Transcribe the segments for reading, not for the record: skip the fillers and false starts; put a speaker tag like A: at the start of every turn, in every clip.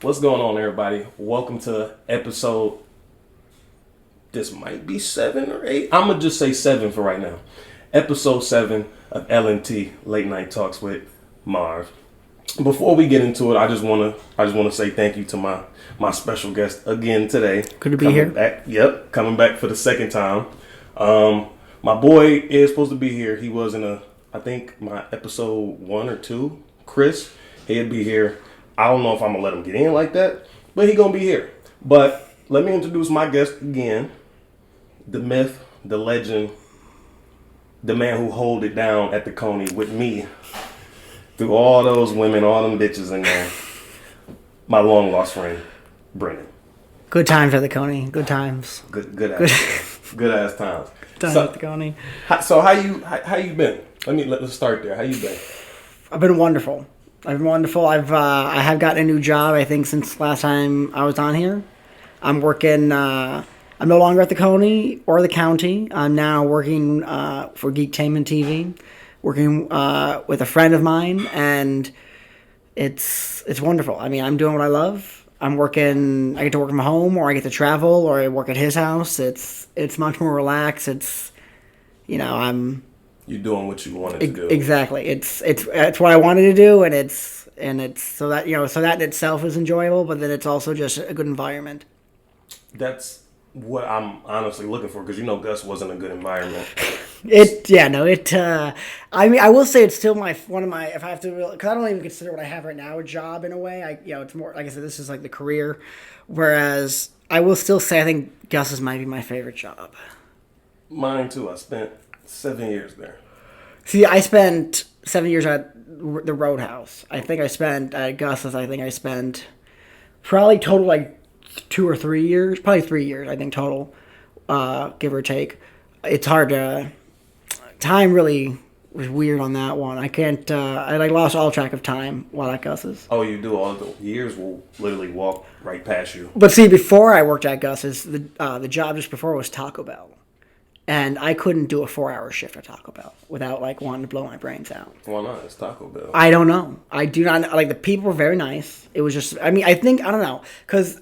A: What's going on, everybody? Welcome to episode. This might be 7 or 8. I'm gonna just say 7 for right now. Episode 7 of L&T Late Night Talks with Marv. Before we get into it, I just wanna say thank you to my special guest again today.
B: Good to be here.
A: Back, coming back for the second time. My boy is supposed to be here. He was in I think my episode 1 or 2. Chris, he'd be here. I don't know if I'm gonna let him get in like that, but he gonna be here. But let me introduce my guest again. The myth, the legend, the man who hold it down at the Coney with me through all those women, all them bitches in there. My long lost friend, Brennan.
B: Good times at the Coney. Good times.
A: Good ass times.
B: Times at the Coney.
A: So how you been? Let's start there. How you been?
B: I've been wonderful. I have gotten a new job. I think since last time I was on here, I'm working. I'm no longer at the Coney or the county. I'm now working for Geektainment TV, working with a friend of mine, and it's wonderful. I mean, I'm doing what I love. I'm working. I get to work from home, or I get to travel, or I work at his house. It's much more relaxed.
A: You're doing what you wanted to do.
B: Exactly. It's what I wanted to do, and it's so that in itself is enjoyable, but then it's also just a good environment.
A: That's what I'm honestly looking for, because Gus wasn't a good environment.
B: I mean, I will say it's still one of my, if I have to, because I don't even consider what I have right now a job in a way. It's more, like I said, this is like the career, whereas I will still say I think Gus's might be my favorite job.
A: Mine too. I spent 7 years there.
B: See, I spent 7 years at the Roadhouse. I think I spent at Gus's. I think I spent probably total like 2 or 3 years. Probably 3 years. I think total, give or take. It's hard to. Time really was weird on that one. I can't. I lost all track of time while at Gus's.
A: Oh, you do. All the years will literally walk right past you.
B: But see, before I worked at Gus's, the job just before was Taco Bell. And I couldn't do a 4-hour shift at Taco Bell without wanting to blow my brains out.
A: Why not? It's Taco Bell.
B: I don't know. I do not the people were very nice. It was just. I mean, I don't know, because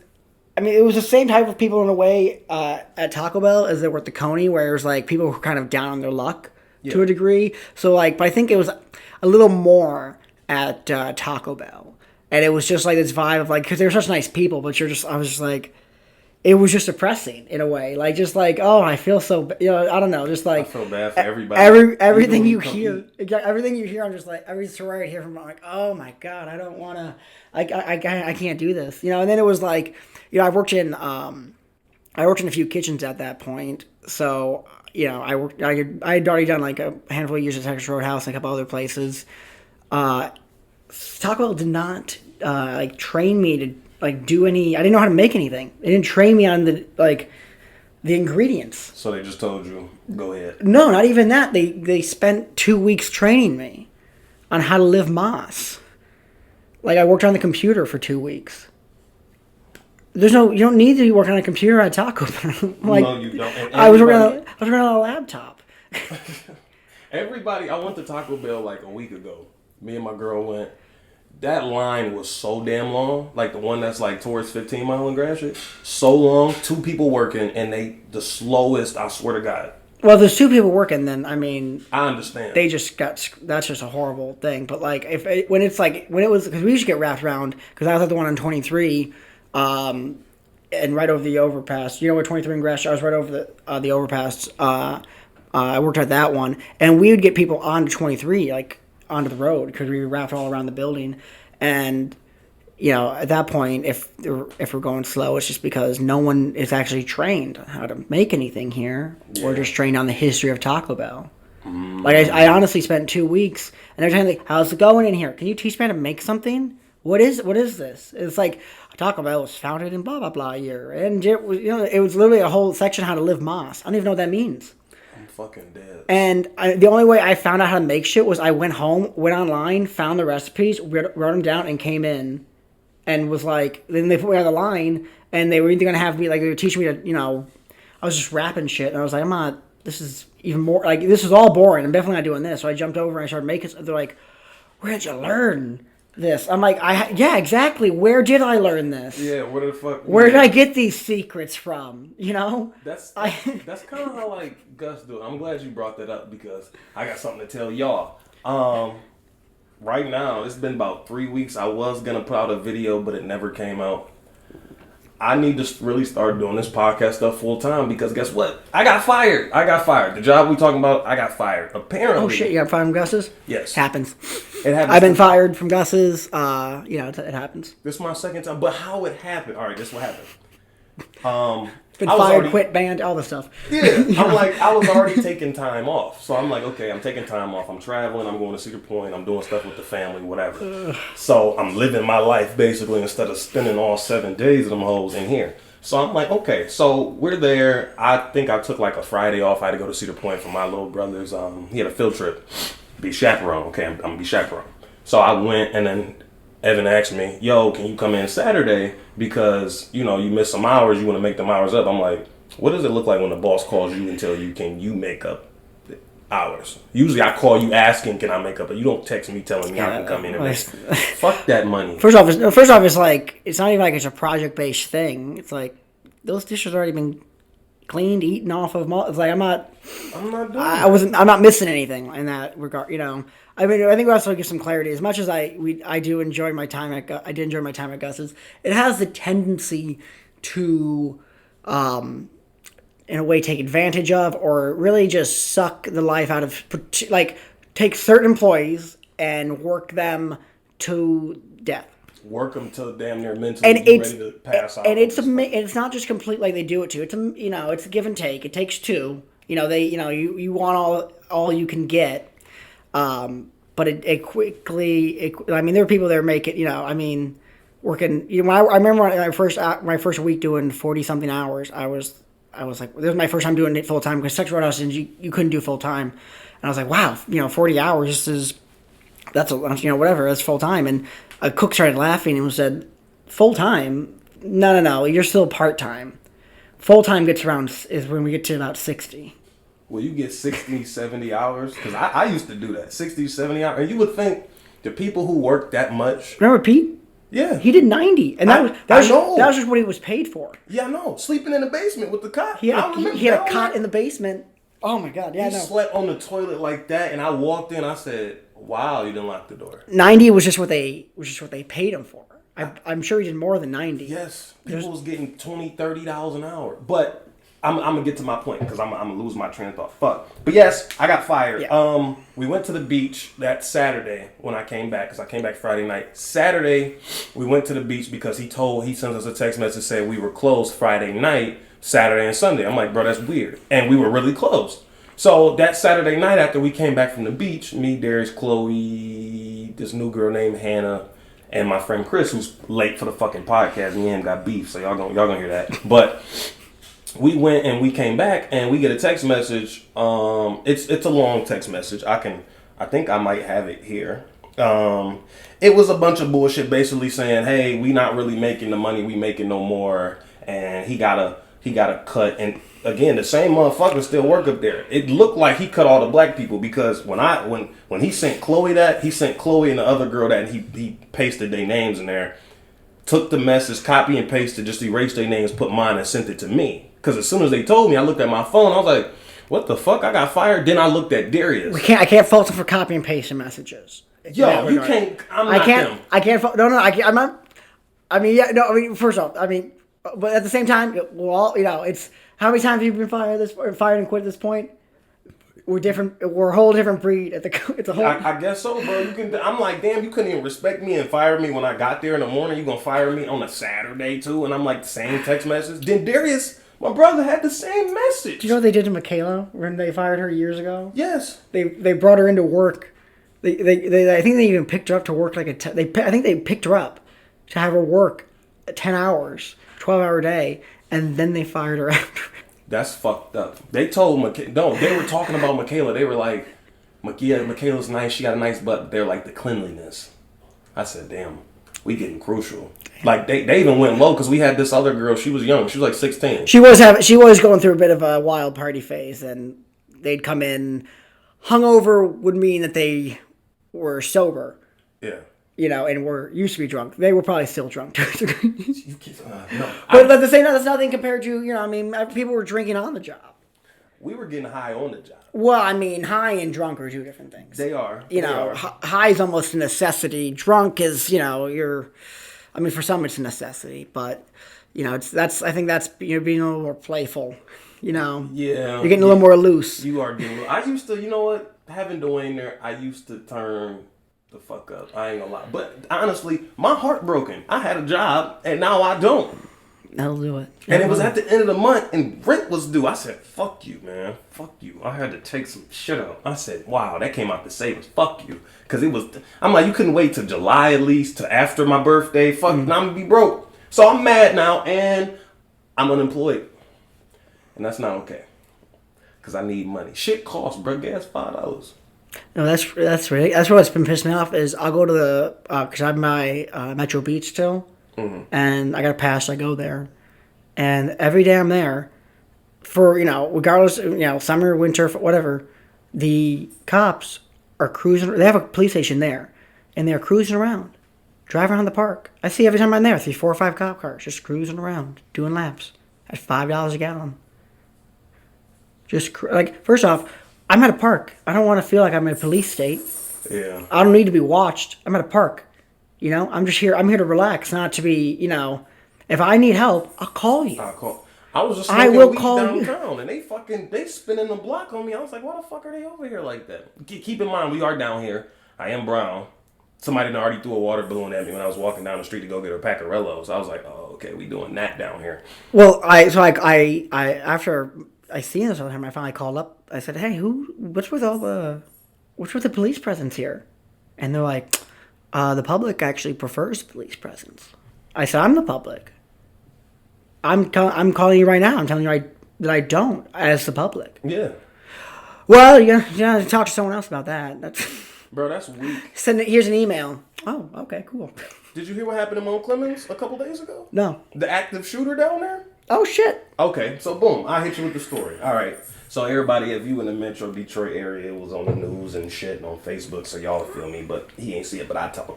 B: it was the same type of people in a way at Taco Bell as they were at the Coney, where it was people were kind of down on their luck to a degree. So but I think it was a little more at Taco Bell, and it was just this vibe of because they're such nice people, but I was just it was just depressing in a way, oh, I feel so, I don't know,
A: I feel bad for everybody.
B: Everything you hear, I'm just every story I hear from, I'm oh my god, I don't want to, I can't do this, and then it was I worked in a few kitchens at that point, so I had already done a handful of years at Texas Roadhouse and a couple other places. Taco Bell did not train me to do any. I didn't know how to make anything. They didn't train me on the ingredients.
A: So they just told you, go ahead.
B: No, not even that. They spent 2 weeks training me on how to live Moss. I worked on the computer for 2 weeks. You don't need to be working on a computer at Taco Bell.
A: No, you don't.
B: I was working on a laptop.
A: Everybody, I went to Taco Bell a week ago. Me and my girl went. That line was so damn long, the one that's towards 15 Mile and Gratiot. So long, 2 people working, and they the slowest. I swear to God.
B: Well, there's 2 people working. Then I
A: understand.
B: They just that's just a horrible thing. But when it was, because we used to get wrapped around, because I was at the one on 23, and right over the overpass. You know where 23 and Gratiot? I was right over the overpass. I worked at that one, and we would get people onto 23 onto the road, because we were wrapped all around the building, and at that point, if we're going slow, it's just because no one is actually trained how to make anything here. Yeah. We're just trained on the history of Taco Bell. Mm. I honestly spent 2 weeks, and they're trying to how's it going in here? Can you teach me how to make something? What is this? It's Taco Bell was founded in blah blah blah year, and it was it was literally a whole section how to live Moss. I don't even know what that means.
A: Fucking dead.
B: And the only way I found out how to make shit was I went home, went online, found the recipes, wrote them down, and came in, and was then they put me on the line, and they were either gonna have me they were teaching me to, I was just rapping shit, and I was I'm not. This is even more this is all boring. I'm definitely not doing this. So I jumped over and I started making. They're where did you learn? this. I'm like, yeah, exactly. Where did I learn this?
A: Yeah, where the fuck?
B: Where did I get these secrets from? You know?
A: That's kind of how like Gus do it. I'm glad you brought that up because I got something to tell y'all. Right now, it's been about 3 weeks. I was gonna put out a video, but it never came out. I need to really start doing this podcast stuff full time because guess what? I got fired. The job we talking about, I got fired. Apparently.
B: Oh shit! You got fired from Gus's?
A: Yes.
B: Happens.
A: It happens.
B: I've been fired from Gus's. It happens.
A: This is my second time. But how it happened? All right, this is what happened.
B: Been fired, quit, banned, all this stuff.
A: Yeah, I'm like, I was already taking time off. So I'm like, okay, I'm taking time off. I'm traveling. I'm going to Cedar Point. I'm doing stuff with the family, whatever. So I'm living my life basically instead of spending all 7 days of them hoes in here. So I'm like, okay, so we're there. I think I took like a Friday off. I had to go to Cedar Point for my little brother's. He had a field trip. Be chaperone. Okay, I'm going to be chaperone. So I went and then Evan asked me, yo, can you come in Saturday? Because, you missed some hours. You want to make them hours up. I'm like, what does it look like when the boss calls you and tell you, can you make up the hours? Usually I call you asking, can I make up? But you don't text me telling me I can come in and make fuck that money.
B: First off, it's like, it's not even like it's a project-based thing. It's like, those dishes already been cleaned, eaten off of. It's like, I'm not missing anything in that regard, I mean, I think we also get some clarity. As much as I do enjoy my time I did enjoy my time at Gus's. It has the tendency to, in a way, take advantage of or really just suck the life out of, like, take certain employees and work them to death.
A: Work them till damn near mentally ready to pass out.
B: And it's not just complete like they do it to. It's it's a give and take. It takes two. You want all you can get. But it quickly. I mean, there were people that make it. Working. I remember my first week doing 40-something hours. I was like, this was my first time doing it full time because sex roadhouse you couldn't do full time, and I was like, wow, 40 hours that's whatever, that's full time. And a cook started laughing and said, full time? No, you're still part time. Full time is when we get to about 60.
A: Well, you get 60, 70 hours? Because I used to do that, 60, 70 hours. And you would think the people who work that much...
B: Remember Pete?
A: Yeah.
B: He did 90. And that was just what he was paid for.
A: Yeah, I know. Sleeping in the basement with the cot.
B: He had a cot in the basement. Oh, my God. Yeah,
A: he slept on the toilet like that. And I walked in. I said, wow, you didn't lock the door.
B: 90 was just what they paid him for. I'm sure he did more than 90.
A: Yes. People was getting $20, $30 an hour. But... I'm gonna get to my point because I'm gonna lose my train of thought. Fuck. But yes, I got fired. Yeah. We went to the beach that Saturday when I came back because I came back Friday night. Saturday, we went to the beach because he sent us a text message saying we were closed Friday night, Saturday and Sunday. I'm like, bro, that's weird, and we were really closed. So that Saturday night after we came back from the beach, me, Darius, Chloe, this new girl named Hannah, and my friend Chris, who's late for the fucking podcast. Me and him got beef, so y'all gonna hear that, but. We went and we came back and we get a text message. It's a long text message. I think I might have it here. It was a bunch of bullshit basically saying, hey, we not really making the money we making no more, and he got a cut. And again, the same motherfucker still work up there. It looked like he cut all the black people because when he sent Chloe that, he sent Chloe and the other girl that, and he pasted their names in there, took the message, copy and pasted, just erased their names, put mine and sent it to me. Because as soon as they told me, I looked at my phone. I was like, "What the fuck? I got fired." Then I looked at Darius.
B: I can't fault him for copying and pasting messages.
A: Yo, you can't. I
B: can't. No, I can't. I'm not. I mean, yeah. No, I mean, first off, but at the same time, well, it's how many times have you been fired and quit at this point? We're different. We're a whole different breed. It's a whole.
A: I guess so, bro. I'm like, damn, you couldn't even respect me and fire me when I got there in the morning. You gonna fire me on a Saturday too? And I'm like, the same text message. Then Darius. My brother had the same message.
B: Do you know what they did to Michaela when they fired her years ago?
A: Yes.
B: They brought her into work. I think they even picked her up to work I think they picked her up to have her work 10 hours, 12-hour day, and then they fired her after.
A: That's fucked up. They told they were talking about Michaela. They were like, Michaela's nice. She got a nice butt. They're like the cleanliness. I said, damn, we getting crucial. Like they even went low because we had this other girl. She was young. She was like 16.
B: She was going through a bit of a wild party phase, and they'd come in hungover would mean that they were sober.
A: Yeah.
B: and were used to be drunk. They were probably still drunk.
A: No,
B: But at the same time, that's nothing compared to, people were drinking on the job.
A: we were getting high on the job.
B: Well, high and drunk are two different things.
A: They are.
B: High is almost a necessity. Drunk is, for some it's a necessity, but I think that's being a little more playful.
A: Yeah.
B: You're getting a little more loose.
A: You are getting. I used to, you know what? Having Dwayne there, I used to turn the fuck up. I ain't gonna lie. But honestly, my heart broken. I had a job and now I don't.
B: That'll do it.
A: And it was at the end of the month and rent was due. I said, fuck you, man. Fuck you. I had to take some shit out. I said, wow, that came out to save us. Fuck you. Because I'm like, you couldn't wait till July at least, to after my birthday. Fuck, now I'm going to be broke. So I'm mad now and I'm unemployed. And that's not okay. Because I need money. Shit costs, bro. Gas $5.
B: No, that's really, that's what's been pissing me off is I'll go to the, because I'm my Metro Beach still. Mm-hmm. And I got a pass. I go there, and every day I'm there, for regardless, summer, winter, whatever, the cops are cruising. They have a police station there, and they're cruising around, driving around the park. I see every time I'm there, 3, 4, or 5 cop cars just cruising around, doing laps at $5 a gallon. Just first off, I'm at a park. I don't want to feel like I'm in a police state.
A: Yeah.
B: I don't need to be watched. I'm at a park. I'm just here. I'm here to relax, not to be. If I need help, I'll call you.
A: I was just smoking weed downtown, and they spinning the block on me. I was like, why the fuck are they over here like that? Keep in mind, we are down here. I am brown. Somebody already threw a water balloon at me when I was walking down the street to go get a pack of Rellos. I was like, oh, okay, we doing that down here.
B: Well, after I seen this all the time, I finally called up. I said, hey, what's with the police presence here? And they're like, the public actually prefers police presence. I said, I'm the public. I'm calling you right now. I'm telling you that I don't, as the public.
A: Yeah.
B: Well, you gotta talk to someone else about that.
A: Bro, that's weak.
B: Here's an email. Oh, okay, cool.
A: Did you hear what happened to Clemens a couple days ago?
B: No.
A: The active shooter down there?
B: Oh, shit.
A: Okay, so boom, I'll hit you with the story. All right. So everybody, if you in the Metro Detroit area, it was on the news and shit and on Facebook, so y'all feel me, but he ain't see it, but I tell him.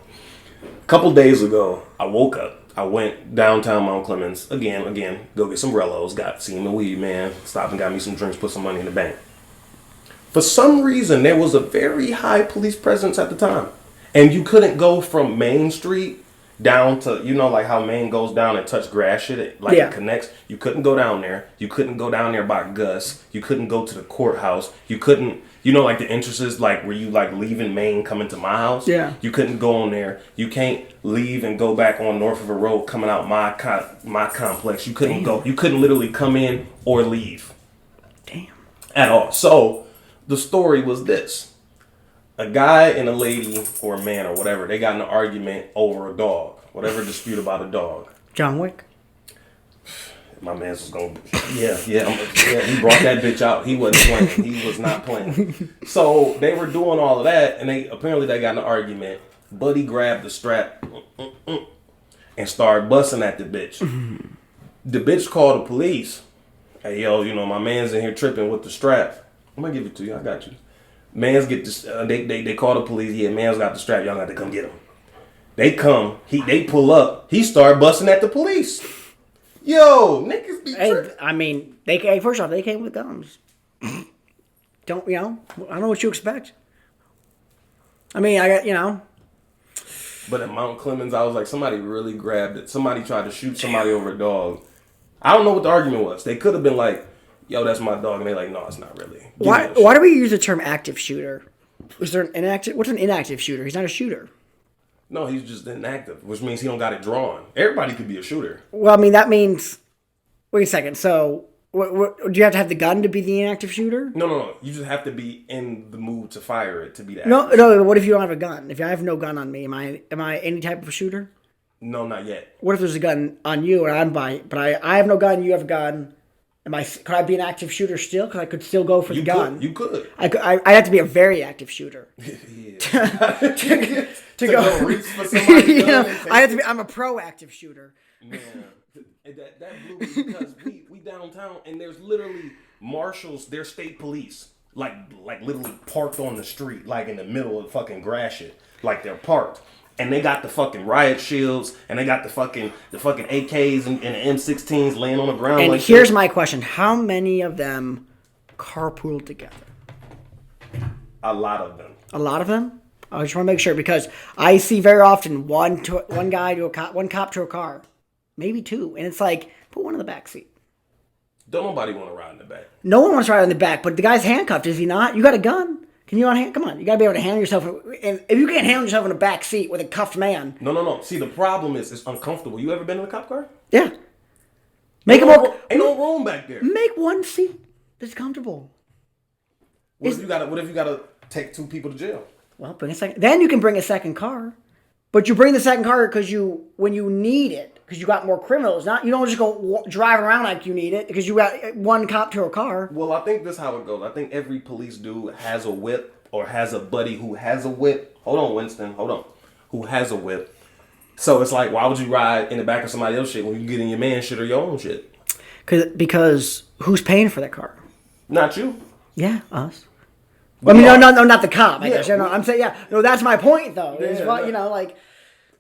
A: A couple days ago, I woke up. I went downtown Mount Clemens, again, go get some Rellos, seen the weed, man, stopped and got me some drinks, put some money in the bank. For some reason, there was a very high police presence at the time. And you couldn't go from Main Street down to, like how Main goes down and touch grass shit, it connects. You couldn't go down there. You couldn't go down there by Gus. You couldn't go to the courthouse. You couldn't, like the entrances, like where you leaving Main coming to my house.
B: Yeah.
A: You couldn't go on there. You can't leave and go back on North River Road coming out my complex. You couldn't go. You couldn't literally come in or leave.
B: Damn.
A: At all. So the story was this. A guy and a lady or a man or whatever, they got in an argument over a dog. Whatever dispute about a dog.
B: John Wick.
A: My man's was going to... Yeah, he brought that bitch out. He wasn't playing. He was not playing. So they were doing all of that, and they got in an argument. Buddy grabbed the strap and started busting at the bitch. The bitch called the police. Hey, yo, my man's in here tripping with the strap. I'm going to give it to you. I got you. Man's get this. They call the police. Yeah, man's got the strap. Y'all got to come get him. They come. They pull up. He start busting at the police. Yo, niggas be tripping.
B: First off, they came with guns. I don't know what you expect. But
A: at Mount Clemens, I was like, somebody really grabbed it. Somebody tried to shoot somebody over a dog. I don't know what the argument was. They could have been like, yo, that's my dog. And they're like, no, it's not really.
B: Why do we use the term active shooter? Is there an inactive? What's an inactive shooter? He's not a shooter.
A: No, he's just inactive, which means he don't got it drawn. Everybody could be a shooter.
B: Well, that means... Wait a second. So, do you have to have the gun to be the inactive shooter?
A: No. You just have to be in the mood to fire it to be the
B: active shooter. No, what if you don't have a gun? If I have no gun on me, am I any type of a shooter?
A: No, not yet.
B: What if there's a gun on you and but I have no gun, you have a gun... Could I be an active shooter still? Because I could still go for the gun.
A: You could.
B: I'd have to be a very active shooter. to go reach for somebody's gun. I'm a proactive shooter.
A: Man, that blew me because we downtown and there's literally marshals, they're state police, like literally parked on the street, like in the middle of fucking grass shit, like they're parked. and they got the fucking riot shields, and they got the fucking AKs and the M16s laying on the ground.
B: And
A: like
B: here's
A: shit.
B: my question: how many of them carpool together?
A: A lot of them.
B: A lot of them. I just want to make sure because I see very often one cop to a car, maybe two, and it's like put one in the back seat.
A: Don't nobody want to ride in the back.
B: No one wants to ride in the back, but the guy's handcuffed, is he not? You got a gun. Can you come on, you got to be able to handle yourself. And if you can't handle yourself in a back seat with a cuffed man.
A: No. See, the problem is it's uncomfortable. You ever been in a cop car?
B: Yeah.
A: Ain't no room back there.
B: Make one seat that's comfortable.
A: What if you gotta take two people to jail?
B: Well, bring a second. Then you can bring a second car. But you bring the second car when you need it. Because you got more criminals. You don't just go driving around like you need it because you got one cop to a car.
A: Well, I think this is how it goes. I think every police dude has a whip or has a buddy who has a whip. Hold on, Winston. Hold on. Who has a whip. So it's like, why would you ride in the back of somebody else's shit when you get in your man's shit or your own shit? Because
B: who's paying for that car?
A: Not you.
B: Yeah, us. I mean, no, not the cop. I guess. No, I'm saying, that's my point, though.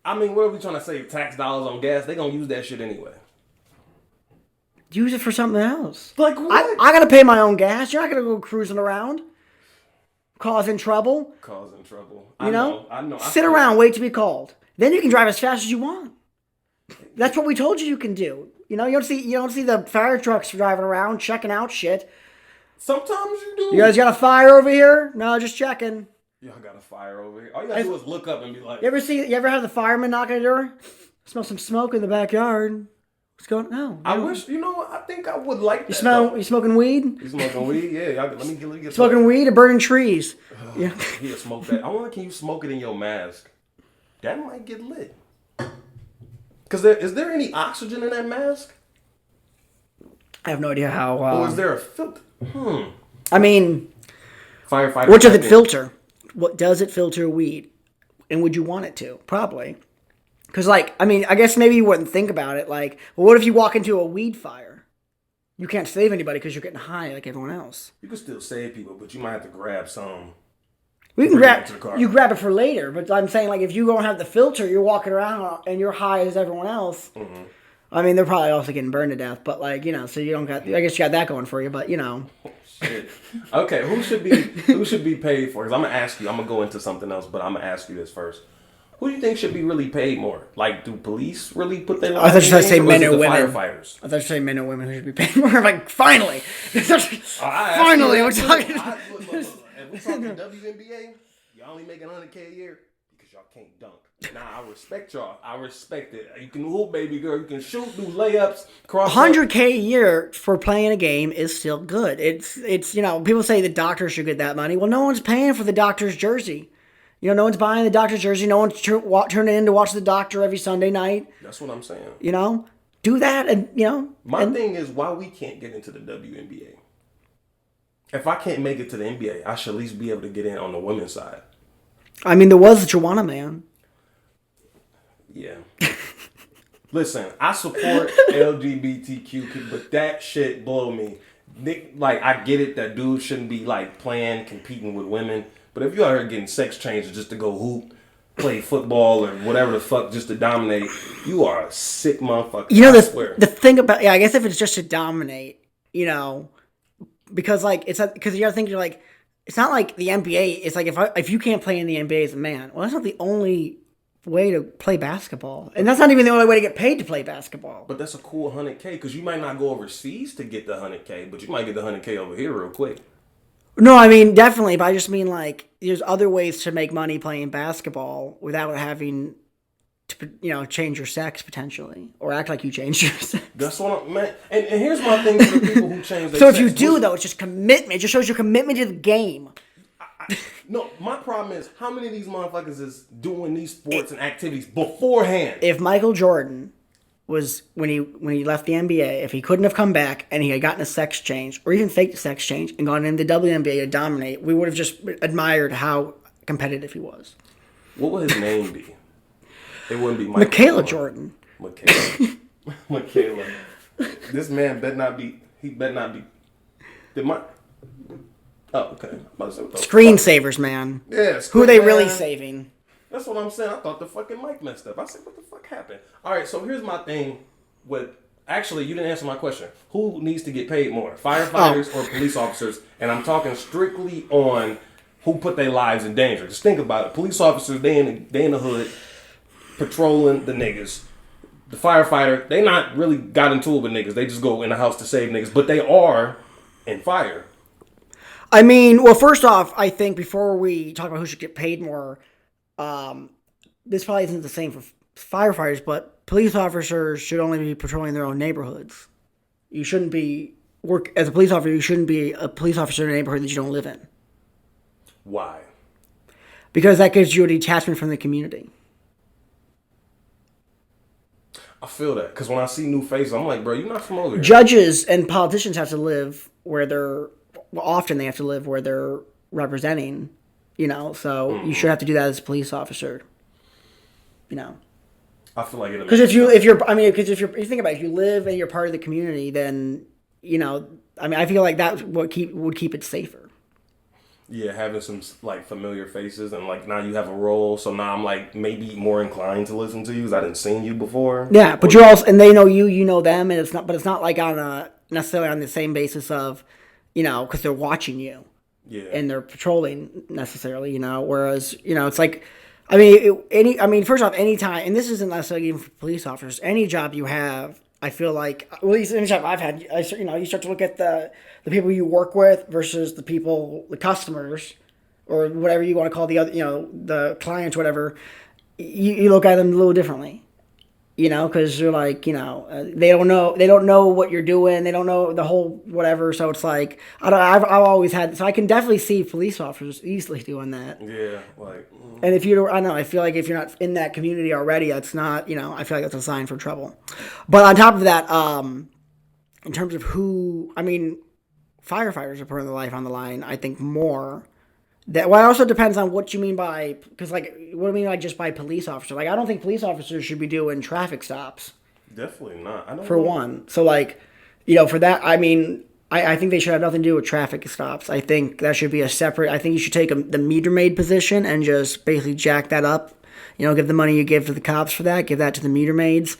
A: I mean, what are we trying to save tax dollars on gas? They gonna use that shit anyway.
B: Use it for something else.
A: Like what?
B: I gotta pay my own gas. You're not gonna go cruising around, causing trouble.
A: I know.
B: Sit around, wait to be called. Then you can drive as fast as you want. That's what we told you can do. You don't see the fire trucks driving around checking out shit.
A: Sometimes you do.
B: You guys got a fire over here? No, just checking.
A: Y'all got a fire over here. All you gotta do is look up and be like...
B: You ever have the fireman knock on the door? Smell some smoke in the backyard. What's going on?
A: I wish, I think I would like that.
B: You smoking weed?
A: You smoking weed? Yeah. Let me get
B: smoking weed or burning trees?
A: Yeah. Yeah, smoke that. I wonder, can you smoke it in your mask? That might get lit. Because is there any oxygen in that mask?
B: I have no idea how...
A: or is there a filter?
B: I mean...
A: Firefighter...
B: What does it filter? What does it filter weed? And would you want it to? Probably. Because, I guess maybe you wouldn't think about it. Well, what if you walk into a weed fire? You can't save anybody because you're getting high like everyone else.
A: You can still save people, but you might have to grab some.
B: You grab it for later. But I'm saying, if you don't have the filter, you're walking around and you're high as everyone else. Mm-hmm. I mean, they're probably also getting burned to death. But, so you don't got... I guess you got that going for you, but,
A: Shit. Okay, who should be paid for? Because I'm gonna ask you. I'm gonna go into something else, but I'm gonna ask you this first. Who do you think should be really paid more? Do police really put their lives?
B: I thought you were saying men or women.
A: Firefighters.
B: I thought you were saying men or women who should be paid more. Finally, finally, we're talking.
A: If we talking WNBA, y'all only making $100K a year because y'all can't dunk. Nah, I respect y'all. I respect it. You can hoop, baby girl. You can shoot, do layups, cross.
B: $100K a year for playing a game is still good. It's people say the doctors should get that money. Well, no one's paying for the doctor's jersey. No one's buying the doctor's jersey. No one's turning in to watch the doctor every Sunday night.
A: That's what I'm saying.
B: Do that and
A: My thing is why we can't get into the WNBA. If I can't make it to the NBA, I should at least be able to get in on the women's side.
B: I mean, there was the Joanna man.
A: Yeah. Listen, I support LGBTQ, but that shit blow me. I get it that dudes shouldn't be competing with women, but if you out here getting sex changes just to go hoop, play football or whatever the fuck just to dominate, you are a sick motherfucker.
B: The thing about I guess if it's just to dominate, because because you gotta think it's not like the NBA. It's if you can't play in the NBA as a man, well, that's not the only way to play basketball, and that's not even the only way to get paid to play basketball.
A: But that's a cool $100K because you might not go overseas to get the $100K, but you might get the $100K over here real quick.
B: No, I mean definitely, but I just mean there's other ways to make money playing basketball without having to change your sex potentially or act like you changed your sex.
A: That's what I'm man. And here's my thing for the people who change their
B: so
A: sex.
B: if you do though, it's just commitment. It just shows your commitment to the game.
A: No, my problem is how many of these motherfuckers is doing these sports and activities beforehand?
B: If Michael Jordan was when he left the NBA, if he couldn't have come back and he had gotten a sex change or even faked a sex change and gone into the WNBA to dominate, we would have just admired how competitive he was.
A: What would his name be? It wouldn't be Michael
B: Michaela Jordan.
A: Michaela. This man better not be. He better not be. Oh, okay.
B: Screensavers, man.
A: Yeah.
B: Who are they really saving?
A: That's what I'm saying. I thought the fucking mic messed up. I said, what the fuck happened? All right, so here's my thing with... Actually, you didn't answer my question. Who needs to get paid more? Firefighters or police officers? And I'm talking strictly on who put their lives in danger. Just think about it. Police officers, they in the hood patrolling the niggas. The firefighter, they not really got into it with niggas. They just go in the house to save niggas. But they are in fire.
B: I mean, well, first off, I think before we talk about who should get paid more, this probably isn't the same for firefighters, but police officers should only be patrolling their own neighborhoods. You shouldn't be as a police officer. You shouldn't be a police officer in a neighborhood that you don't live in.
A: Why?
B: Because that gives you a detachment from the community.
A: I feel that because when I see new faces, I'm like, bro, you're not from over here.
B: Judges and politicians have to live where they're. Well, often they have to live where they're representing. So you should have to do that as a police officer.
A: I feel like it.
B: Because if you think about it, if you live and you're part of the community, then I feel like that would keep it safer.
A: Yeah, having some like familiar faces and like now you have a role, so now I'm like maybe more inclined to listen to you because I didn't seen you before.
B: Yeah, but you're also, and they know you, you know them, and it's not like necessarily on the same basis of, because they're watching you.
A: Yeah.
B: And they're patrolling necessarily, whereas, it's like, first off, any time, and this isn't necessarily even for police officers, any job you have, I feel like, at least any job I've had, you start to look at the people you work with versus the customers, or whatever you want to call the other, the clients, whatever, you look at them a little differently. Because you're like, they don't know what you're doing. They don't know the whole whatever. So it's like, I've always had, so I can definitely see police officers easily doing that.
A: Yeah, like.
B: And I feel like if you're not in that community already, that's not, I feel like that's a sign for trouble. But on top of that, in terms of firefighters are putting their life on the line, I think more. It also depends on what you mean by, because what do you mean by just by police officer? Like, I don't think police officers should be doing traffic stops.
A: Definitely not. I don't
B: for
A: know.
B: one. So for that, I think they should have nothing to do with traffic stops. I think that should be a separate, I think you should take the meter maid position and just basically jack that up. Give the money you give to the cops for that, give that to the meter maids.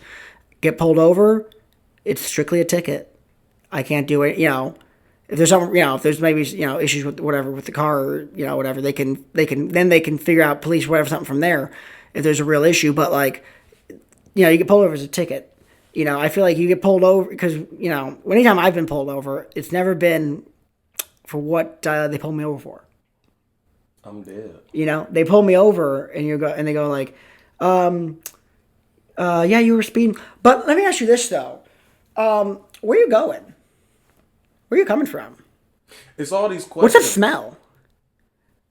B: Get pulled over, it's strictly a ticket. I can't do it, if there's some, if there's maybe, issues with whatever with the car, or, whatever, they can figure out police, whatever, something from there if there's a real issue. But you get pulled over as a ticket. I feel like you get pulled over because, anytime I've been pulled over, it's never been for what they pulled me over for.
A: I'm dead.
B: They pull me over and they go like, yeah, you were speeding. But let me ask you this though. Where are you going? Where are you coming from?
A: It's all these questions.
B: What's that smell?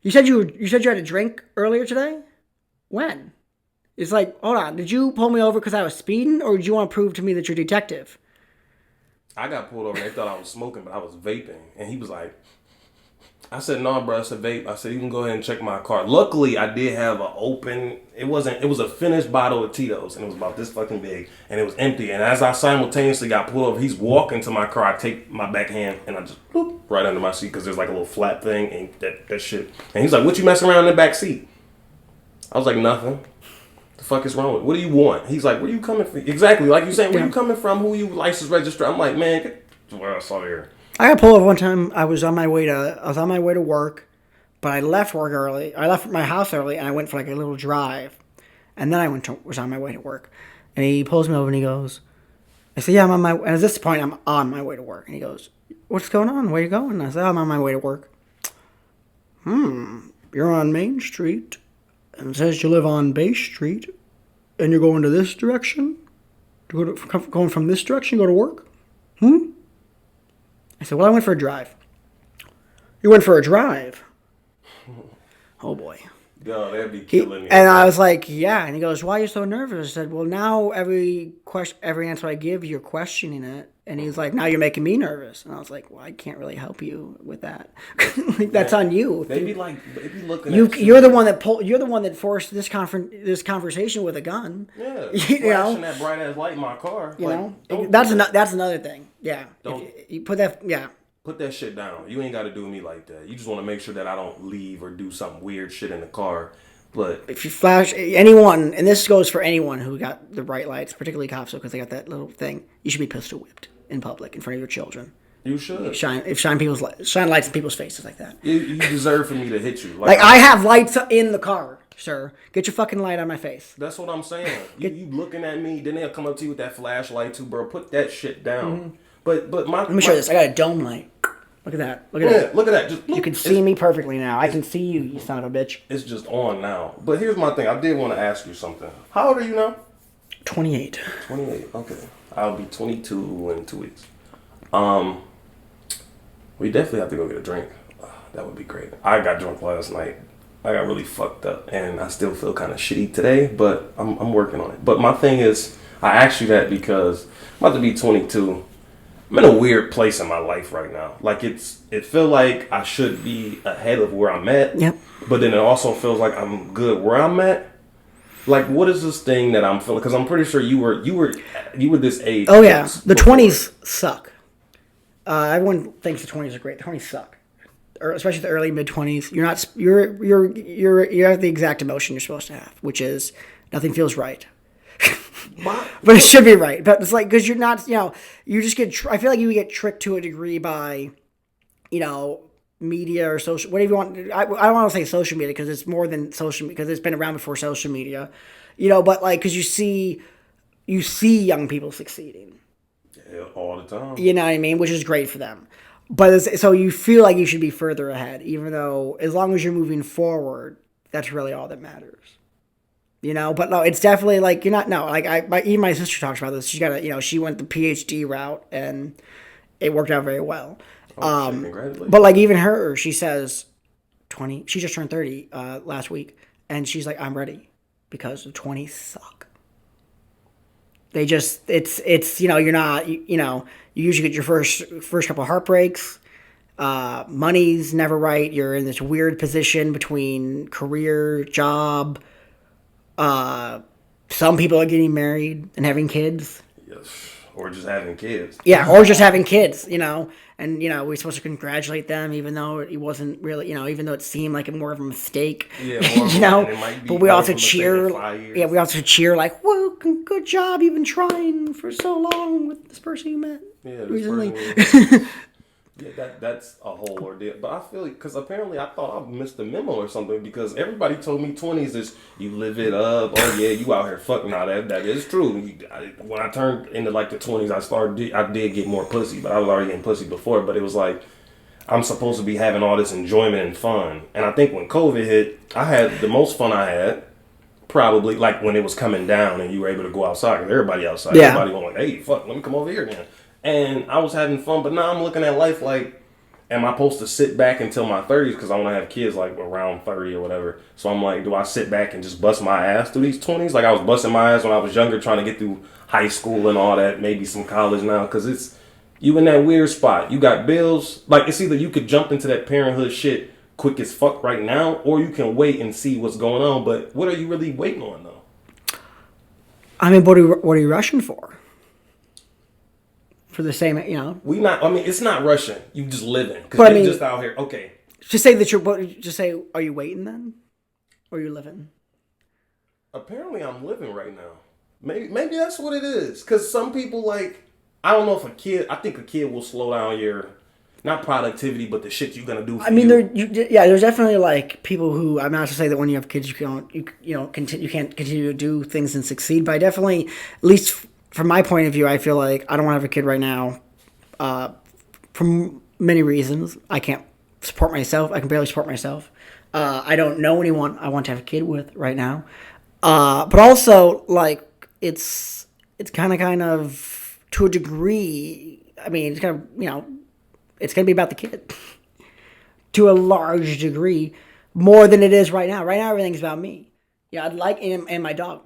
B: You said you had a drink earlier today? When? It's like, hold on, did you pull me over because I was speeding, or did you want to prove to me that you're a detective?
A: I got pulled over and they thought I was smoking, but I was vaping. And he was like, I said, no, bro, it's a vape. I said, you can go ahead and check my car. Luckily, I did have an open, it was a finished bottle of Tito's, and it was about this fucking big, and it was empty. And as I simultaneously got pulled over, he's walking to my car. I take my back hand, and I just, boop, right under my seat, because there's like a little flap thing, and that shit. And he's like, what you messing around in the back seat? I was like, nothing. The fuck is wrong with? What do you want? He's like, where you coming from? Exactly, like you saying, where you coming from? Who you license register? I'm like, man, get what else out here.
B: I got pulled over one time. I was on my way to work, but I left work early. I left my house early, and I went for like a little drive, and then I was on my way to work, and he pulls me over and he goes, I said, yeah, I'm on my. And at this point, I'm on my way to work, and he goes, what's going on? Where you going? And I said, I'm on my way to work. You're on Main Street, and it says you live on Bay Street, and you're going to this direction. Going from this direction, go to work. I said, well, I went for a drive. You went for a drive? Oh, boy.
A: Yo, that'd be killing me.
B: And I was like, yeah. And he goes, why are you so nervous? I said, well, now every answer I give, you're questioning it. And he's like, now you're making me nervous. And I was like, well, I can't really help you with that. That's on you.
A: They be looking
B: at you. You're the one that forced this conversation with a gun.
A: Yeah. Flashing that bright ass light in my car.
B: That's another thing. Yeah. You put that. Yeah.
A: Put that shit down. You ain't got to do me like that. You just want to make sure that I don't leave or do some weird shit in the car But
B: if you flash anyone, and this goes for anyone who got the bright lights, particularly cops, because they got that little thing, you should be pistol whipped in public in front of your children.
A: you should
B: Shine lights in people's faces like that.
A: You deserve for me to hit you.
B: Like I have lights in the car, sir. Get your fucking light on my face.
A: That's what I'm saying. You looking at me, then they'll come up to you with that flashlight too, bro. Put that shit down. But
B: Let me show you this. I got a dome light. Look at that. Look at that.
A: Look at that. Just,
B: you can see me perfectly now. I can see you, you son of a bitch.
A: It's just on now. But here's my thing. I did want to ask you something. How old are you now?
B: 28.
A: 28. Okay. I'll be 22 in 2 weeks. We definitely have to go get a drink. That would be great. I got drunk last night. I got really fucked up, and I still feel kind of shitty today, but I'm working on it. But my thing is, I asked you that because I'm about to be 22. I'm in a weird place in my life right now. Like it feel like I should be ahead of where I'm at.
B: Yep.
A: But then it also feels like I'm good where I'm at. Like, what is this thing that I'm feeling? Because I'm pretty sure you were this age.
B: Oh yeah, the 20s suck. Everyone thinks the 20s are great. The 20s suck, especially the early mid 20s. You're at the exact emotion you're supposed to have, which is nothing feels right. But it should be right. But it's like, because you're not, you just get, I feel like you get tricked to a degree by, media or social, whatever you want. I don't want to say social media because it's more than social media, because it's been around before social media, but like, because you see young people succeeding.
A: Yeah, all the time.
B: You know what I mean? Which is great for them. But so you feel like you should be further ahead, even though as long as you're moving forward, that's really all that matters. But no, it's definitely like you're not. No, like even my sister talks about this. She's got she went the PhD route and it worked out very well. But like even her, she says 20. She just turned 30 last week, and she's like, I'm ready because the 20s suck. They just you're not you usually get your first couple of heartbreaks. Money's never right. You're in this weird position between career, job. Some people are getting married and having kids.
A: Yes, or just having kids.
B: Yeah, or just having kids. And we're supposed to congratulate them, even though it wasn't really, even though it seemed like more of a mistake. Yeah, but we also cheer. Yeah, we also cheer like, "Whoa, good job! You've been trying for so long with this person you met recently."
A: Yeah, that's a whole ordeal. But I feel because apparently I thought I missed the memo or something, because everybody told me 20s is you live it up. Oh yeah, you out here fucking. Now that is true. When I turned into like the 20s, I did get more pussy, but I was already getting pussy before. But it was like I'm supposed to be having all this enjoyment and fun. And I think when COVID hit, I had the most fun I had. Probably like when it was coming down and you were able to go outside, because everybody outside. Yeah. Everybody going like, hey, fuck, let me come over here then. And I was having fun, but now I'm looking at life like, am I supposed to sit back until my 30s? Because I want to have kids like around 30 or whatever. So I'm like, do I sit back and just bust my ass through these 20s? Like I was busting my ass when I was younger, trying to get through high school and all that, maybe some college now. Because it's, you in that weird spot. You got bills. Like it's either you could jump into that parenthood shit quick as fuck right now, or you can wait and see what's going on. But what are you really waiting on though?
B: I mean, what are you rushing for? For the same,
A: it's not rushing. You just living. Because you're just out here. Okay.
B: Just say that are you waiting then? Or are you living?
A: Apparently I'm living right now. Maybe that's what it is. Because some people like, I don't know if I think a kid will slow down your, not productivity, but the shit you're going to do for
B: there's definitely like people who, I'm not to say that when you have kids, you can't continue to do things and succeed, but I definitely, at least from my point of view, I feel like I don't want to have a kid right now for many reasons. I can't support myself. I can barely support myself. I don't know anyone I want to have a kid with right now. But also, like, it's kind of, to a degree, I mean, it's kind of, it's going to be about the kid. To a large degree, more than it is right now. Right now, everything's about me. Yeah, I'd like, and my dog,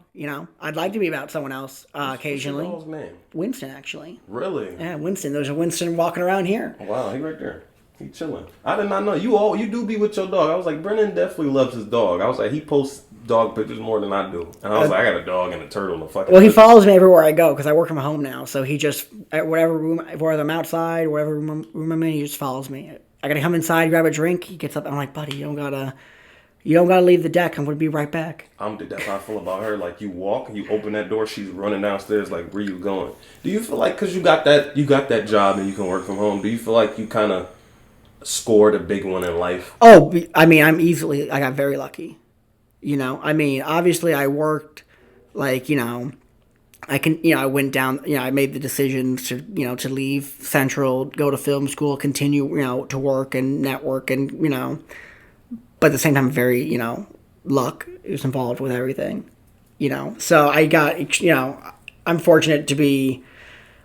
B: I'd like to be about someone else occasionally.
A: What's your dog's name?
B: Winston, actually.
A: Really?
B: Yeah, Winston. There's a Winston walking around here.
A: Wow, he right there. He chilling. I did not know. You do be with your dog. I was like, Brennan definitely loves his dog. I was like, he posts dog pictures more than I do. And I was like, I got a dog and a turtle in the fucking
B: he follows me everywhere I go because I work from home now. So he just, at whatever room, whether I'm outside, whatever room I'm in, he just follows me. I gotta come inside, grab a drink. He gets up. I'm like, buddy, you don't gotta, You don't gotta leave the deck. I'm gonna be right back.
A: That's how I feel about her. Like, you walk, you open that door, she's running downstairs. Like, where you going? Do you feel like, because you got that job and you can work from home, do you feel like you kind of scored a big one in life?
B: Oh, I mean, I got very lucky. I mean, obviously I worked, like, I went down, I made the decision to leave Central, go to film school, continue, to work and network and, but at the same time, very, luck is involved with everything, So I got, I'm fortunate to be,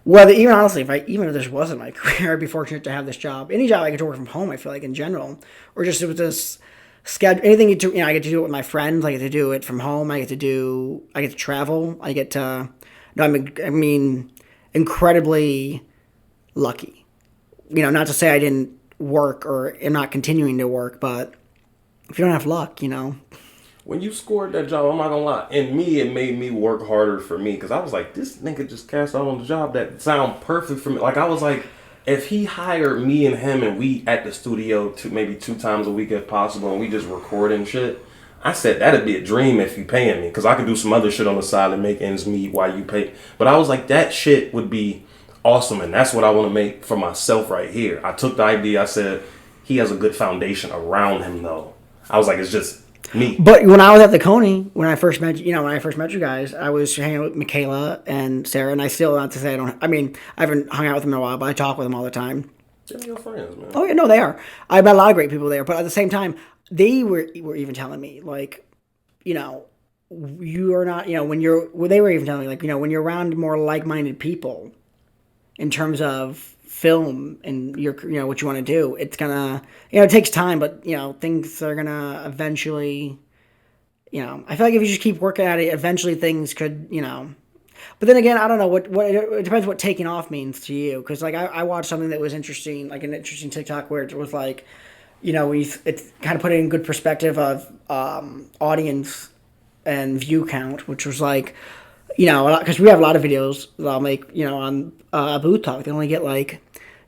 B: whether, even honestly, even if this wasn't my career, I'd be fortunate to have this job. Any job I get to work from home, I feel like in general, or just with this schedule, anything I get to do it with my friends. I get to do it from home. I get to travel. I get to, no, I mean, incredibly lucky. Not to say I didn't work or am not continuing to work, but if you don't have luck,
A: When you scored that job, I'm not gonna lie, and it made me work harder for me, because I was like, this nigga just cast out on the job that sound perfect for me. Like, I was like, if he hired me and him and we at the studio maybe 2 times a week if possible, and we just recording shit, I said that'd be a dream if you paying me, because I could do some other shit on the side and make ends meet while you pay. But I was like, that shit would be awesome, and that's what I want to make for myself right here. I took the idea, I said, he has a good foundation around him, though. I was like, it's just me.
B: But when I was at the Coney, when I first met you guys, I was hanging out with Michaela and Sarah, and I still, not to say I haven't hung out with them in a while, but I talk with them all the time.
A: They're your friends, man.
B: Oh, yeah, no, they are. I met a lot of great people there, but at the same time, they were even telling me, like, you are not, they were even telling me, like, when you're around more like-minded people in terms of film and what you want to do, it's gonna, it takes time, but things are gonna eventually, I feel like if you just keep working at it, eventually things could, but then again, I don't know what it depends what taking off means to you, because like I watched something that was interesting, like an interesting TikTok where it was like, it's kind of put it in good perspective of audience and view count, which was like, because we have a lot of videos that I'll make, on Booth Talk. They only get like,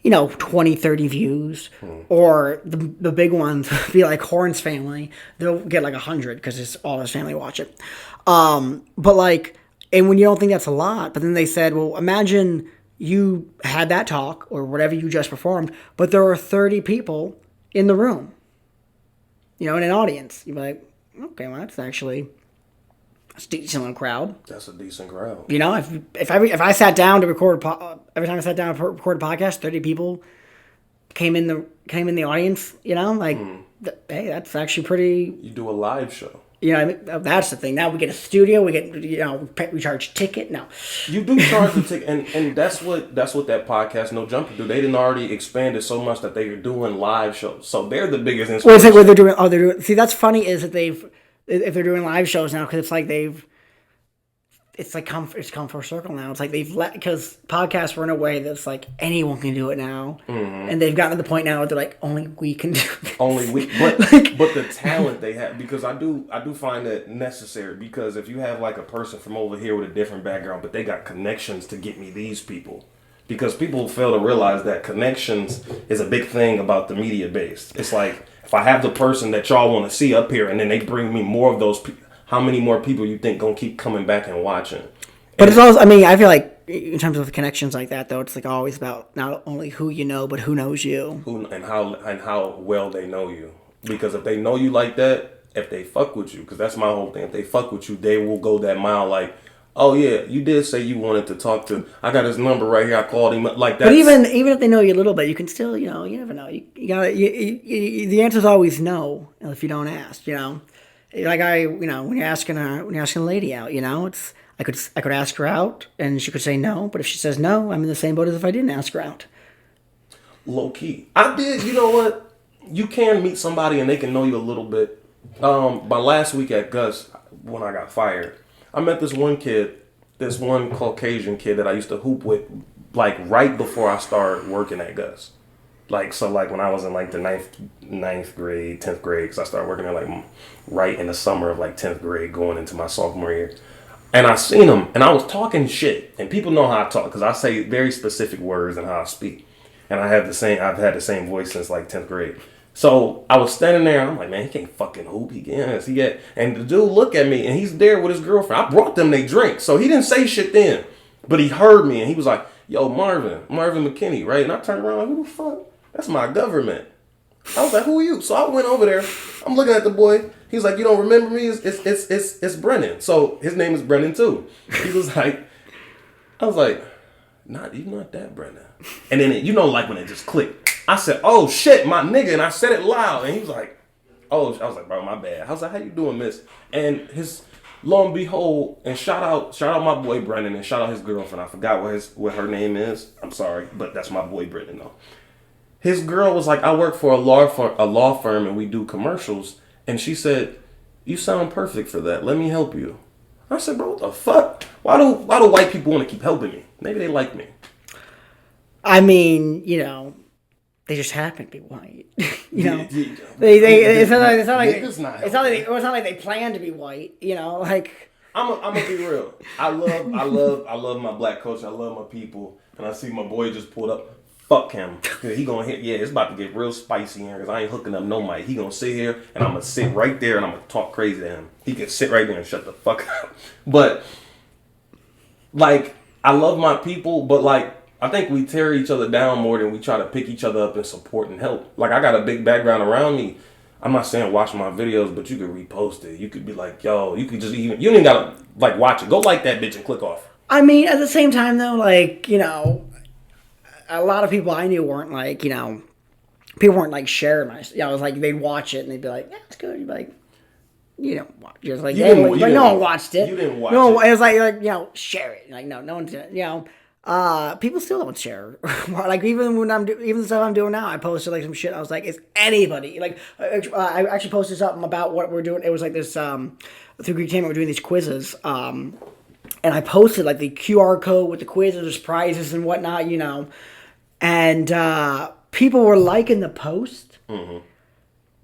B: 20, 30 views. Or the big ones be like Horn's Family. They'll get like 100 because it's all his family watch it. But like, and when you don't think that's a lot, but then they said, well, imagine you had that talk or whatever you just performed, but there are 30 people in the room, in an audience. You'd be like, okay, well, that's actually... That's a decent crowd.
A: That's a decent crowd.
B: If I sat down to record every time I sat down to record a podcast, 30 people came in the audience. Hey, that's actually pretty.
A: You do a live show.
B: That's the thing. Now we get a studio. We get we charge ticket. No,
A: you do charge the ticket, and that's what that podcast No Jumper do. They didn't already expand it so much that they are doing live shows. So they're the biggest inspiration.
B: Well, it's like what they're doing. Oh, they're doing. See, that's funny. Is that if they're doing live shows now, because it's like it's come full circle now. It's like because podcasts were in a way that's like anyone can do it now, and they've gotten to the point now where they're like only we can do this.
A: Only we, but but the talent they have, because I do find that necessary, because if you have like a person from over here with a different background, but they got connections to get me these people, because people fail to realize that connections is a big thing about the media base. It's like, if I have the person that y'all want to see up here, and then they bring me more of those people, how many more people you think gonna keep coming back and watching?
B: But it's also, I feel like in terms of connections like that, though, it's like always about not only who you know, but who knows you,
A: and how well they know you. Because if they know you like that, if they fuck with you, because that's my whole thing. If they fuck with you, they will go that mile. Like, oh yeah, you did say you wanted to talk to. I got his number right here. I called him. Like that.
B: But even if they know you a little bit, you can still, you never know. You gotta. The answer's always no if you don't ask. Like when you're asking a lady out, it's I could ask her out and she could say no, but if she says no, I'm in the same boat as if I didn't ask her out.
A: Low key, I did. You know what? You can meet somebody and they can know you a little bit. By last week at Gus, when I got fired, I met this one Caucasian kid that I used to hoop with, like right before I started working at Gus. Like when I was in like the ninth grade, 10th grade, because I started working there like right in the summer of like 10th grade, going into my sophomore year. And I seen him, and I was talking shit, and people know how I talk because I say very specific words and how I speak, and I've had the same voice since like 10th grade. So I was standing there, and I'm like, man, he can't fucking hoop. He can't. And the dude looked at me, and he's there with his girlfriend. I brought them they drink, so he didn't say shit then. But he heard me, and he was like, yo, Marvin McKinney, right? And I turned around, like, who the fuck? That's my government. I was like, who are you? So I went over there. I'm looking at the boy. He's like, you don't remember me? It's Brennan. So his name is Brennan too. He was like, I was like, you're not that Brennan. And then like when it just clicked. I said, oh shit, my nigga, and I said it loud. And he was like, oh, I was like, bro, my bad. I was like, how you doing, miss? And lo and behold, and shout out my boy Brennan, and shout out his girlfriend. I forgot what her name is. I'm sorry, but that's my boy Brennan though. His girl was like, I work for a law firm and we do commercials. And she said, you sound perfect for that. Let me help you. I said, bro, what the fuck? Why do white people want to keep helping me? Maybe they like me.
B: I mean, they just happen to be white. It's not like they plan to be white. Like
A: I'm gonna be real. I love my black culture. I love my people, and I see my boy just pulled up. Fuck him. He gonna hit. Yeah, it's about to get real spicy here because I ain't hooking up no mic. He gonna sit here and I'm gonna sit right there and I'm gonna talk crazy to him. He can sit right there and shut the fuck up. But like, I love my people, but like, I think we tear each other down more than we try to pick each other up and support and help. Like, I got a big background around me. I'm not saying watch my videos, but you could repost it. You could be like, yo, you could just you ain't gotta like watch it. Go like that bitch and click off.
B: I mean, at the same time though, like, a lot of people I knew weren't like, people weren't like sharing my, it was like they'd watch it and they'd be like, yeah, it's good. You'd be like, you don't watch it. It's like, no one watched it.
A: You didn't watch
B: it. It was like, share it. Like, no one's, people still don't share. Like, even the stuff I'm doing now, I posted like some shit. I was like, is anybody, like, I actually posted something about what we're doing. It was like this, through Greek Entertainment, we're doing these quizzes. And I posted like the QR code with the quizzes, prizes and whatnot, And people were liking the post,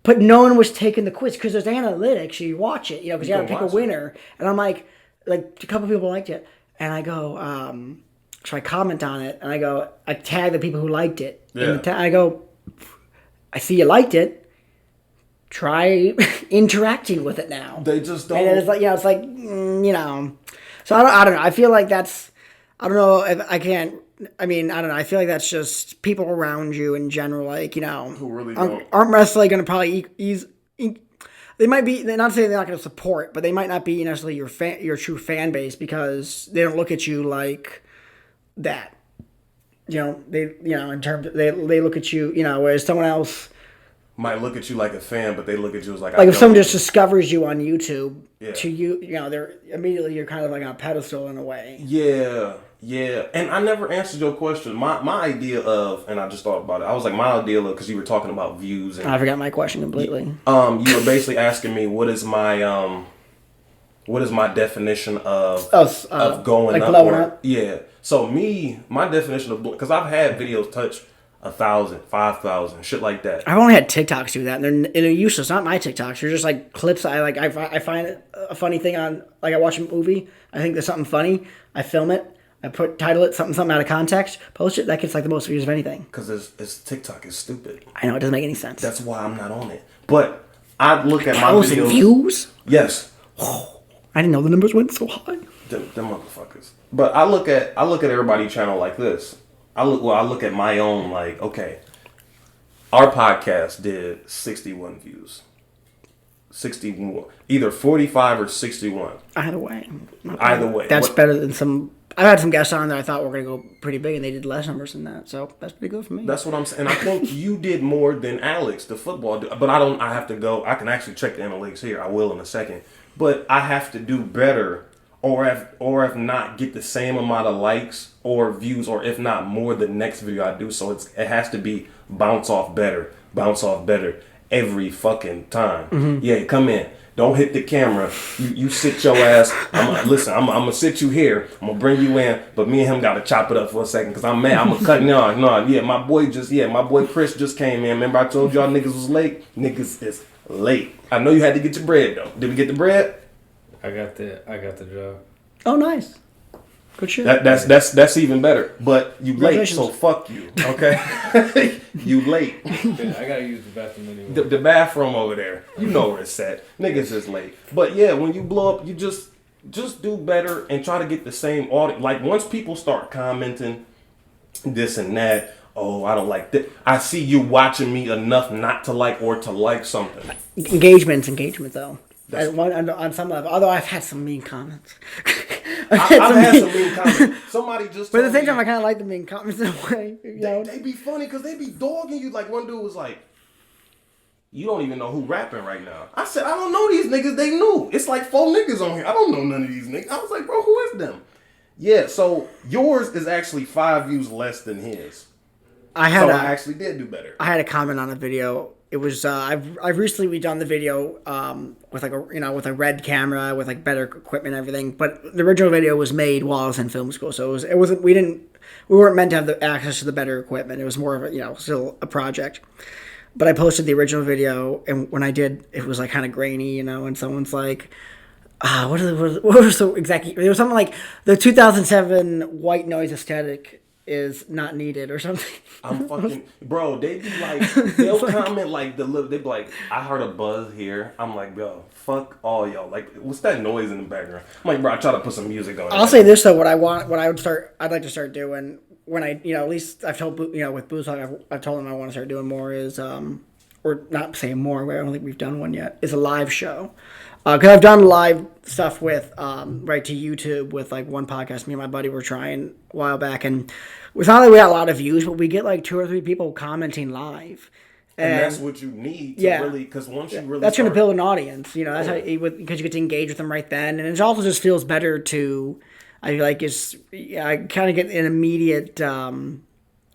B: but no one was taking the quiz because there's analytics. You watch it, because you got to pick a winner. And I'm like a couple people liked it, and I go, so I comment on it, and I tag the people who liked it.
A: Yeah.
B: I go, I see you liked it. Try interacting with it now.
A: They just don't.
B: And it's like, So I don't know. I feel like that's. I don't know if I can't. I mean, I don't know. I feel like that's just people around you in general, like,
A: who really don't.
B: aren't necessarily going to probably they might be, they're not saying they're not going to support, but they might not be necessarily your true fan base because they don't look at you like that. In terms of, they look at you, whereas someone else
A: might look at you like a fan, but they look at you as like
B: if someone just discovers you on YouTube,
A: yeah.
B: to you, they're immediately, you're kind of like on a pedestal in a way.
A: Yeah, and I never answered your question. My idea of, and I just thought about it. I was like, my idea of, because you were talking about views, and
B: I forgot my question completely.
A: You were basically asking me what is my definition of going
B: like
A: up,
B: blowing up?
A: Yeah. So my definition of, because I've had videos touch 1,000, 5,000, shit like that.
B: I've only had TikToks do that, and they're useless. Not my TikToks. They're just like clips. I find it a funny thing on, like, I watch a movie. I think there's something funny. I film it. I title it something out of context, post it. That gets like the most views of anything.
A: Because TikTok is stupid.
B: I know, it doesn't make any sense.
A: That's why I'm not on it. But I look at my videos.
B: Views?
A: Yes.
B: Oh, I didn't know the numbers went so high.
A: Them motherfuckers. But I look at everybody's channel like this. I look at my own, like, okay, our podcast did 61 views. 61. Either 45 or 61.
B: Either way. That's better than some. I've had some guests on that I thought were going to go pretty big, and they did less numbers than that. So that's pretty good for me.
A: That's what I'm saying. And I think you did more than Alex, the football dude. But I have to go. I can actually check the analytics here. I will in a second. But I have to do better, or if not, get the same amount of likes or views, or if not more, the next video I do. So it has to be bounce off better every fucking time. Mm-hmm. Yeah, come in. Don't hit the camera. You sit your ass. I'm gonna sit you here. I'm gonna bring you in. But me and him gotta chop it up for a second because I'm mad. I'm gonna cut no. Yeah, my boy Chris just came in. Remember I told y'all niggas was late? Niggas is late. I know you had to get your bread though. Did we get the bread?
C: I got the job.
B: Oh, nice. Good shit.
A: That's even better. But you late, so fuck you. Okay, you late.
C: Yeah, I gotta use the bathroom anyway.
A: The bathroom over there. You know where it's at. Niggas is late. But yeah, when you blow up, you just do better and try to get the same audience. Like once people start commenting this and that, oh, I don't like that. I see you watching me enough not to like or to like something.
B: Engagement though. On some level, although I've had some mean comments.
A: I've had some mean comments. Somebody just.
B: But at the same time, I kind of like the mean comments in a way.
A: They be funny because they be dogging you. Like one dude was like, "You don't even know who rapping right now." I said, "I don't know these niggas. They new. It's like 4 niggas on here. I don't know none of these niggas." I was like, "Bro, who is them?" Yeah. So yours is actually 5 views less than his. I actually did do better.
B: I had a comment on a video. It was I've recently redone the video with like with a red camera with like better equipment and everything. But the original video was made while I was in film school, so it wasn't we weren't meant to have the access to the better equipment. It was more of a still a project. But I posted the original video, and when I did, it was like kind of grainy, and someone's like, what was the exact? It was something like the 2007 white noise aesthetic is not needed or something.
A: I'm fucking bro. They be like, they'll comment like they be like, I heard a buzz here. I'm like, yo, fuck all y'all. Like, what's that noise in the background? I'm like, bro, I try to put some music on.
B: I'll say this though, I'd like to start doing when I, at least I've told with Booze Talk, I've told them I want to start doing more is or not saying more. I don't think we've done one yet. Is a live show. Because I've done live stuff with right to YouTube with like one podcast me and my buddy were trying a while back, and it's not like we got a lot of views, but we get like 2 or 3 people commenting live,
A: and that's what you need to really, because once you really
B: that's going to build an audience, that's how because you get to engage with them right then, and it also just feels better to I feel like I kind of get an immediate I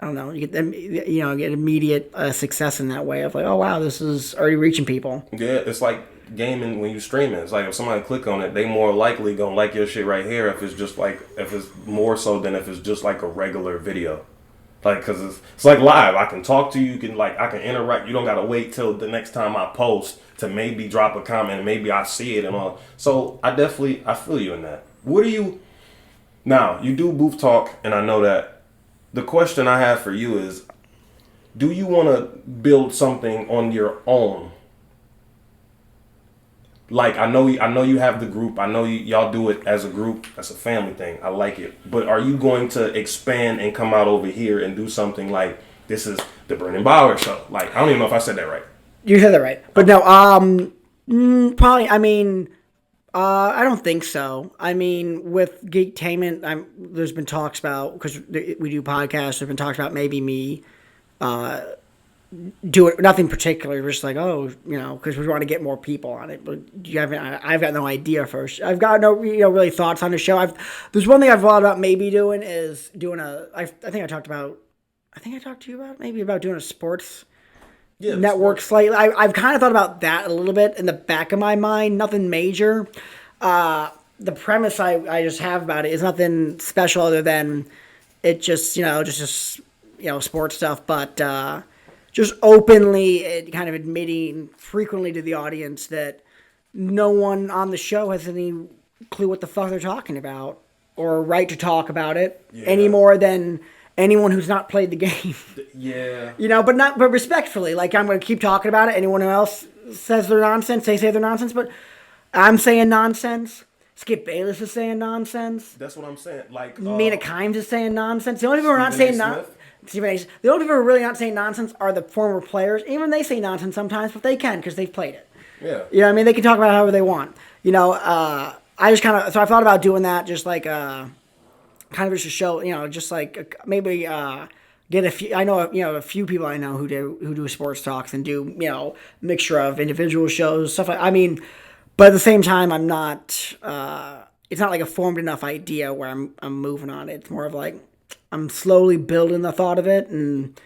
B: don't know, you get them, get immediate success in that way of like, oh wow, this is already reaching people.
A: Yeah, it's like gaming when you streaming. It's like if somebody click on it, they more likely gonna like your shit right here if it's more so than if it's just like a regular video. Like, because it's like live. I can talk to you, I can interact. You don't gotta wait till the next time I post to maybe drop a comment and maybe I see it and all. So I feel you in that. Now you do booth talk, and I know that. The question I have for you is, do you want to build something on your own? Like, I know you have the group. I know y'all do it as a group. That's a family thing. I like it. But are you going to expand and come out over here and do something like, this is the Brennan Bauer show? Like, I don't even know if I said that right.
B: You said that right. But no, probably, I don't think so. I mean, with Geektainment, there's been talks about, because we do podcasts, there's been talks about maybe me do it, nothing particular, just like, because we want to get more people on it. But I've got no idea first. I've got no really thoughts on the show. There's one thing I've thought about maybe doing is doing I think I talked to you about maybe about doing a sports network slightly. I've kind of thought about that a little bit in the back of my mind. Nothing major. The premise I just have about it is nothing special other than it just sports stuff, but just openly kind of admitting frequently to the audience that no one on the show has any clue what the fuck they're talking about or a right to talk about it any more than anyone who's not played the game.
A: Yeah.
B: But respectfully, like, I'm going to keep talking about it. Anyone else says they're nonsense, they say they're nonsense, but I'm saying nonsense. Skip Bayless is saying nonsense.
A: That's what I'm saying. Like,
B: Mina Kimes is saying nonsense. The only people who are not saying nonsense. The only people who are really not saying nonsense are the former players. Even they say nonsense sometimes, but they can because they've played it.
A: Yeah.
B: You know what I mean? They can talk about it however they want. I just kind of, so I thought about doing that just like, kind of just a show, just like maybe get a few, I know, a few people I know who do sports talks and do, mixture of individual shows, stuff like, but at the same time, I'm not, it's not like a formed enough idea where I'm moving on it. It's more of like, I'm slowly building the thought of it, and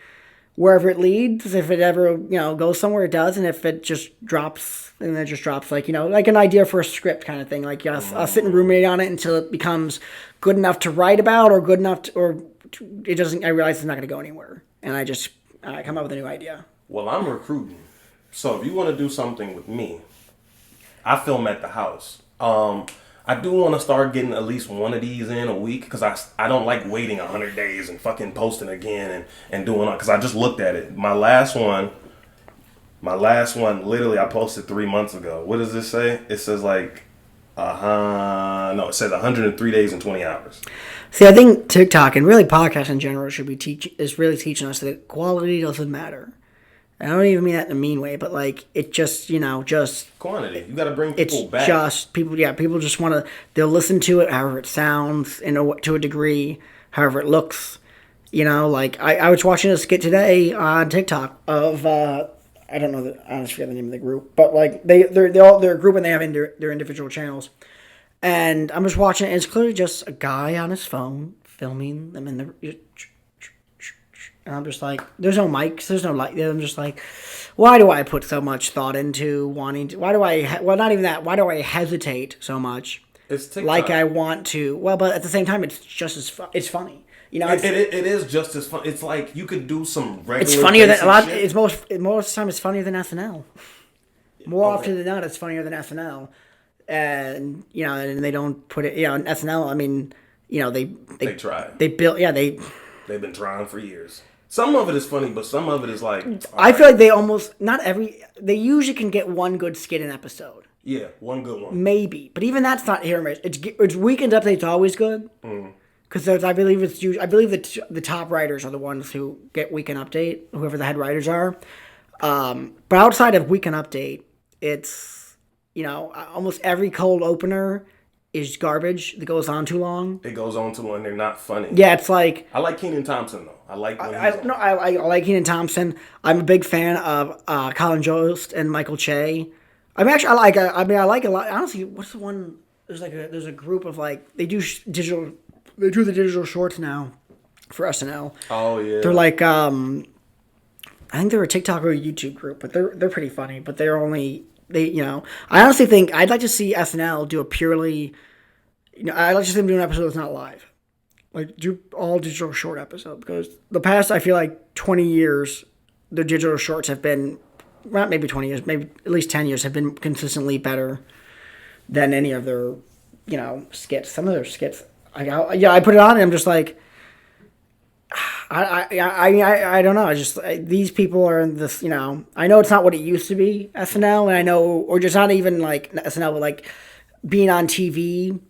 B: wherever it leads, if it ever, goes somewhere, it does. And if it just drops, then it just drops like, like an idea for a script kind of thing. Like, I'll sit and ruminate on it until it becomes good enough to write about or good enough it doesn't, I realize it's not going to go anywhere. And I come up with a new idea.
A: Well, I'm recruiting. So if you want to do something with me, I film at the house. I do want to start getting at least one of these in a week because I don't like waiting 100 days and fucking posting again and doing it because I just looked at it. My last one, literally I posted 3 months ago. What does this say? It says like, no, it says 103 days and 20 hours.
B: See, I think TikTok and really podcasts in general should be really teaching us that quality doesn't matter. I don't even mean that in a mean way, but like it just
A: Quantity. You got to bring people back.
B: It's just people. Yeah, people just want to. They'll listen to it however it sounds, to a degree, however it looks. Like I was watching a skit today on TikTok of I don't know I don't forget the name of the group, but like they're a group and they have their individual channels, and I'm just watching it. And it's clearly just a guy on his phone filming them in the. And I'm just like, there's no mics, there's no light. I'm just like, why do I put so much thought into wanting to? Why do I? Well, not even that. Why do I hesitate so much?
A: It's TikTok.
B: Like I want to. Well, but at the same time, it's just as it's funny.
A: It is just as fun. It's like you could do some regular.
B: It's funnier than a lot.
A: Shit.
B: It's most of the time it's funnier than SNL. More often than not, it's funnier than SNL, and and they don't put it. In SNL, I mean, they
A: try.
B: They built. Yeah, they've
A: been trying for years. Some of it is funny, but some of it is like...
B: I feel like they almost... They usually can get one good skit an episode.
A: Yeah, one good one.
B: Maybe. But even that's not here. It's Weekend Update's always good. Because I believe the top writers are the ones who get Weekend Update, whoever the head writers are. But outside of Weekend Update, it's, almost every cold opener is garbage that goes on too long.
A: It goes on too long. They're not funny.
B: Yeah, it's like...
A: I like Kenan Thompson, though. I like when
B: I like Kenan Thompson. I'm a big fan of Colin Jost and Michael Che. I like a lot. Honestly, what's the one? There's a group of like they do the digital shorts now for SNL.
A: Oh yeah.
B: They're like I think they're a TikTok or a YouTube group, but they're pretty funny. But they're only I honestly think I'd like to see SNL do a purely I'd like to see them do an episode that's not live. Like, do all digital short episode. Because the past, I feel like, 20 years, the digital shorts have been, not maybe 20 years, maybe at least 10 years, have been consistently better than any of their, skits. Some of their skits, I put it on and I'm just like, I don't know. These people are in this, I know it's not what it used to be, SNL, and I know, or just not even like SNL, but like being on TV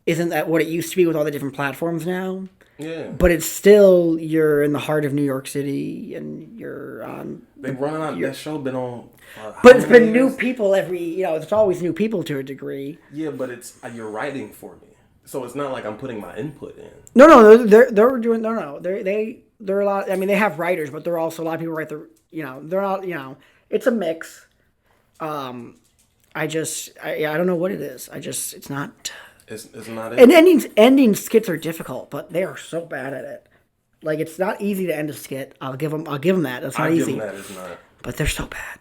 B: isn't that what it used to be with all the different platforms now?
A: Yeah.
B: But it's still, you're in the heart of New York City and you're on...
A: They've run on, that show been on...
B: but it's been new people it's always new people to a degree.
A: Yeah, but it's, you're writing for me. So it's not like I'm putting my input in.
B: No, they're doing, they're a lot, I mean, they have writers, but they're also, a lot of people write they're not, it's a mix. I don't know what it is. It's not...
A: It's not it.
B: And ending skits are difficult, but they are so bad at it. Like, it's not easy to end a skit. I'll give them that. That's not easy.
A: Give them that. It's not.
B: But they're so bad.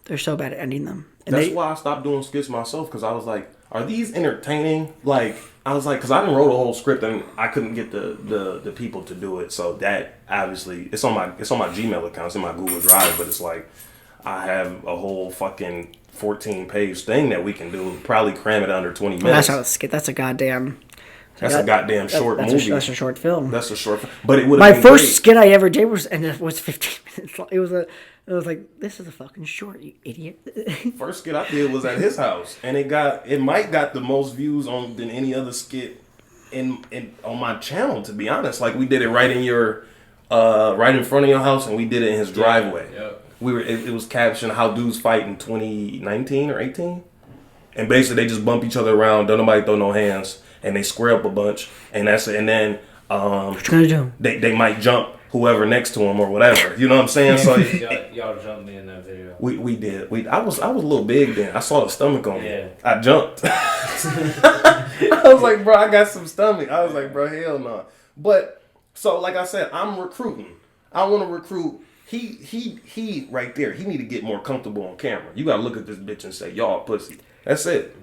B: They're so bad at ending them. And
A: that's why I stopped doing skits myself, because I was like, are these entertaining? Like, I was like, because I didn't wrote a whole script and I couldn't get the people to do it. So that obviously it's on my Gmail account, it's in my Google Drive, but it's like I have a whole fucking 14-page thing that we can do. Probably cram it under 20 minutes.
B: That's not a skit. That's a goddamn.
A: That's a goddamn short movie.
B: That's a short film.
A: That's a short film. But it would.
B: My first skit I ever did was 15 minutes long. It was like, this is a fucking short, you idiot.
A: First skit I did was at his house, and it might got the most views than any other skit in on my channel. To be honest, like we did it right in front of your house, and we did it in his driveway. Yeah. It was captioned "How Dudes Fight in 2019 or 18," and basically they just bump each other around. Don't nobody throw no hands, and they square up a bunch, and that's it. And then
B: what you gonna do?
A: They might jump whoever next to him or whatever. You know what I'm saying? So
C: y'all jumped me in that video.
A: We did. I was a little big then. I saw the stomach on me.
C: Yeah.
A: I jumped. I was like, bro, I got some stomach. I was like, bro, hell no. But so like I said, I'm recruiting. I want to recruit. He right there. He need to get more comfortable on camera. You gotta look at this bitch and say, y'all pussy. That's it.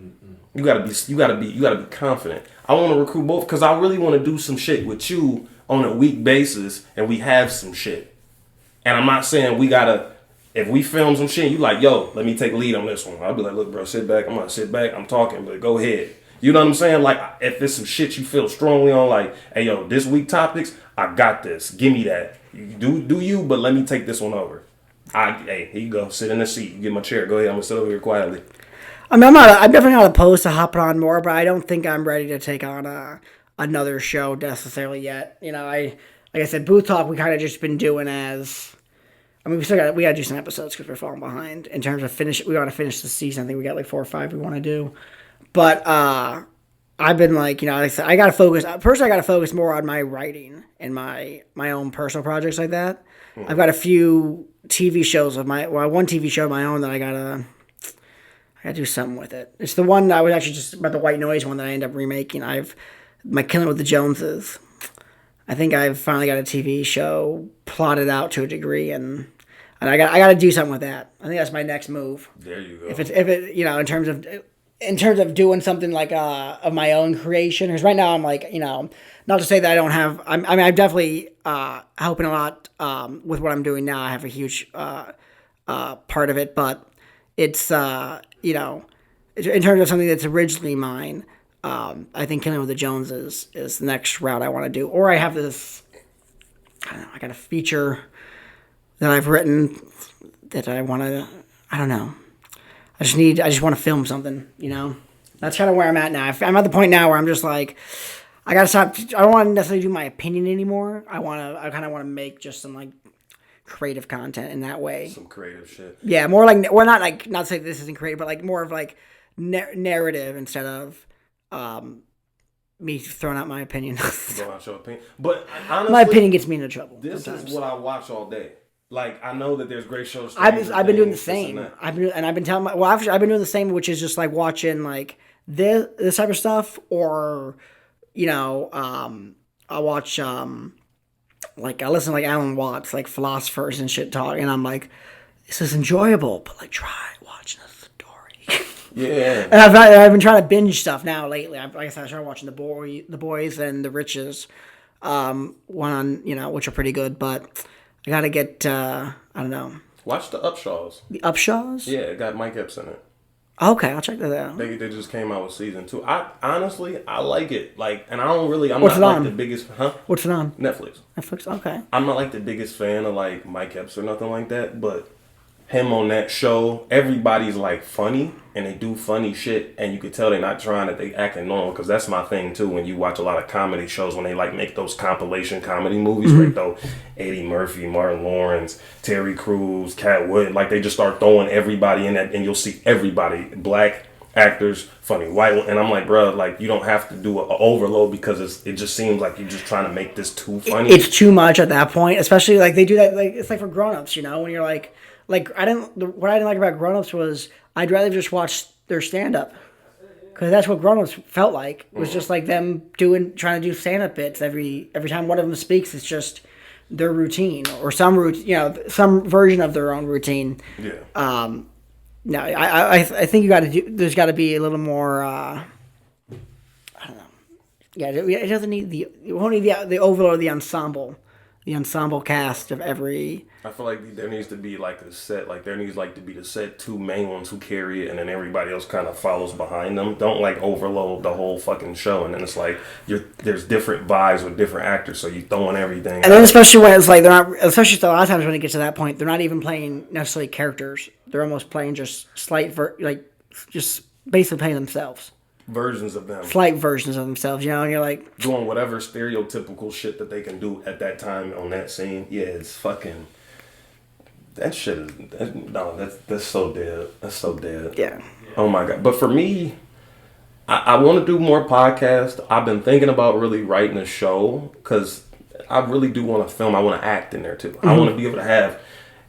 A: You gotta be confident. I want to recruit both because I really want to do some shit with you on a week basis, and we have some shit. And I'm not saying we gotta. If we film some shit, you like, yo, let me take lead on this one. I'll be like, look, bro, sit back. I'm gonna sit back. I'm talking, but go ahead. You know what I'm saying? Like, if there's some shit you feel strongly on, like, hey, yo, this week topics, I got this. Give me that. Do you, but let me take this one over. Hey, here you go. Sit in the seat. You get my chair. Go ahead. I'm going to sit over here quietly.
B: I mean, I'm definitely not opposed to hopping on more, but I don't think I'm ready to take on another show necessarily yet. You know, like I said, Booth Talk, we kind of just been doing as... I mean, we got to do some episodes because we're falling behind in terms of we want to finish the season. I think we got like 4 or 5 we want to do. But I've been like, you know, like I said, I got to focus. Personally, I got to focus more on my writing and my own personal projects like that. I've got a few TV shows one TV show of my own that I gotta do something with it. It's the one I was actually just about the white noise one that I ended up remaking. My Killing with the Joneses. I think I've finally got a TV show plotted out to a degree, and I got to do something with that. I think that's my next move.
A: There you go.
B: If it you know, in terms of doing something like of my own creation, because right now I'm like, you know, not to say that I don't have. I'm definitely helping a lot with what I'm doing now. I have a huge part of it, but it's you know, in terms of something that's originally mine. I think Killing with the Joneses is the next route I want to do. Or I have this, I don't know, I got a feature that I've written that I want to, I don't know. I just want to film something, you know? That's kind of where I'm at now. I'm at the point now where I'm just like, I got to stop, I don't want to necessarily do my opinion anymore. I kind of want to make just some like creative content in that way.
A: Some creative shit.
B: Yeah, more like, well, not to say this isn't creative, but like more of like narrative instead of, me throwing out my opinion.
A: Throwing out your opinion. But honestly,
B: my opinion gets me into trouble.
A: This
B: sometimes.
A: is what I watch all day. Like, I know that there's great shows.
B: I've been doing the same. I've been telling I've been doing the same, which is just like watching like this type of stuff, or you know, I watch like I listen to like Alan Watts, like philosophers and shit talk, and I'm like, this is enjoyable, but like try watching a story.
A: Yeah.
B: And I've been trying to binge stuff now lately. Like I said, I started watching the boys and the Riches, one on, you know, which are pretty good, but I gotta get I don't know.
A: Watch the Upshaws.
B: The Upshaws?
A: Yeah, it got Mike Epps in it.
B: Okay, I'll check that out.
A: They just came out with season 2. I honestly like it. Like, and I don't really. I'm
B: What's
A: not
B: it
A: like
B: on?
A: the biggest. Huh?
B: What's it on?
A: Netflix.
B: Netflix. Okay.
A: I'm not like the biggest fan of like Mike Epps or nothing like that, but him on that show, everybody's like funny and they do funny shit, and you could tell they're not trying to. They acting normal, because that's my thing too. When you watch a lot of comedy shows, when they like make those compilation comedy movies, where they throw Eddie Murphy, Martin Lawrence, Terry Crews, Cat Wood, like they just start throwing everybody in that, and you'll see everybody, black actors, funny white one, and I'm like, bro, like you don't have to do an overload, because it just seems like you're just trying to make this too funny.
B: It's too much at that point, especially like they do that. Like it's like for grown-ups, you know, when you're like what I didn't like about grown-ups was I'd rather just watch their stand-up, because that's what grown-ups felt like. It was just like them trying to do stand-up bits every time one of them speaks. It's just their routine or some version of their own routine.
A: Yeah.
B: No, I think there's got to be a little more. I don't know. Yeah, it doesn't need it won't need the overload, the ensemble cast of every.
A: I feel like there needs to be like a set, like there needs like to be the set 2 main ones who carry it, and then everybody else kind of follows behind them. Don't like overload the whole fucking show, and then it's like there's different vibes with different actors, so you throwing everything.
B: And then especially when it's like they're not, especially a lot of times when it gets to that point, they're not even playing necessarily characters. They're almost playing just just basically playing themselves.
A: Versions of them.
B: Slight versions of themselves, you know, and you're like
A: doing whatever stereotypical shit that they can do at that time on that scene. Yeah, it's fucking. That shit is that's so dead. That's so dead.
B: Yeah.
A: Oh my god. But for me, I want to do more podcasts. I've been thinking about really writing a show, because I really do want to film. I want to act in there too. I want to be able to have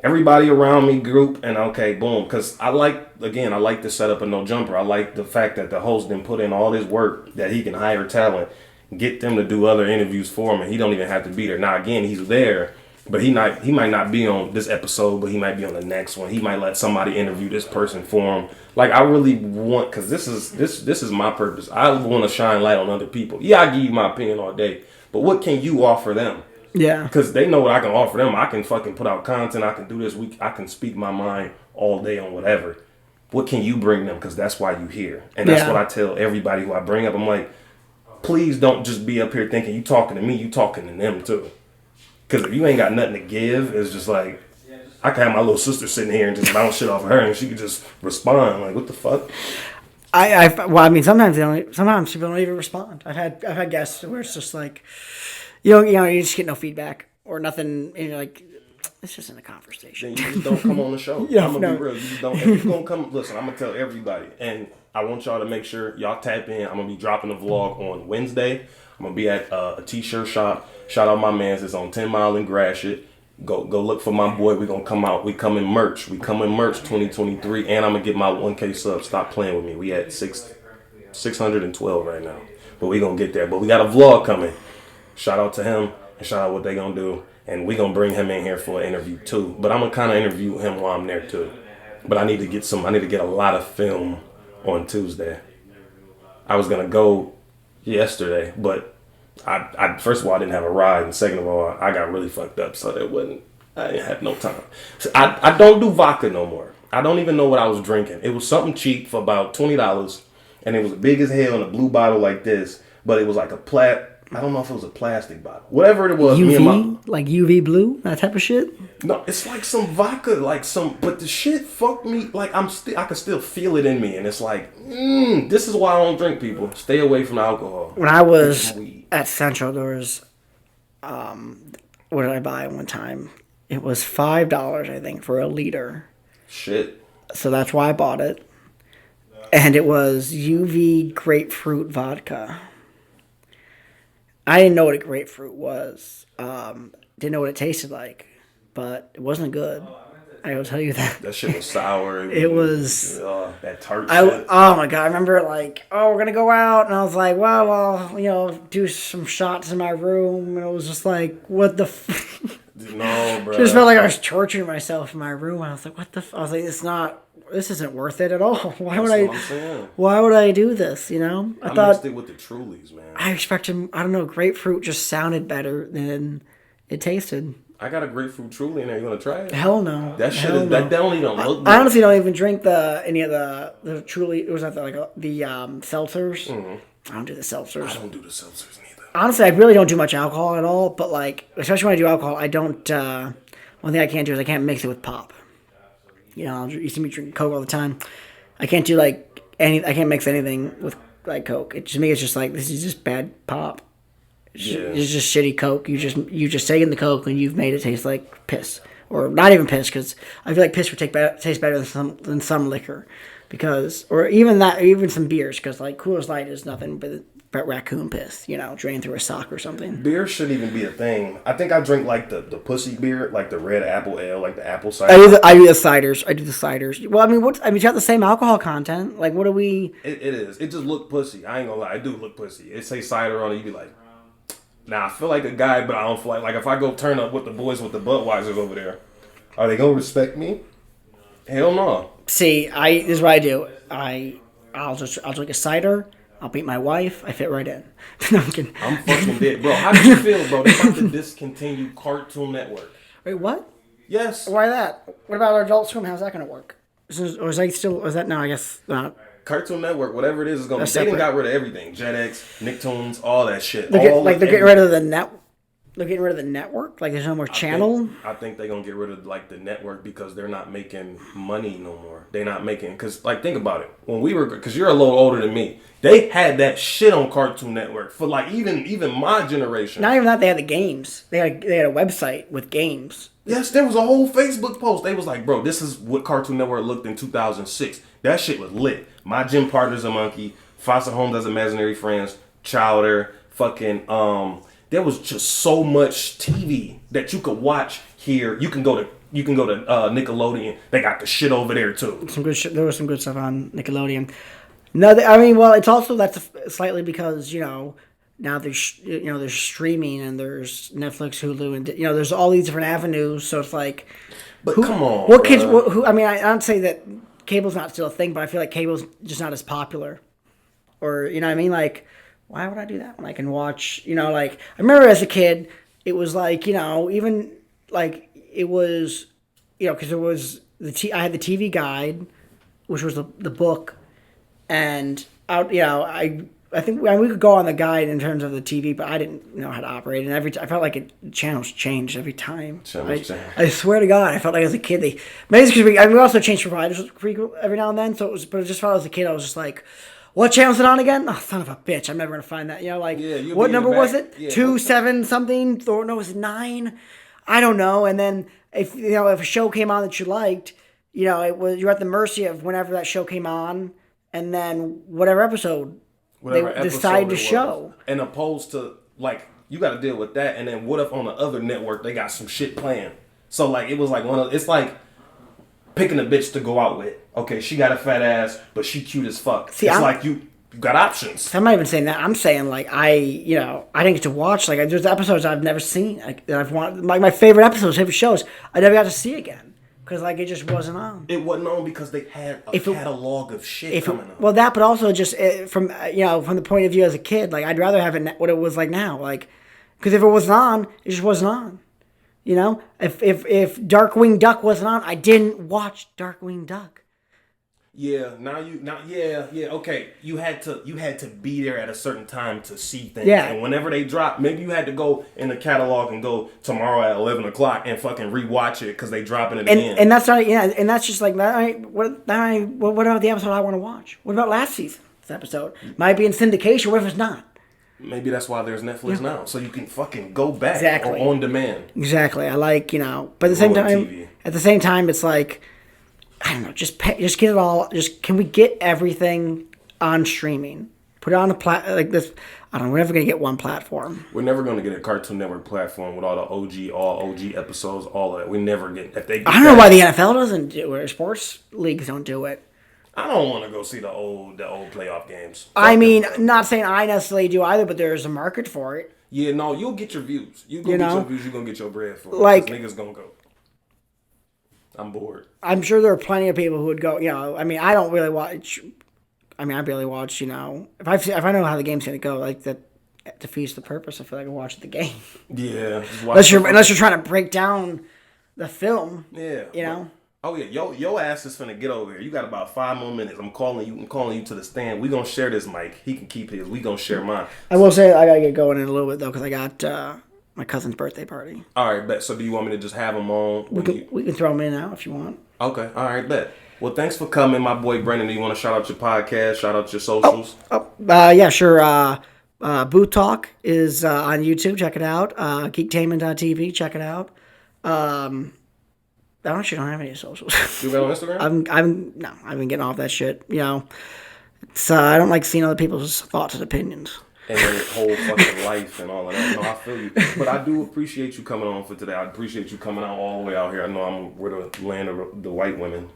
A: everybody around me group and okay, boom. Because I like the setup of No Jumper. I like the fact that the host didn't put in all this work, that he can hire talent, get them to do other interviews for him, and he don't even have to be there. Now again, he's there, but he might not be on this episode, but he might be on the next one. He might let somebody interview this person for him. Like, I really want, because this is my purpose. I want to shine light on other people. Yeah, I give you my opinion all day, but what can you offer them?
B: Yeah.
A: Because they know what I can offer them. I can fucking put out content. I can do this week. I can speak my mind all day on whatever. what can you bring them? Because that's why you here. And that's what I tell everybody who I bring up. I'm like, please don't just be up here thinking you talking to me, you talking to them too. Because if you ain't got nothing to give, it's just like, I can have my little sister sitting here and just bounce shit off of her and she could just respond. Like, what the fuck?
B: Sometimes people don't even respond. I've had guests where it's just like, you just get no feedback or nothing, and you're like, it's just in a conversation.
A: Then you just don't come on the show. I'm gonna be real. You just don't. If you gonna come, listen, I'm gonna tell everybody, and I want y'all to make sure y'all tap in. I'm gonna be dropping a vlog on Wednesday. I'm gonna be at a t-shirt shop. Shout out my man's. It's on 10 Mile and Gratiot. Go look for my boy. We gonna come out. We come in merch. 2023, and I'm gonna get my 1K sub. Stop playing with me. We at 612 right now, but we gonna get there. But we got a vlog coming. Shout out to him and shout out what they gonna do. And we gonna bring him in here for an interview too. But I'm gonna kind of interview him while I'm there too. But I need to get a lot of film on Tuesday. I was gonna go yesterday, but I first of all I didn't have a ride, and second of all I got really fucked up, so I didn't have no time. So I don't do vodka no more. I don't even know what I was drinking. It was something cheap for about $20, and it was big as hell in a blue bottle like this. But it was like I don't know if it was a plastic bottle. Whatever it was.
B: UV? Like UV blue? That type of shit?
A: No, it's like some vodka, but the shit fucked me. Like, I can still feel it in me. And it's like, this is why I don't drink, people. Stay away from alcohol.
B: When I was at Central, there was, what did I buy one time? It was $5, I think, for a liter.
A: Shit.
B: So that's why I bought it. And it was UV grapefruit vodka. I didn't know what a grapefruit was. Didn't know what it tasted like. But it wasn't good. I will tell you that.
A: That shit was sour.
B: It was...
A: that tart shit.
B: Oh my God. I remember we're going to go out. And I was like, well, do some shots in my room. And it was just like, what the...
A: No, bro.
B: Just felt like I was torturing myself in my room. I was like, what the... I was like, this isn't worth it at all. Why would I do this, I thought...
A: mixed it with the Trulies, man.
B: I expected, I don't know, grapefruit just sounded better than it tasted.
A: I got a grapefruit Truly in there. You want to try it?
B: Hell no.
A: That shit that only don't look good.
B: I honestly don't even drink any of the Truly. It was the seltzers. Mm-hmm. I don't do the seltzers.
A: I don't do the seltzers neither.
B: Honestly, I really don't do much alcohol at all. But especially when I do alcohol, I don't. One thing I can't do is I can't mix it with pop. You see me drinking Coke all the time. I can't do I can't mix anything with Coke. It to me, it's just this is just bad pop. It's just shitty Coke. You just taken the Coke and you've made it taste like piss, or not even piss, because I feel like piss would taste better than some liquor, or even some beers, because Coors Light is nothing but raccoon piss, drained through a sock or something.
A: Beer shouldn't even be a thing. I think I drink the pussy beer, the red apple ale, the apple cider.
B: I do the ciders. Well, it's got the same alcohol content. What do we?
A: It is. It just look pussy. I ain't gonna lie. It do look pussy. It say cider on it. You be like. Now, I feel like a guy, but I don't feel like if I go turn up with the boys with the Budweisers over there, are they going to respect me? Hell no.
B: See, this is what I do. I'll drink a cider. I'll beat my wife. I fit right in. No, I'm kidding.
A: I'm fucking dead. Bro, how did you feel, bro? They're about to discontinue Cartoon Network.
B: Wait, what?
A: Yes.
B: Why that? What about our Adult Swim? How's that going to work? Or is that no, I guess not.
A: Cartoon Network, whatever it is going to be. They done got rid of everything. JetX, Nicktoons, all that shit.
B: They're getting rid of the net. They're getting rid of the network. There's no more channel.
A: I think they're gonna get rid of the network because they're not making money no more. They're not making think about it. When we were, because you're a little older than me, they had that shit on Cartoon Network for even my generation.
B: Not even that. They had the games. They had a website with games.
A: Yes, there was a whole Facebook post. They was like, bro, this is what Cartoon Network looked in 2006. That shit was lit. My gym partner's a monkey. Foster Home Does Imaginary Friends. Chowder. Fucking there was just so much TV that you could watch here. You can go to Nickelodeon. They got the shit over there too.
B: Some good shit. There was some good stuff on Nickelodeon. No, it's also that's slightly because now there's there's streaming and there's Netflix, Hulu, and there's all these different avenues. So it's like,
A: but come on,
B: what kids? I don't say that cable's not still a thing, but I feel like cable's just not as popular. Or why would I do that when I can watch? I remember as a kid, it was even it was because there was I had the TV Guide, which was the book, and I think we could go on the guide in terms of the TV, but I didn't know how to operate it. And I felt like channels changed every time. I swear to God, I felt like as a kid maybe it's because we also changed providers every now and then. So it just felt as a kid, I was just like, what channel's it on again? Oh, son of a bitch! I'm never gonna find that. What number was it?
A: Yeah.
B: 2, 7 something? Or no, was it 9? I don't know. And then if a show came on that you liked, you're at the mercy of whenever that show came on, and then whatever episode they decide to show.
A: And opposed to, like, you got to deal with that. And then what if on the other network they got some shit playing? So, like, it was like it's like picking a bitch to go out with. Okay, she got a fat ass, but she cute as fuck. See, like you got options.
B: I'm not even saying that. I'm saying, like, I didn't get to watch. Like, there's episodes I've never seen. Like, that I've wanted, like, my favorite shows, I never got to see again. Because, like, it just wasn't on.
A: It wasn't on because they had a catalog of shit coming on.
B: Well, that, but also just from the point of view as a kid, like, I'd rather have it what it was like now. Like, because if it wasn't on, it just wasn't on. If Darkwing Duck wasn't on, I didn't watch Darkwing Duck.
A: Yeah, okay. You had to be there at a certain time to see things.
B: Yeah.
A: And whenever they drop, maybe you had to go in the catalog and go tomorrow at 11 o'clock and fucking rewatch it because they dropping it again.
B: And that's not, and that's just like, what about the episode I want to watch? What about last season's episode? Might be in syndication, what if it's not?
A: Maybe that's why there's Netflix now, so you can fucking go back or on demand.
B: Exactly. I like, but at the same time, it's like, I don't know, just get it all. Can we get everything on streaming? Put it on a like this. I don't know. We're never gonna get one platform.
A: We're never gonna get a Cartoon Network platform with all the OG episodes, all of that. We never get. If they, I
B: don't know why the NFL doesn't do it. Or sports leagues don't do it.
A: I don't want to go see the old playoff games.
B: I mean, not saying I necessarily do either, but there's a market for it.
A: Yeah, no, you'll get your views. Get your views. You're gonna get your bread for it.
B: Like,
A: niggas gonna go. I'm bored.
B: I'm sure there are plenty of people who would go. I mean, I don't really watch. I mean, I barely watch. If I know how the game's gonna go, like that defeats the purpose. I feel like I watch the game.
A: Yeah.
B: Unless you're trying to break down the film.
A: Yeah. Oh yeah, your ass is finna get over here. You got about 5 more minutes. I'm calling you to the stand. We gonna share this mic. He can keep his. We gonna share mine.
B: I will say I gotta get going in a little bit though because I got my cousin's birthday party.
A: All right, bet. So do you want me to just have him on?
B: We can throw him in now if you want.
A: Okay. All right, bet. Well, thanks for coming, my boy Brendan. Do you want to shout out your podcast? Shout out your socials?
B: Yeah, sure. Boot Talk is on YouTube. Check it out. Geektainment.tv. Check it out. I actually don't have any socials.
A: You got on Instagram?
B: I've been getting off that shit. It's I don't like seeing other people's thoughts and opinions.
A: And their whole fucking life and all of that. No, I feel you. But I do appreciate you coming on for today. I appreciate you coming out all the way out here. I know I'm with the land of the white women.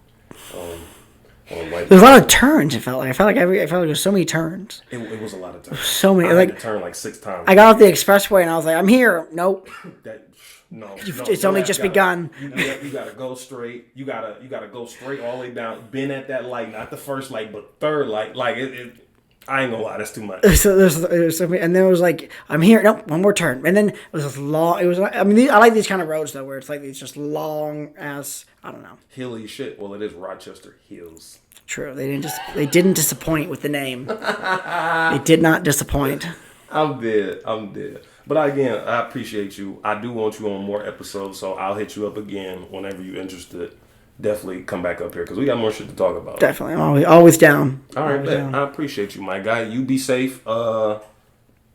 A: There's
B: a lot of turns. It felt like there was so many turns.
A: It was a lot of turns.
B: So many.
A: I had to turn like 6 times.
B: I got off the expressway and I was like, I'm here. Nope. It's only just begun.
A: You gotta go straight. You gotta go straight all the way down. Been at that light, not the first light, but third light. Like it I ain't gonna lie, that's too much.
B: So and then it was like, I'm here. Nope, one more turn. And then it was this long. It was. I mean, I like these kind of roads though, where it's like these just long ass. I don't know.
A: Hilly shit. Well, it is Rochester Hills.
B: True. They didn't disappoint with the name. They did not disappoint.
A: I'm dead. But again, I appreciate you. I do want you on more episodes, so I'll hit you up again whenever you're interested. Definitely come back up here because we got more shit to talk about.
B: Definitely, I'm always down.
A: All right, I appreciate you, my guy. You be safe. Let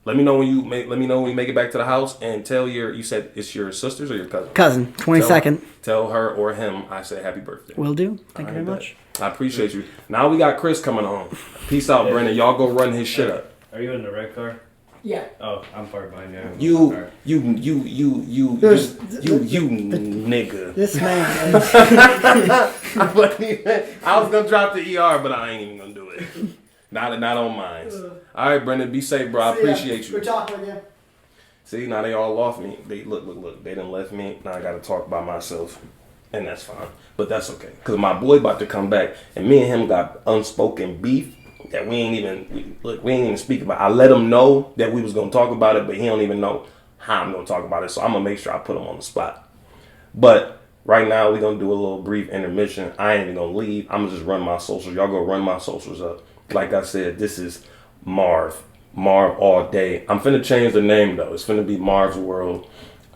A: me know when you make it back to the house and tell you said it's your sisters or your cousin.
B: 22nd.
A: Tell her or him I said happy birthday.
B: Will do. Thank you very much.
A: I appreciate you. Now we got Chris coming on. Peace out, Brendan. Y'all go run his shit up.
C: Are you in the red car?
B: Yeah.
C: Oh, I'm far behind you.
A: You nigga.
B: This man.
A: I was gonna drop the ER, but I ain't even gonna do it. Not on mine. All right, Brendan, be safe, bro. I appreciate you.
B: Good talking with you.
A: See, now they all off me. They look. They done left me. Now I gotta talk by myself, and that's fine. But that's okay, cause my boy about to come back, and me and him got unspoken beef. That we ain't even speak about. I let him know that we was gonna talk about it, but he don't even know how I'm gonna talk about it. So I'm gonna make sure I put him on the spot. But Right now, we're going to do a little brief intermission. I ain't even going to leave. I'm going to just run my socials. Y'all go run my socials up. Like I said, this is Marv. Marv all day. I'm finna change the name, though. It's finna be Marv's World.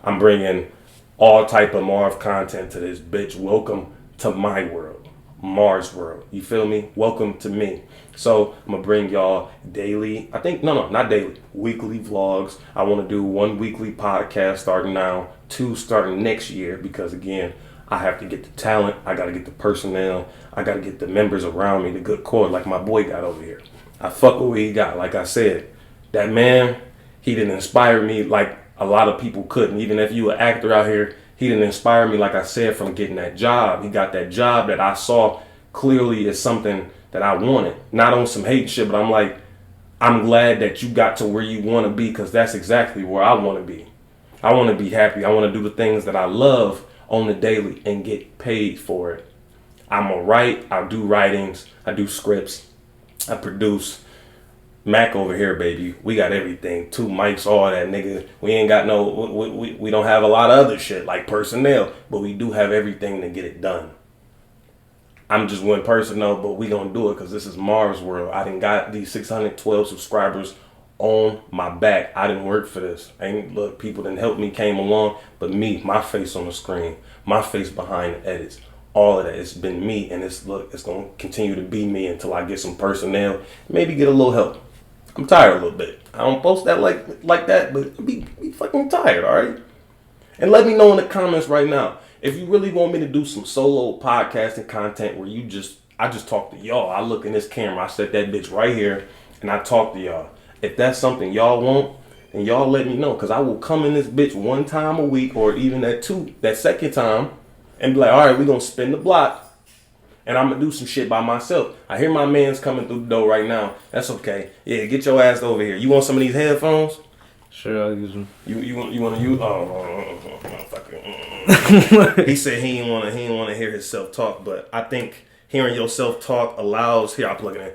A: I'm bringing all type of Marv content to this bitch. Welcome to my world. Marv's World. You feel me? Welcome to me. So I'm gonna bring y'all daily, not daily, weekly vlogs. I want to do 1 weekly podcast starting now, 2 starting next year, because again, I have to get the talent, I gotta get the personnel, I gotta get the members around me, the good core, like my boy got over here. I fuck with what he got. Like I said, that man, he didn't inspire me like a lot of people couldn't. Even if you an actor out here, he didn't inspire me, like I said, from getting that job. He got that job that I saw clearly as something that I wanted. Not on some hate shit, but I'm like, I'm glad that you got to where you want to be, because that's exactly where I want to be. I want to be happy. I want to do the things that I love on the daily and get paid for it. I'm a write. I do writings. I do scripts. I produce. Mac over here, baby. We got everything. 2 mics, all that, nigga. We ain't got no, we don't have a lot of other shit like personnel, but we do have everything to get it done. I'm just one person though, but we gonna do it because this is Marv's World. I done got these 612 subscribers on my back. I didn't work for this. Look, people didn't help me, came along, but me, my face on the screen, my face behind the edits, all of that. It's been me, and it's gonna continue to be me until I get some personnel, maybe get a little help. I'm tired a little bit. I don't post that like that, but be fucking tired, all right? And let me know in the comments right now if you really want me to do some solo podcasting content where I just talk to y'all. I look in this camera, I set that bitch right here, and I talk to y'all. If that's something y'all want, then y'all let me know, because I will come in this bitch 1 time a week, or even that second time, and be like, all right, we're going to spin the block, and I'm going to do some shit by myself. I hear my man's coming through the door right now. That's okay. Yeah, get your ass over here. You want some of these headphones?
C: Sure, I'll use them.
A: You want to use? Oh, he said he didn't want to hear his self talk, but I think hearing your self talk allows. Here, I'll plug it in.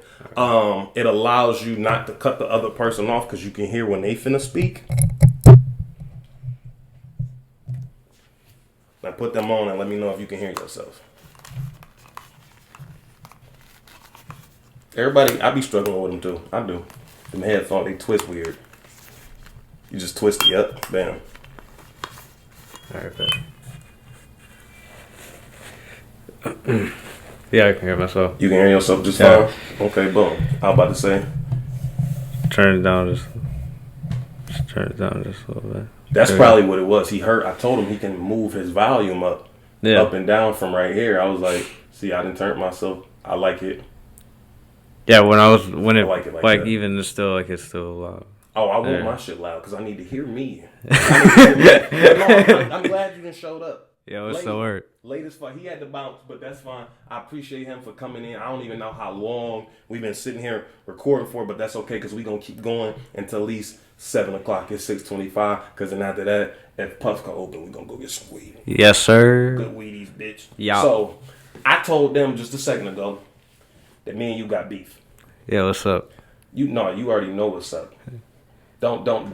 A: It allows you not to cut the other person off, because you can hear when they finna speak. Now put them on and let me know if you can hear yourself. Everybody, I be struggling with them too. I do. Them headphones, they twist weird. You just twist it up, bam.
C: Alright, bet. Yeah, I can hear myself.
A: You can hear yourself just fine? Okay, boom. I was about to say.
C: Turn it down just turn it down just a little bit.
A: That's probably what it was. I told him he can move his volume up and down from right here. I was like, see, I didn't turn myself. I like it.
C: Yeah, when it
A: like
C: even still, like, it's still loud.
A: Oh, I want my shit loud because I need to hear me. I'm glad you done showed up.
C: Yeah, it still work.
A: Latest fight. He had to bounce, but that's fine. I appreciate him for coming in. I don't even know how long we've been sitting here recording for, but that's okay, because we're going to keep going until at least 7 o'clock. It's 6:25, because then after that, if Puff's going to open, we're going to go get some weed.
C: Yes, sir.
A: Good weedies, bitch.
C: Yeah.
A: So, I told them just a second ago that me and you got beef.
C: Yeah, what's up?
A: You already know what's up. Don't. Do you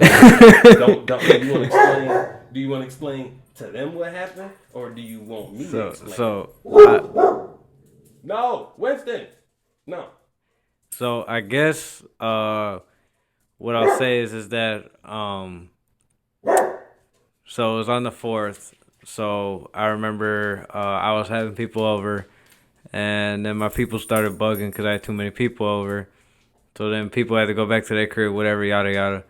A: want to explain? Do you want to explain to them what happened, or do you want me to explain? No, Winston. No.
C: So I guess what I'll say is that so it was on the 4th. So I remember I was having people over, and then my people started bugging because I had too many people over. So then people had to go back to their crib, whatever, yada yada.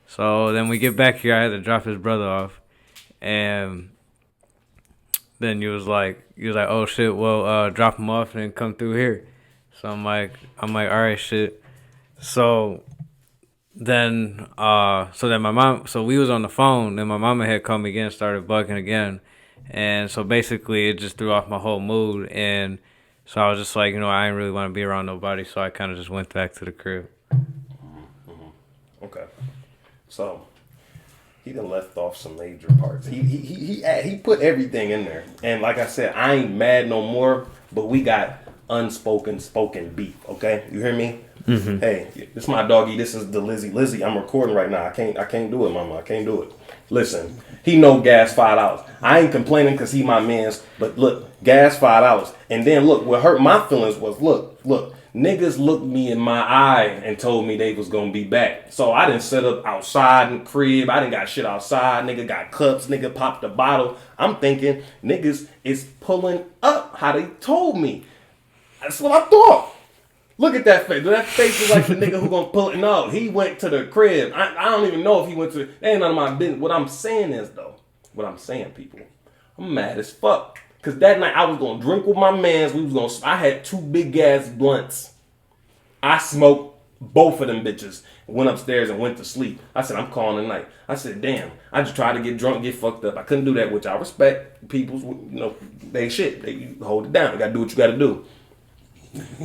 C: So then we get back here, I had to drop his brother off, and then you was like, oh shit, well, drop him off and then come through here. So I'm like, all right, shit. So then my mom, so we was on the phone, and my mama had called me again, started bugging again, and so basically it just threw off my whole mood, and so I was just like, I didn't really want to be around nobody, so I kind of just went back to the crib.
A: Okay. So he done left off some major parts. He put everything in there. And like I said, I ain't mad no more, but we got spoken beef, okay? You hear me? Mm-hmm. Hey, this is my doggy. This is the Lizzie. I'm recording right now. I can't do it, mama. I can't do it. Listen, he know gas $5. I ain't complaining because he my man's, but look, gas $5. And then look, what hurt my feelings was look, niggas looked me in my eye and told me they was gonna be back. So I didn't set up outside in the crib. I didn't got shit outside. Nigga got cups. Nigga popped the bottle. I'm thinking niggas is pulling up how they told me. That's what I thought. Look at that face. That face is like the nigga who gonna pull it. No, he went to the crib. I don't even know if he went to. That ain't none of my business. What I'm saying is though, people, I'm mad as fuck. Cause that night I was gonna drink with my mans. I had 2 big ass blunts. I smoked both of them bitches. Went upstairs and went to sleep. I said, I'm calling the night. I said, damn, I just tried to get drunk, get fucked up. I couldn't do that, which I respect. People's, they shit. They hold it down. You gotta do what you gotta do.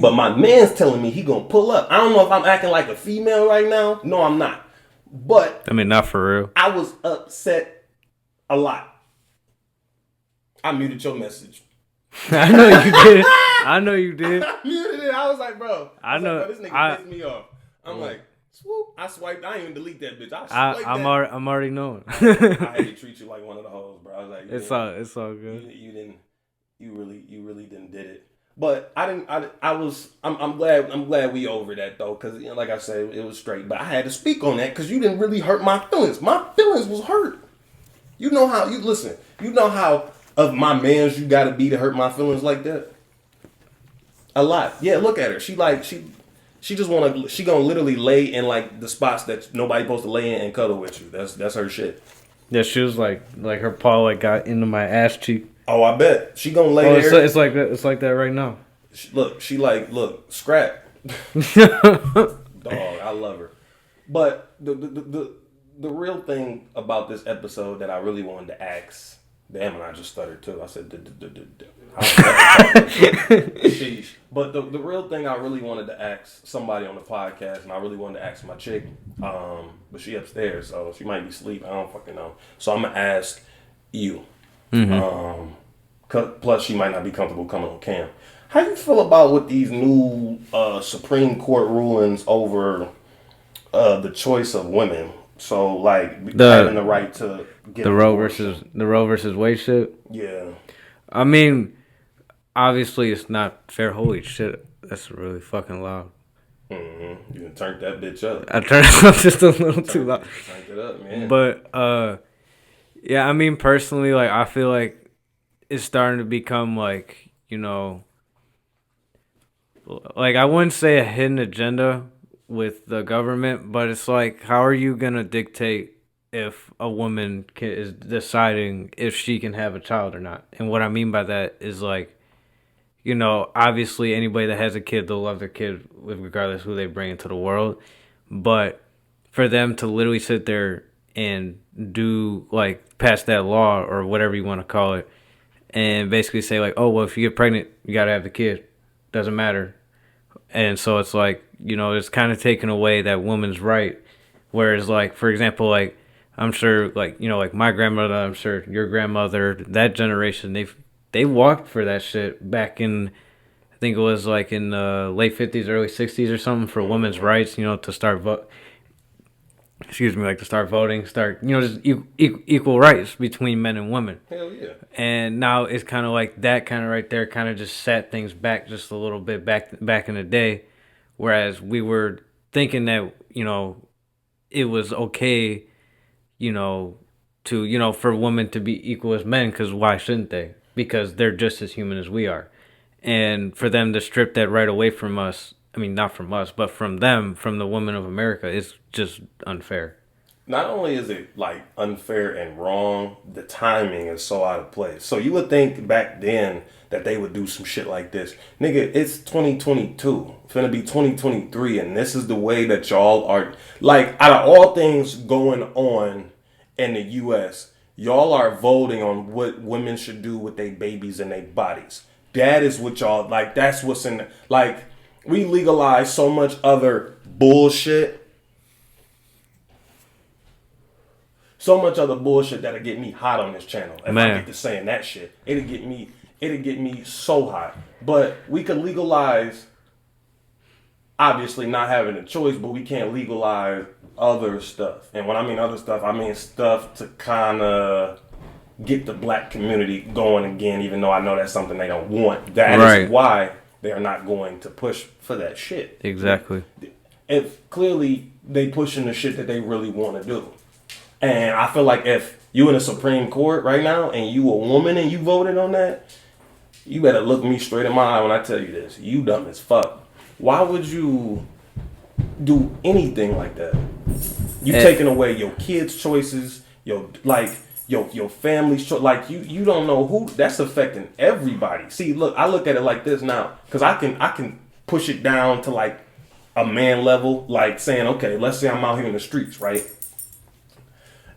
A: But my man's telling me he gonna pull up. I don't know if I'm acting like a female right now. No, I'm not. But
C: I mean, not for real.
A: I was upset a lot. I muted your message.
C: I know you did. I know you did.
A: I muted it. I was like, bro.
C: I know.
A: Like, bro, this nigga pissed me off. I'm like, swoop. I swiped. I didn't even delete that bitch.
C: I'm already knowing.
A: I had to treat you like one of the hoes, bro. I was like,
C: it's all good.
A: You really didn't did it. But I'm glad we over that though, because like I said, it was straight. But I had to speak on that because you didn't really hurt my feelings. My feelings was hurt. You know how of my mans you gotta be to hurt my feelings like that. A lot. Yeah, look at her. She gonna literally lay in like the spots that nobody supposed to lay in and cuddle with you. That's her shit.
C: Yeah, she was like her paw like got into my ass cheek.
A: Oh, I bet she gonna lay there.
C: It's like that. It's like that right now.
A: Look, scrap. Dog, I love her. But the real thing about this episode that I really wanted to ask. Damn, and I just stuttered too. I said, sheesh. But the real thing I really wanted to ask somebody on the podcast, and I really wanted to ask my chick, but she upstairs, so she might be asleep. I don't fucking know. So I'm gonna ask you. Mm-hmm. Plus, she might not be comfortable coming on cam. How you feel about with these new Supreme Court rulings over the choice of women? So, like, having the right to get
C: the Roe versus Wade shit.
A: Yeah.
C: I mean, obviously, it's not fair. Holy shit, that's really fucking loud.
A: Mm-hmm. You turned that bitch up.
C: I turned it up just a little too loud.
A: Turned it up, man.
C: But yeah, I mean, personally, like, I feel like it's starting to become like, like, I wouldn't say a hidden agenda with the government, but it's like, how are you gonna dictate if a woman is deciding if she can have a child or not? And what I mean by that is, like, obviously anybody that has a kid, they'll love their kid regardless who they bring into the world. But for them to literally sit there and do, like, pass that law or whatever you want to call it, and basically say, like, oh, well, if you get pregnant, you got to have the kid. Doesn't matter. And so it's like, it's kind of taken away that woman's right. Whereas, like, for example, like, I'm sure, like, like my grandmother, I'm sure your grandmother, that generation, they walked for that shit back in, I think it was like in the late 50s, early 60s or something, for women's rights, to start to start voting, just equal rights between men and women.
A: Hell yeah. And
C: now it's kind of like that kind of right there kind of just set things back just a little bit back in the day, whereas we were thinking that, it was okay, to, for women to be equal as men, because why shouldn't they? Because they're just as human as we are. And for them to strip that right away from us, I mean, not from us, but from them, from the women of America, it's just unfair.
A: Not only is it, like, unfair and wrong, the timing is so out of place. So you would think back then that they would do some shit like this. Nigga, it's 2022. It's finna be 2023, and this is the way that y'all are. Like, out of all things going on in the U.S., y'all are voting on what women should do with their babies and their bodies. That is what y'all, like, that's what's in, like, we legalize so much other bullshit. So much other bullshit that'll get me hot on this channel. If I get to saying that shit, it'll get me so hot. But we could legalize obviously not having a choice, but we can't legalize other stuff. And when I mean other stuff, I mean stuff to kind of get the black community going again, even though I know that's something they don't want. That is why they're not going to push for that shit.
C: Exactly.
A: If clearly they pushing the shit that they really want to do. And I feel like if you in the Supreme Court right now and you a woman and you voted on that, you better look me straight in my eye when I tell you this. You dumb as fuck. Why would you do anything like that? You taking away your kids' choices, your family's choice. Like you don't know who that's affecting everybody. See, look, I look at it like this now because I can push it down to like a man level, like saying, okay, let's say I'm out here in the streets, right?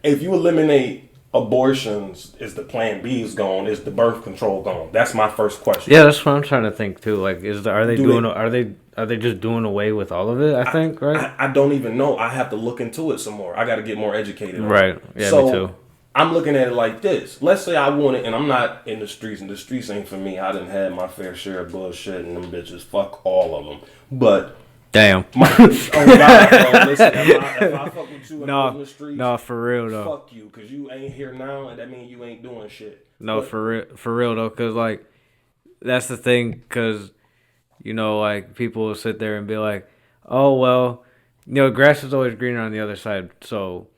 A: If you eliminate abortions, is the Plan B is gone? Is the birth control gone? That's my first question.
C: Yeah, that's what I'm trying to think too. Like, are they just doing away with all of it? I think, right?
A: I don't even know. I have to look into it some more. I got to get more educated.
C: Right. Yeah,
A: so,
C: me too.
A: I'm looking at it like this. Let's say I want it, and I'm not in the streets, and the streets ain't for me. I done had my fair share of bullshit, and them bitches, fuck all of them. But
C: damn.
A: Oh God, bro, listen, if I fuck with you in the streets,
C: no, for real though.
A: Fuck you, cause you ain't here now, and that means you ain't doing shit.
C: No, but, for real though, cause like that's the thing, cause you know, like people will sit there and be like, oh well, you know, grass is always greener on the other side. So,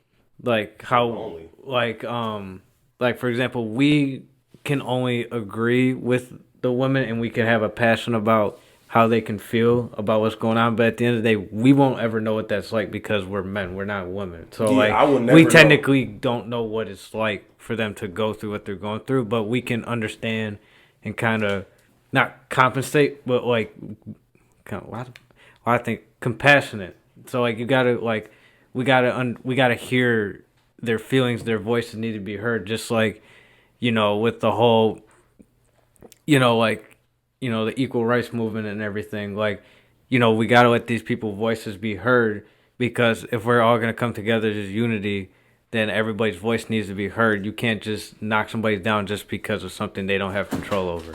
C: like how, like for example, we can only agree with the women, and we can have a passion about how they can feel about what's going on, but at the end of the day, we won't ever know what that's like because we're men, we're not women. So we technically don't know what it's like for them to go through what they're going through, but we can understand and kind of not compensate, but like kind of I think compassionate. So like you gotta like we gotta hear their feelings, their voices need to be heard, just like, you know, with the whole, you know, like, you know, the equal rights movement and everything. Like, you know, we got to let these people's voices be heard, because if we're all going to come together as unity, then everybody's voice needs to be heard. You can't just knock somebody down just because of something they don't have control over.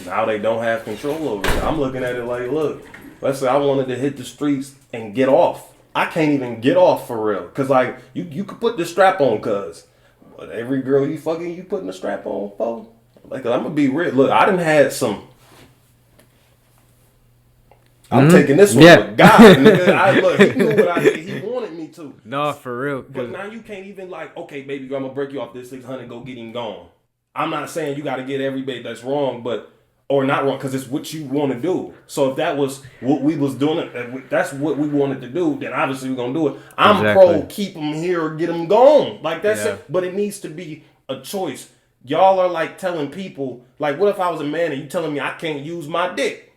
A: Now they don't have control over it. I'm looking at it like, look, let's say I wanted to hit the streets and get off. I can't even get off for real. Because, like, you could put the strap on, cuz. But every girl you fucking, you putting the strap on for? Like, I'm gonna be real. Look, I done had some. I'm taking this one with God, nigga. Look, he knew what I did. He wanted me to.
C: No, for real.
A: But now you can't even like, okay, baby, I'm gonna break you off this 600. Go get him gone. I'm not saying you got to get every baby that's wrong, but or not wrong, because it's what you want to do. So if that was what we was doing, that's what we wanted to do, then obviously we're gonna do it. I'm pro keep them here or get them gone. Like that's it. But it needs to be a choice. Y'all are like telling people, like, what if I was a man and you telling me I can't use my dick?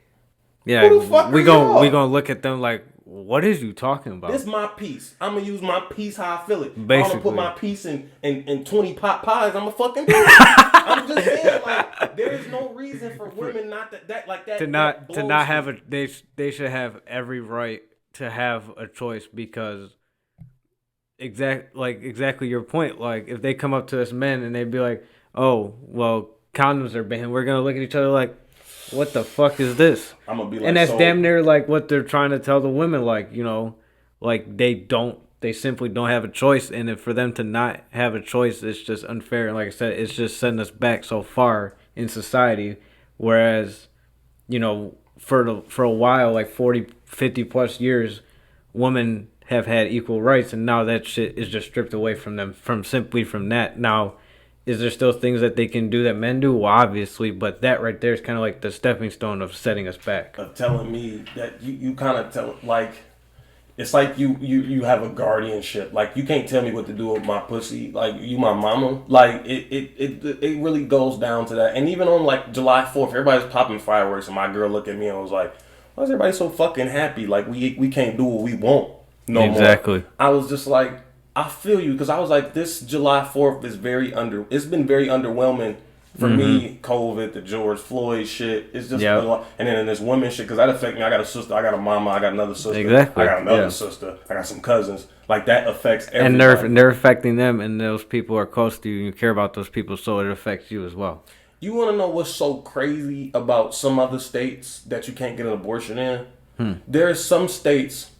C: Yeah, we gonna look at them like, what is you talking about?
A: This my piece. I'm gonna use my piece how I feel it.
C: Basically.
A: I'm gonna put my piece in 20 pot pies. I'm gonna fucking do it. I'm just saying, like, there is no reason for women not to
C: not have a they should have every right to have a choice, because exactly your point. Like, if they come up to us men and they'd be like, oh, well, condoms are banned, we're going to look at each other like, what the fuck is this?
A: I'm going to be like,
C: and that's damn near like what they're trying to tell the women, like, you know, like they simply don't have a choice. And if for them to not have a choice, it's just unfair. And like I said, it's just setting us back so far in society. Whereas, you know, for a while, like 40, 50 plus years, women have had equal rights. And now that shit is just stripped away from them from that. Now, is there still things that they can do that men do? Well, obviously, but that right there is kind of like the stepping stone of setting us back.
A: Of telling me that you kind of tell, like, it's like you have a guardianship. Like, you can't tell me what to do with my pussy. Like, you my mama. Like, it really goes down to that. And even on, like, July 4th, everybody's popping fireworks, and my girl looked at me and was like, why is everybody so fucking happy? Like, we can't do what we want no more.
C: Exactly.
A: I was just like, I feel you, because I was like, this July 4th is it's been very underwhelming for me. COVID, the George Floyd shit, it's just a lot. And then this women shit, because that affect me. I got a sister, I got a mama, I got another sister,
C: exactly.
A: I got another sister, I got some cousins. Like, that affects everybody.
C: And they're affecting them, and those people are close to you, and you care about those people, so it affects you as well.
A: You want to know what's so crazy about some other states that you can't get an abortion in? There are some states.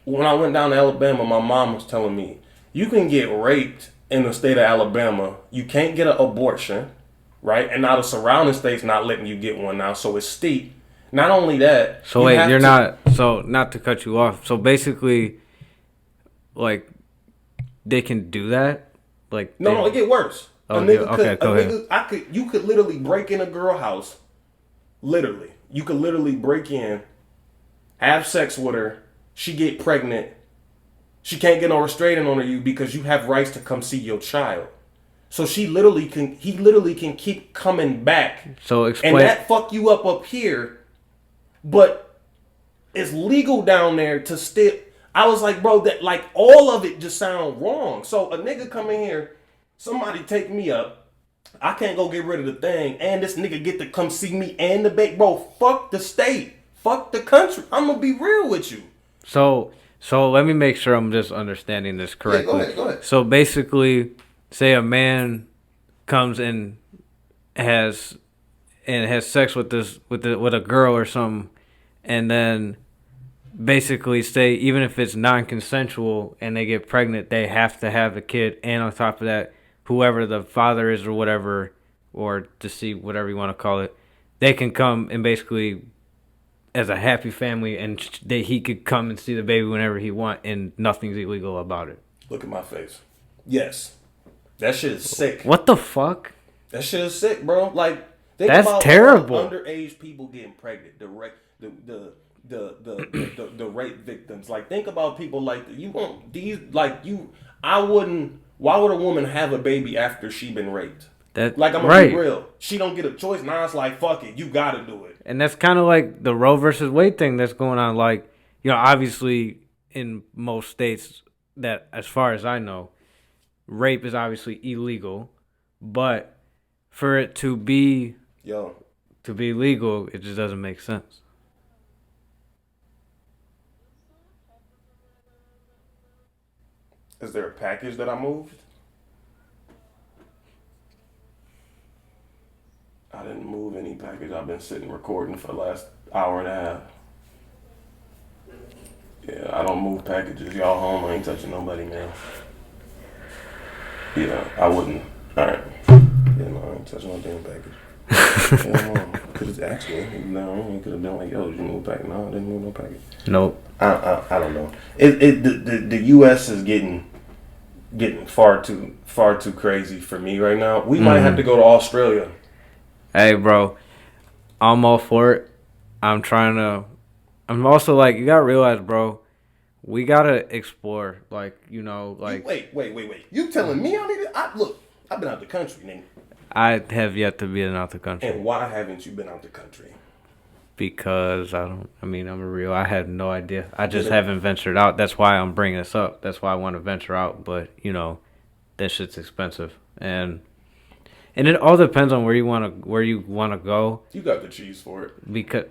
A: When I went down to Alabama, my mom was telling me you can get raped in the state of Alabama. You can't get an abortion, right? And now the surrounding states not letting you get one now, so it's steep. Not only that.
C: So wait, you're not. So not to cut you off. So basically, like, they can do that. Like
A: no, it get worse.
C: Oh,
A: You could literally break in a girl house. Literally, you could literally break in, have sex with her. She get pregnant. She can't get no restraining on you because you have rights to come see your child. So he literally can keep coming back.
C: So explain.
A: And that fuck you up here, but it's legal down there to still. I was like, bro, that like all of it just sound wrong. So a nigga come in here, somebody take me up. I can't go get rid of the thing, and this nigga get to come see me and the baby. Bro, fuck the state, fuck the country. I'm gonna be real with you.
C: So let me make sure I'm just understanding this correctly.
A: Yeah, go ahead.
C: So basically, say a man comes and has sex with a girl or something, and then basically say even if it's non-consensual and they get pregnant, they have to have the kid, and on top of that, whoever the father is or whatever, or deceit, whatever you want to call it, they can come and basically as a happy family, and he could come and see the baby whenever he want, and nothing's illegal about it.
A: Look at my face. Yes, that shit is sick.
C: What the fuck?
A: That shit is sick, bro. Like think
C: that's
A: about
C: terrible.
A: Underage people getting pregnant. The rape victims. Like think about people like you want these like you. I wouldn't. Why would a woman have a baby after she been raped? Like I'm gonna be real. She don't get a choice. Now it's like fuck it. You gotta do it.
C: And that's kind of like the Roe versus Wade thing that's going on. Like, you know, obviously in most states that, as far as I know, rape is obviously illegal, but for it to be legal, it just doesn't make sense.
A: Is there a package that I moved? I didn't move any package. I've been sitting recording for the last hour and a half. Yeah, I don't move packages. Y'all home, I ain't touching nobody, man. Yeah, I wouldn't. Alright. Yeah, no, I ain't touching no damn package. Yeah, could have actually, no, you could have been like, yo, did you move a package? No, I didn't move no package.
C: Nope.
A: I don't know. The U.S. is getting far too crazy for me right now. We might have to go to Australia.
C: Hey, bro, I'm all for it. I'm also like, you gotta realize, bro, we gotta explore, like, you know, like.
A: Wait. You telling me I need to? Look, I've been out the country, nigga.
C: I have yet to be out the country.
A: And why haven't you been out the country?
C: Because I'm real. I had no idea. I just haven't ventured out. That's why I'm bringing this up. That's why I want to venture out. But, you know, that shit's expensive. And it all depends on where you want to go.
A: You got the cheese for it.
C: Because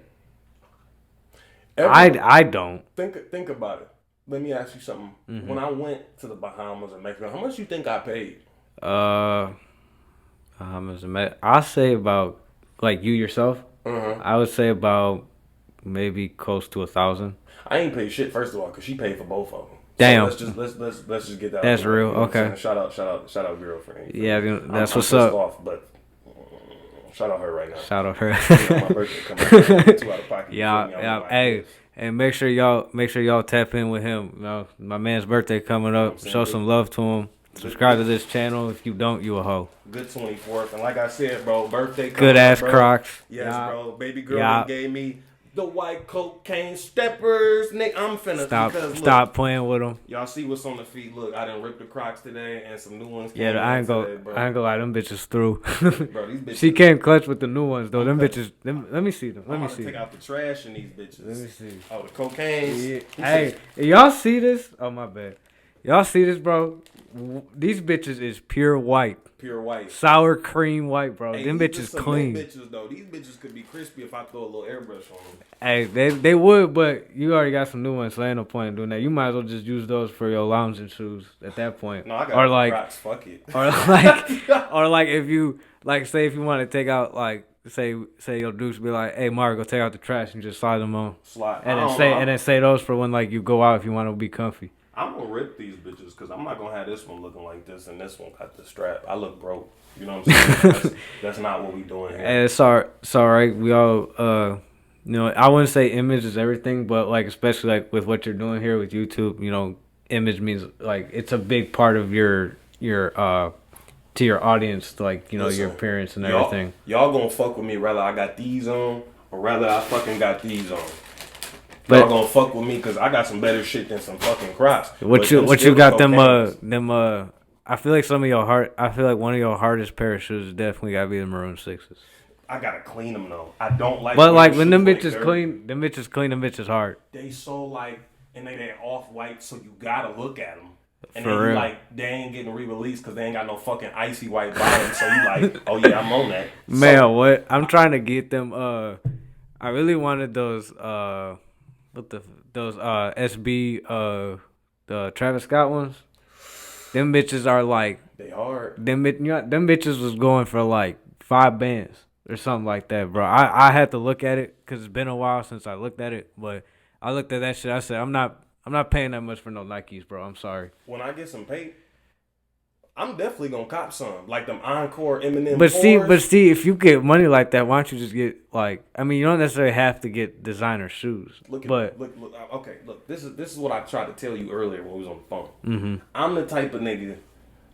C: I don't.
A: Think about it. Let me ask you something. Mm-hmm. When I went to the Bahamas and Mexico, how much you think I paid?
C: Bahamas and Mexico. I'll say about, like, you yourself.
A: Uh-huh.
C: I would say about maybe close to 1,000.
A: I ain't paid shit first of all because she paid for both of them.
C: Damn.
A: So let's just get that.
C: That's real.
A: You know
C: okay.
A: Shout out girlfriend.
C: Yeah, that's what's
A: I'm
C: up.
A: Off, but shout out her right now.
C: Shout out her.
A: My birthday coming. 2 out of pocket.
C: Yeah. Hey, and make sure y'all tap in with him. You know, my man's birthday coming up. Show some love to him. Subscribe to this channel. If you don't, you a hoe.
A: Good 24th. And like I said, bro, birthday coming
C: good ass
A: up,
C: Crocs.
A: Yes, bro. Baby girl gave me the white cocaine steppers. Nick, I'm finna
C: stop playing with them.
A: Y'all see what's on the feet. Look, I done ripped the Crocs today and some new ones.
C: Yeah, I ain't gonna lie, them bitches through.
A: Bro, these bitches.
C: She came clutch with the new ones though. Them bitches. Let me see them. Let me see.
A: Take out the trash in these bitches.
C: Let me see.
A: Oh, the cocaine.
C: Yeah. Hey, y'all see this? Oh my bad. Y'all see this, bro? These bitches is pure white.
A: Pure white.
C: Sour cream white, bro.
A: Hey,
C: them bitches clean.
A: Bitches, though. These bitches could be crispy if I throw a little airbrush on them.
C: Hey, they would, but you already got some new ones, so ain't no point in doing that. You might as well just use those for your lounging shoes at that point.
A: No, I got Crocs. Fuck it.
C: Or like if you, like, say if you want to take out, like, say your dudes be like, hey Marv, go take out the trash and just slide them on.
A: Slide.
C: And then say those for when like you go out if you want to be comfy.
A: I'm gonna rip these bitches because I'm not gonna have this one looking like this and this one got the strap. I look broke. You know what I'm saying? that's not what we doing here.
C: And it's all right. We all I wouldn't say image is everything, but like especially like with what you're doing here with YouTube, image means like it's a big part of your to your audience, like listen, your appearance and everything.
A: Y'all gonna fuck with me whether I got these on or whether I fucking got these on. Y'all gonna fuck with me because I got some better shit than some fucking Crocs.
C: What you got them I feel like one of your hardest pair of shoes definitely gotta be the maroon 6s.
A: I gotta clean them though. I don't like.
C: But like when them bitches clean, them bitches hard.
A: They so like, and they off white, so you gotta look at them. And
C: For
A: then
C: real.
A: you like, they ain't getting re-released because they ain't got no fucking icy white bottom. So you like, oh yeah, I'm on that.
C: Man, what? I'm trying to get them. I really wanted those. Those SB the Travis Scott ones. Them bitches are like.
A: They hard.
C: Them bitches was going for like $5 or something like that, bro. I had to look at it because it's been a while since I looked at it, but I looked at that shit. I said, I'm not paying that much for no Nikes, bro. I'm sorry.
A: When I get some pay, I'm definitely gonna cop some like them Encore Eminem.
C: But
A: 4s.
C: see, if you get money like that, why don't you just get like? I mean, you don't necessarily have to get designer shoes. Look.
A: Okay, look. This is what I tried to tell you earlier when we was on the phone.
C: Mm-hmm.
A: I'm the type of nigga.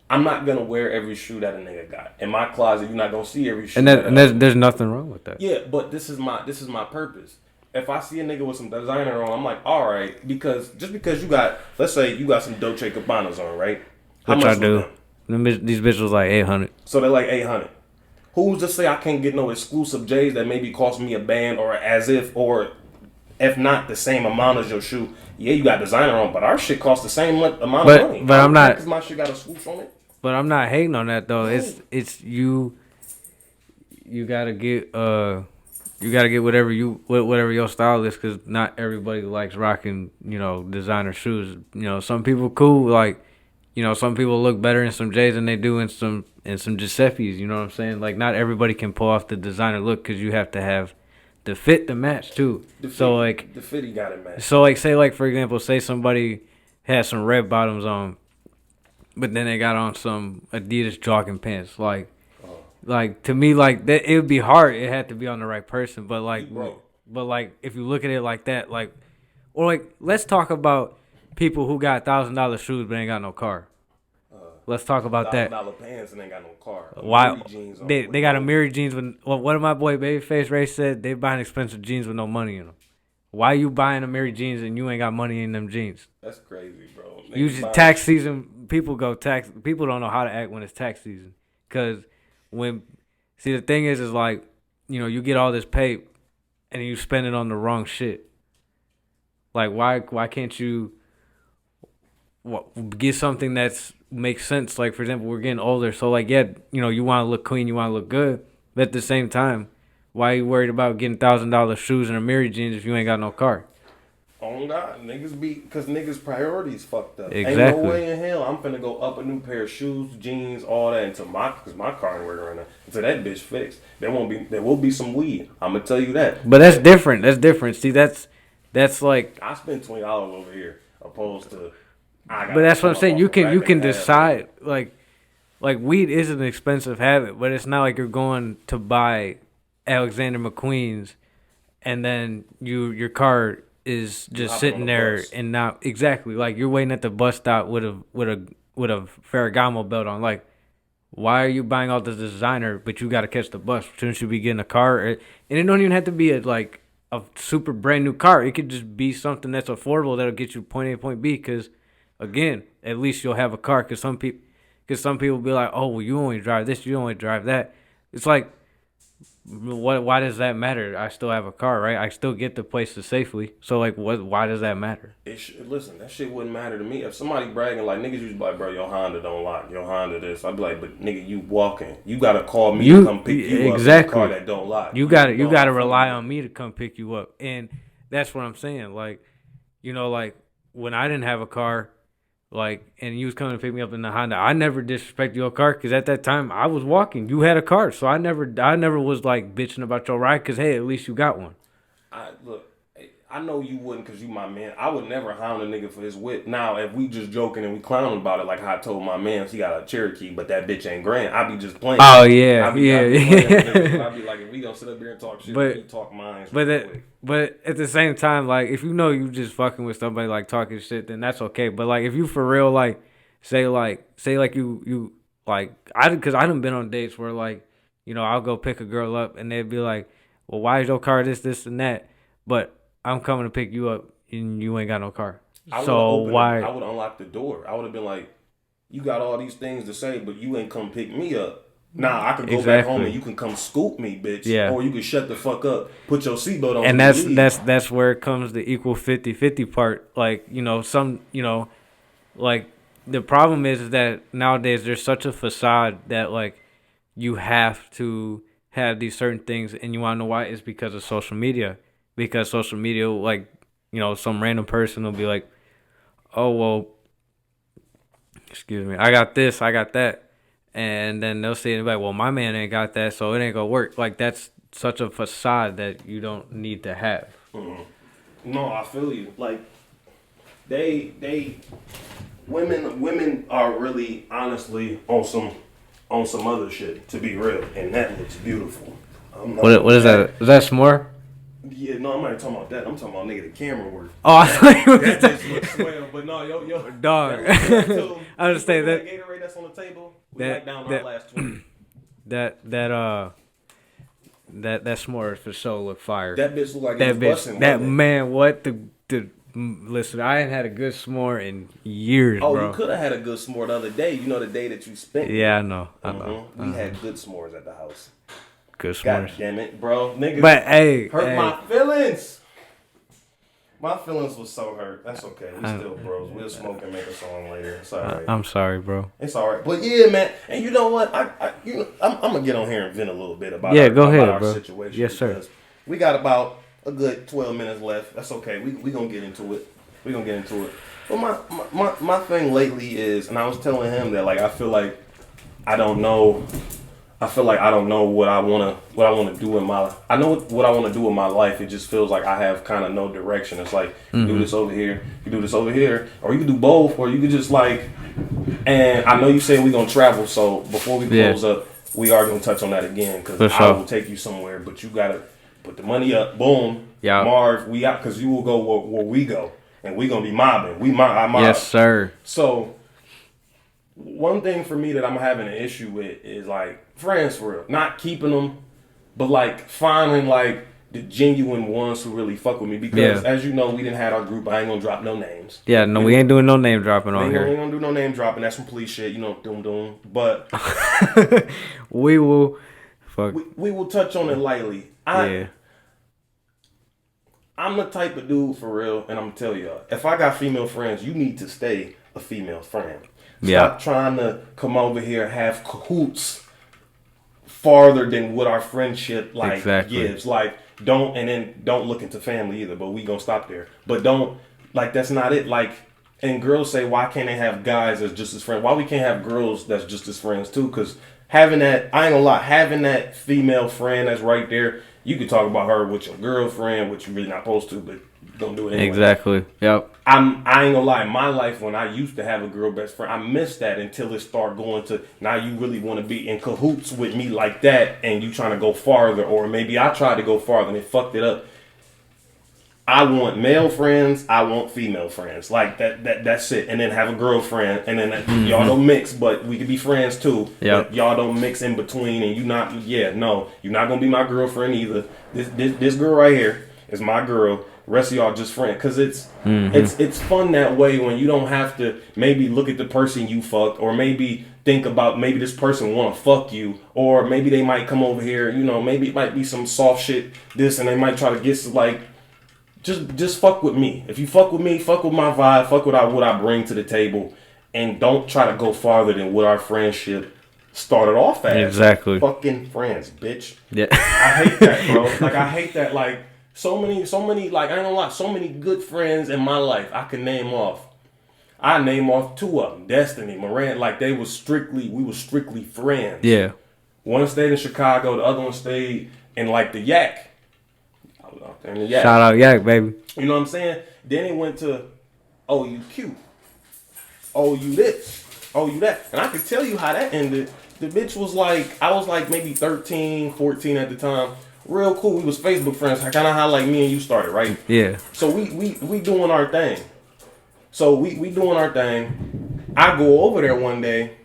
A: I'm not gonna wear every shoe that a nigga got in my closet. You're not gonna see every shoe.
C: And there's nothing wrong with that.
A: Yeah, but this is my purpose. If I see a nigga with some designer on, I'm like, all right, because just because you got, let's say you got some Dolce & Gabbanas on, right? How
C: Which
A: much
C: I do. These bitches was like 800.
A: So they're like 800. Who's to say I can't get no exclusive J's that maybe cost me a band or if not the same amount as your shoe? Yeah, you got designer on, but our shit costs the same amount of money.
C: But I'm not,
A: because my shit got a swoosh on it.
C: But I'm not hating on that though. No. It's you. You gotta get whatever your style is, because not everybody likes rocking designer shoes. Some people cool, like some people look better in some J's than they do in some Giuseppe's. You know what I'm saying? Like not everybody can pull off the designer look because you have to have the fit to match too.
A: The fit you gotta match.
C: So like say like for example, say somebody has some red bottoms on, but then they got on some Adidas jogging pants. Like to me, like that, it would be hard. It had to be on the right person. But like if you look at it like that, or let's talk about people who got $1,000 shoes but ain't got no car. Let's talk about that.
A: $1,000 pants and ain't got no car.
C: Why they got Amiri jeans with? Well, what did my boy Babyface Ray said? They buying expensive jeans with no money in them. Why you buying Amiri jeans and you ain't got money in them jeans?
A: That's crazy, bro.
C: Usually tax season, people don't know how to act when it's tax season. Cause the thing is like, you get all this pay and you spend it on the wrong shit. Like why can't you get something that's makes sense? Like for example, we're getting older, so like you want to look clean, you want to look good, but at the same time, why are you worried about getting $1,000 shoes and Amiri jeans if you ain't got no car? Oh God, because niggas priorities fucked up.
A: Exactly. Ain't no way in hell I'm finna go up a new pair of shoes, jeans, all that because my car ain't working right now. Until that bitch fixed, there will be some weed. I'm gonna tell you that.
C: But that's different. See, that's like
A: I spent $20 over here opposed to.
C: But that's what I'm saying. You can decide like weed is an expensive habit, but it's not like you're going to buy Alexander McQueen's and then your car is just sitting there and not exactly like you're waiting at the bus stop with a Ferragamo belt on. Like, why are you buying all this designer but you got to catch the bus? Shouldn't you be getting a car? And it don't even have to be a super brand new car. It could just be something that's affordable that'll get you point A to point B. Because again, at least you'll have a car. Because some people be like, oh well, you only drive this, you only drive that. It's like, why does that matter? I still have a car, right? I still get to places safely. So like, why does that matter?
A: Listen, that shit wouldn't matter to me. If somebody bragging like niggas used to be like, bro, your Honda don't lock, your Honda this, I'd be like, but nigga, you walking, you gotta call me to come pick you up in a car that don't lock.
C: You gotta rely on me to come pick you up, and that's what I'm saying. Like, like when I didn't have a car, like, and you was coming to pick me up in the Honda, I never disrespected your car because at that time I was walking. You had a car, so I never was like bitching about your ride because hey, at least you got one.
A: Look, I know you wouldn't because you my man. I would never hound a nigga for his whip. Now, if we just joking and we clowning about it, like how I told my man he got a Cherokee, but that bitch ain't grand, I be just playing.
C: Oh yeah,
A: I be like, if we gonna sit up here and talk shit, we talk minds.
C: But at the same time, like if you know you just fucking with somebody like talking shit, then that's okay. But like if you for real, like say you like because I done been on dates where like I'll go pick a girl up and they'd be like, well, why is your car this and that, but I'm coming to pick you up and you ain't got no car. So why?
A: I would unlock the door. I would have been like, you got all these things to say, but you ain't come pick me up. Nah, I could go back home and you can come scoop me, bitch. Yeah. Or you can shut the fuck up, put your seatbelt on.
C: And that's where it comes the equal 50-50 part. Like, like the problem is that nowadays there's such a facade that like you have to have these certain things, and you want to know why? It's because of social media. Because social media, like, some random person will be like, oh, well, excuse me, I got this, I got that. And then they'll say, like, well, my man ain't got that, so it ain't going to work. Like, that's such a facade that you don't need to have.
A: Mm-hmm. No, I feel you. Like, women are really, honestly, on some other shit, to be real. And that looks beautiful.
C: What is that? Is that s'more?
A: Yeah, no, I'm not talking about that. I'm talking about nigga the camera work.
C: Oh, I thought you were
A: that just looks swell, but no, yo,
C: dog. I understand that.
A: Gatorade that's on the table. We like down our last 20.
C: That s'more for sure look fire.
A: That bitch look like that bitch. Busting,
C: that man, what the listen? I ain't had a good s'more in years, bro.
A: Oh, you could have had a good s'more the other day. You know the day that you spent.
C: Yeah, I know.
A: We had good s'mores at the house.
C: Good s'mores.
A: God damn it, bro. Niggas hurt my feelings. My feelings was so hurt. That's okay. We still bros. We'll smoke and make a song later. It's all right.
C: I'm sorry, bro.
A: It's all right. But yeah, man. And you know what? I'm gonna get on here and vent a little bit about our situation.
C: Yes, sir.
A: We got about a good 12 minutes left. That's okay. We gonna get into it. But my thing lately is, and I was telling him that like I feel like I don't know what I want to do in my life. I know what I want to do in my life. It just feels like I have kind of no direction. It's like, you do this over here, you do this over here, or you can do both, or you can just like, and I know you said we're going to travel, so before we close up, we are going to touch on that again, because I will take you somewhere, but you got to put the money up, boom, Marv, we out, because you will go where we go, and we going to be mobbing. I mob.
C: Yes, sir.
A: So, one thing for me that I'm having an issue with is like friends for real. Not keeping them, but like finding like the genuine ones who really fuck with me. Because as you know, we didn't have our group. I ain't gonna drop no names.
C: Yeah, no, we ain't doing no name dropping on here.
A: We ain't gonna do no name dropping. That's some police shit, doom. But
C: we will
A: we will touch on it lightly. I'm the type of dude for real, and I'm gonna tell y'all, if I got female friends, you need to stay a female friend. Stop trying to come over here and have cahoots farther than what our friendship gives. Like don't look into family either. But we gonna stop there. But don't that's not it. Like, and girls say, why can't they have guys as just as friends? Why we can't have girls that's just as friends too? Because having that, I ain't gonna lie, having that female friend that's right there, you can talk about her with your girlfriend, which you're really not supposed to, but don't do it anyway.
C: Exactly. Yep.
A: I ain't gonna lie, in my life when I used to have a girl best friend, I missed that until it started going to, now you really want to be in cahoots with me like that, and you trying to go farther, or maybe I tried to go farther and it fucked it up. I want male friends, I want female friends. Like that's it. And then have a girlfriend, and then y'all don't mix, but we could be friends too.
C: Yeah.
A: Y'all don't mix in between, and you're not gonna be my girlfriend either. This girl right here is my girl. Rest of y'all just friends, cause it's fun that way when you don't have to maybe look at the person you fucked, or maybe think about maybe this person want to fuck you, or maybe they might come over here. Maybe it might be some soft shit this, and they might try to get like. Just fuck with me. If you fuck with me, fuck with my vibe, fuck with what I bring to the table, and don't try to go farther than what our friendship started off as.
C: Exactly.
A: Fucking friends, bitch.
C: Yeah.
A: I hate that, bro. I hate that. So many, I ain't gonna lie, so many good friends in my life I can name off. I name off 2 of them. Destiny, Miranda, like we were strictly friends.
C: Yeah.
A: One stayed in Chicago, the other one stayed in like the Yak. I was out there in the Yak.
C: Shout out Yak, baby.
A: You know what I'm saying? Then it went to, oh, you cute. Oh, you this. Oh, you that. And I could tell you how that ended. The bitch was like, I was like maybe 13, 14 at the time. Real cool. We was Facebook friends. Kind of how like me and you started, right?
C: Yeah.
A: So we doing our thing. So we doing our thing. I go over there one day.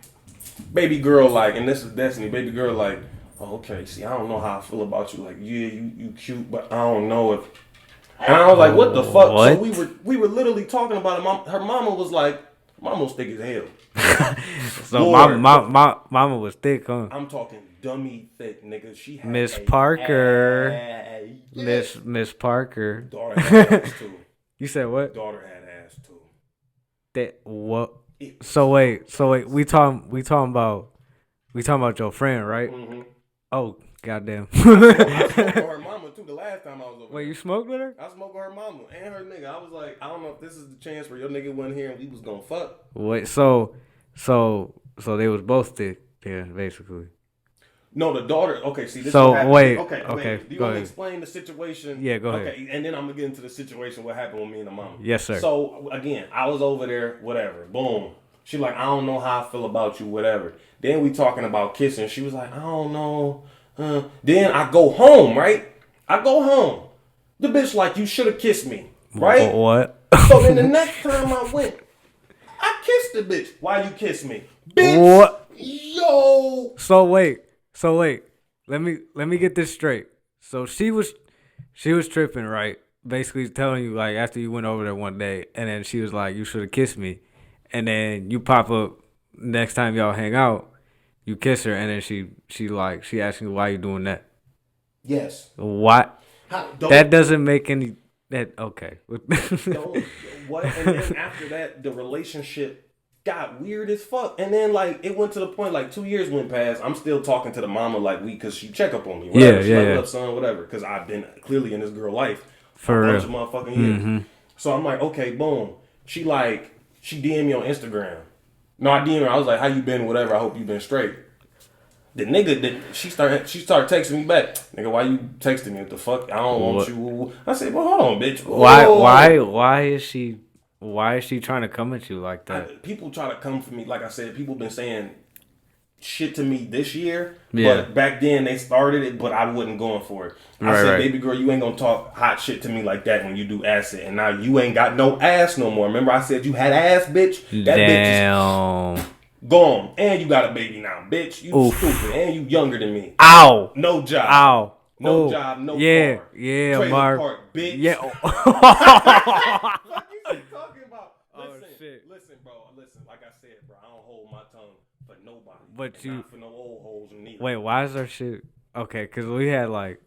A: Baby girl like, and this is Destiny. Baby girl like, oh, okay. See, I don't know how I feel about you. Like, yeah, you cute, but I don't know if. And I was like, what the fuck?
C: What?
A: So we were literally talking about it. Her mama was like, mama's thick as hell.
C: So my mama was thick, huh?
A: I'm talking dummy thick, nigga. She had
C: Miss Parker. Miss Parker.
A: Daughter had ass too.
C: You said what?
A: Daughter had ass too.
C: That what? So wait. We talking about your friend, right?
A: Mm-hmm.
C: Oh, goddamn.
A: I smoked with her mama too. The last time I was over.
C: Wait,
A: there.
C: you smoked with her?
A: I smoked with her mama and her nigga. I was like, I don't know if this is the chance where your nigga wasn't here and we was gonna fuck.
C: Wait, so they was both thick, yeah, basically.
A: No, the daughter. Okay, see this.
C: So
A: what happened.
C: wait,
A: Okay.
C: go
A: You want to
C: ahead.
A: explain the situation?
C: Yeah, go ahead.
A: Okay, and then I'm gonna get into the situation. What happened with me and the mama?
C: Yes, sir.
A: So again, I was over there. Whatever. Boom. She like, I don't know how I feel about you. Whatever. Then we talking about kissing. She was like, I don't know. Then I go home. Right. I go home. The bitch like, you should have kissed me. Right.
C: What?
A: So then the next time I went, I kissed the bitch. Why you kiss me? Bitch.
C: What?
A: Yo.
C: So wait. Let me get this straight. So she was tripping, right? Basically telling you like after you went over there one day, and then she was like, you should have kissed me, and then you pop up next time y'all hang out, you kiss her, and then she asking you why you doing that.
A: Yes.
C: What? That doesn't make any. That okay.
A: What? And then after that, the relationship got weird as fuck. And then like it went to the point like 2 years went past. I'm still talking to the mama like because she check up on me. Whatever. She like, what up, son? Whatever. Because I've been clearly in this girl life
C: for
A: a bunch
C: real.
A: of motherfucking years. Mm-hmm. So I'm like, okay, boom. She DM me on Instagram. No, I DM her. I was like, how you been? Whatever. I hope you been straight. The nigga she started texting me back. Nigga, why you texting me? What the fuck? I don't want you. I said, well, hold on, bitch.
C: Why is she trying to come at you like that?
A: People try to come for me. Like I said, people been saying shit to me this year.
C: Yeah.
A: But back then they started it, but I wasn't going for it. I said, baby girl, you ain't gonna talk hot shit to me like that when you do acid. And now you ain't got no ass no more. Remember I said you had ass, bitch? That
C: Damn.
A: bitch is gone. And you got a baby now, bitch. You stupid. And you younger than me.
C: Ow.
A: No job.
C: Ow.
A: No job, no car.
C: Yeah,
A: Trailer
C: Marv.
A: park, bitch.
C: Yeah.
A: What you talking about? Listen, bro. Listen, like I said, bro, I don't hold my tongue for nobody.
C: But you
A: not for no old hoes neither.
C: wait. Why is our shit okay? Cause we had like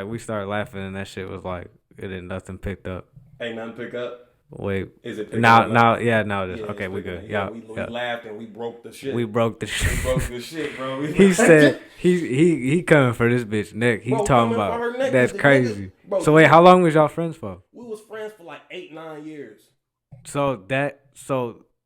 C: we started laughing and that shit was like it didn't nothing picked up.
A: Ain't nothing pick up.
C: Wait.
A: Is it
C: now it is.
A: Yeah,
C: okay, we good.
A: Yeah, we laughed and we broke the shit.
C: We broke the shit,
A: bro.
C: He said he coming for this bitch neck. He talking about that's crazy.
A: Bro,
C: so wait, how long was y'all friends for?
A: We was friends for like 8-9 years.
C: So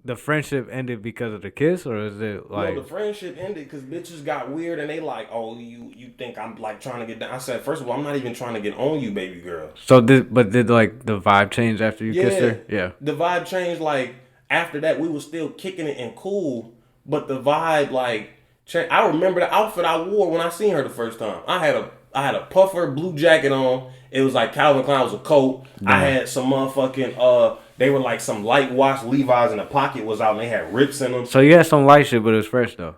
C: the friendship ended because of the kiss, or is it like?
A: No, the friendship ended because bitches got weird and they like, oh, you think I'm like trying to get down? I said, first of all, I'm not even trying to get on you, baby girl.
C: So did like the vibe change after you kissed her? Yeah.
A: The vibe changed. Like after that, we was still kicking it and cool, but the vibe like changed. I remember the outfit I wore when I seen her the first time. I had a puffer blue jacket on. It was like Calvin Klein was a coat. I had some motherfucking they were like some light wash Levi's and the pocket was out and they had rips in them.
C: So you had some light shit, but it was fresh though.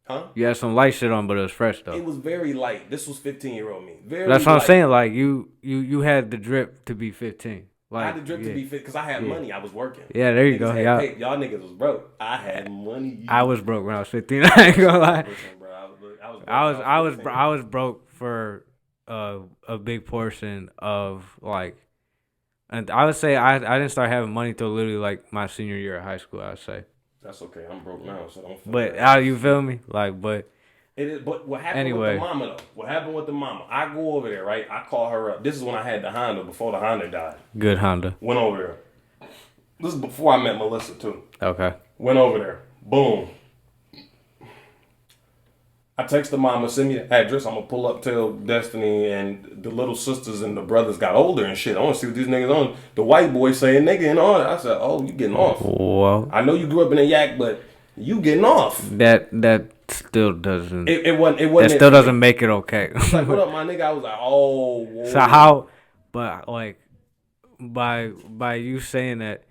A: Huh?
C: You had some light shit on, but it was fresh though.
A: It was very light. This was 15-year-old me. Very.
C: That's what
A: light.
C: I'm saying. Like you had the drip to be 15. Like,
A: I had the drip to be fit because I had money. I was working.
C: Yeah, there you go.
A: Y'all niggas was broke. I had money.
C: I was broke when I was 15. I ain't gonna lie.
A: Listen, bro,
C: I was broke for a big portion of like, and I would say I didn't start having money till literally like my senior year of high school. I'd say.
A: That's okay. I'm broke now, so don't.
C: But you feel me? Like, but.
A: It is, but what happened with the mama though? What happened with the mama? I go over there, right? I call her up. This is when I had the Honda before the Honda died.
C: Good Honda.
A: Went over there. This is before I met Melissa too.
C: Okay.
A: Went over there. Boom. I text the mama, send me the address. I'm gonna pull up, tell Destiny and the little sisters and the brothers got older and shit. I want to see what these niggas on. The white boy saying nigga and all that. I said, oh, you getting off.
C: Well,
A: I know you grew up in a yak, but you getting off.
C: that still doesn't.
A: It wasn't.
C: That still doesn't make it okay.
A: Like, what up, my nigga? I was like, oh. Whoa.
C: So how? But like, by you saying that,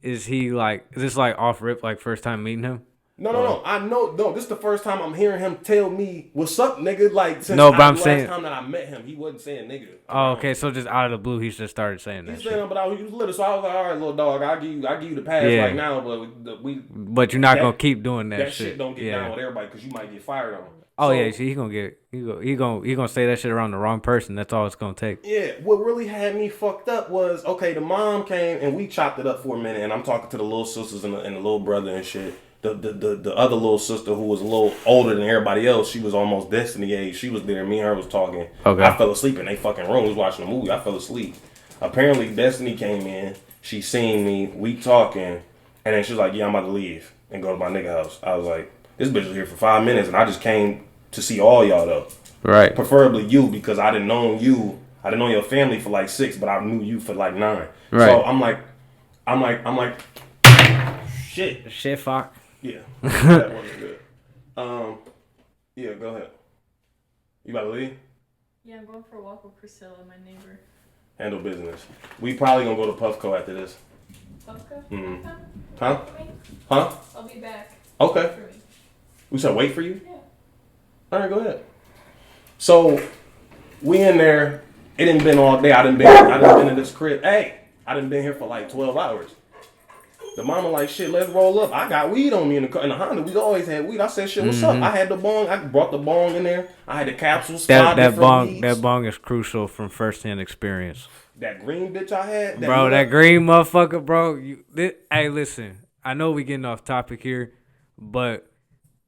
C: is he like? Is this like off rip? Like first time meeting him?
A: No. I know. No, this is the first time I'm hearing him tell me, "What's up, nigga?" Like since
C: no, but I'm
A: the
C: saying,
A: last time that I met him, he wasn't saying nigga.
C: Oh, okay. So just out of the blue, he just started saying that.
A: He's saying, but he was little, so I was like, "All right, little dog, I'll give you the pass right now." But
C: But you're not gonna keep doing that.
A: That shit don't get down with everybody because you might get fired on.
C: Oh, so, yeah, see, he gonna say that shit around the wrong person. That's all it's gonna take.
A: Yeah, what really had me fucked up was, okay, the mom came and we chopped it up for a minute, and I'm talking to the little sisters and the little brother and shit. The other little sister who was a little older than everybody else, she was almost Destiny age. She was there. Me and her was talking.
C: Okay.
A: I fell asleep in they fucking room. We was watching a movie. I fell asleep. Apparently, Destiny came in. She seen me. We talking, and then she was like, "Yeah, I'm about to leave and go to my nigga house." I was like, "This bitch was here for 5 minutes, and I just came to see all y'all though.
C: Right.
A: Preferably you because I didn't know you. I didn't know your family for like 6, but I knew you for like 9.
C: Right.
A: So I'm like, shit.
C: Shit, fuck.
A: Yeah, that wasn't good. Yeah, go ahead. You about to leave?
D: Yeah, I'm going for a walk with Priscilla, my neighbor.
A: Handle business. We probably gonna go to Puffco after this.
D: Puffco?
A: Mm-hmm. Huh?
D: Huh? I'll be back.
A: Okay. We said wait for you?
D: Yeah.
A: All right, go ahead. So we in there. It didn't been all day. I done been in this crib. Hey, I done been here for like 12 hours. The mama like, shit, let's roll up. I got weed on me in the car. In the Honda, we always had weed. I said, shit, what's up? I had the bong. I brought the bong in there. I had the capsules.
C: That bong is crucial from first-hand experience.
A: That green bitch I had.
C: That green motherfucker, bro. Hey, listen. I know we getting off topic here, but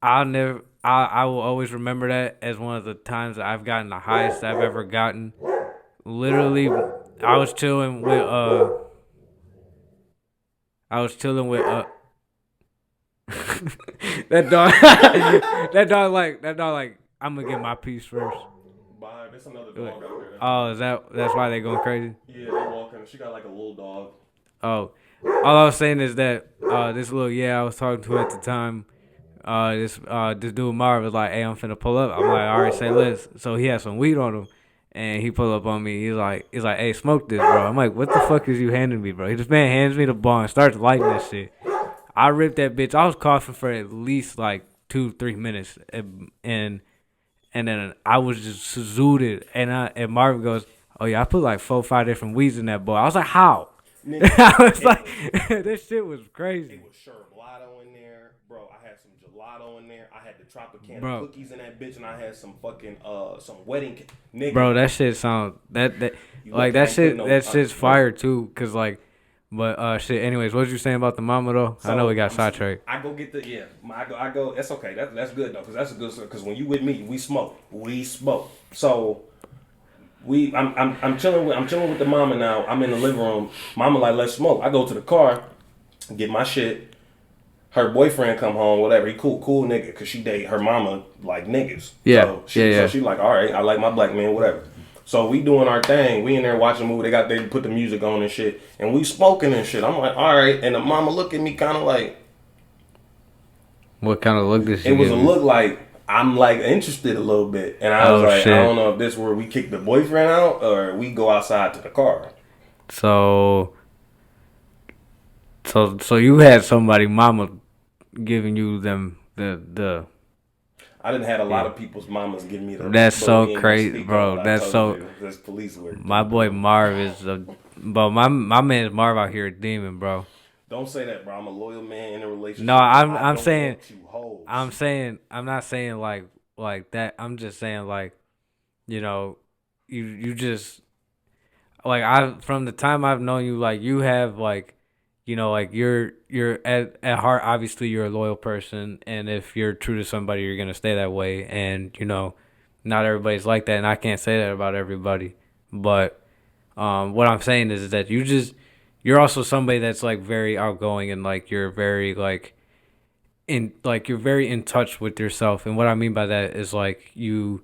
C: I will always remember that as one of the times that I've gotten the highest I've ever gotten. Literally, I was chilling with that dog. that dog like I'm gonna get my piece first.
A: There's another dog out there.
C: Oh, that's why they going crazy?
A: Yeah, they walking. She got like a little dog.
C: Oh, all I was saying is that this little I was talking to at the time. This dude Marv was like, "Hey, I'm finna pull up." I'm like, "All right, say less." So he had some weed on him, and he pulled up on me. He's like, "Hey, smoke this, bro." I'm like, "What the fuck is you handing me, bro?" This man hands me the bong, starts lighting that shit. I ripped that bitch. I was coughing for at least like 2-3 minutes, and then I was just zooted. And Marvin goes, "Oh yeah, I put like 4-5 different weeds in that boy." I was like, "How?" I was like, "This shit was crazy."
A: It was sherblato in there, bro. I had some gelato in there. I had the Tropicana cookies in that bitch, and I had some fucking some wedding nigga.
C: Bro, that shit sound that like that shit. That shit's fire too, cause like. But shit. Anyways, what was you saying about the mama though? So, I know we got sidetracked.
A: I go get I go. That's okay. That's good though, cause that's a good. Cause when you with me, we smoke. So I'm chilling with the mama now. I'm in the living room. Mama like, let's smoke. I go to the car, get my shit. Her boyfriend come home, whatever. He cool nigga, cause she date her mama like niggas.
C: Yeah.
A: So she like, all right, I like my black man, whatever. So we doing our thing. We in there watching a movie. They put the music on and shit. And we smoking and shit. I'm like, all right. And the mama look at me kind of like.
C: What kind of look did she
A: It was a look like, I'm like interested a little bit. And I was like, shit. I don't know if this is where we kick the boyfriend out or we go outside to the car.
C: So you had somebody, mama, giving you them the.
A: I didn't have a lot of people's mamas give me the.
C: That's so crazy, bro. That's
A: police work.
C: My boy Marv is but my man's Marv out here a demon, bro.
A: Don't say that, bro. I'm a loyal man in a relationship.
C: No, I'm saying I'm not saying like that. I'm just saying like, you just like from the time I've known you, like you have like. Like you're at heart, obviously you're a loyal person, and if you're true to somebody, you're gonna stay that way. And not everybody's like that, and I can't say that about everybody. But what I'm saying is that you're also somebody that's like very outgoing and like you're very like you're very in touch with yourself. And what I mean by that is like you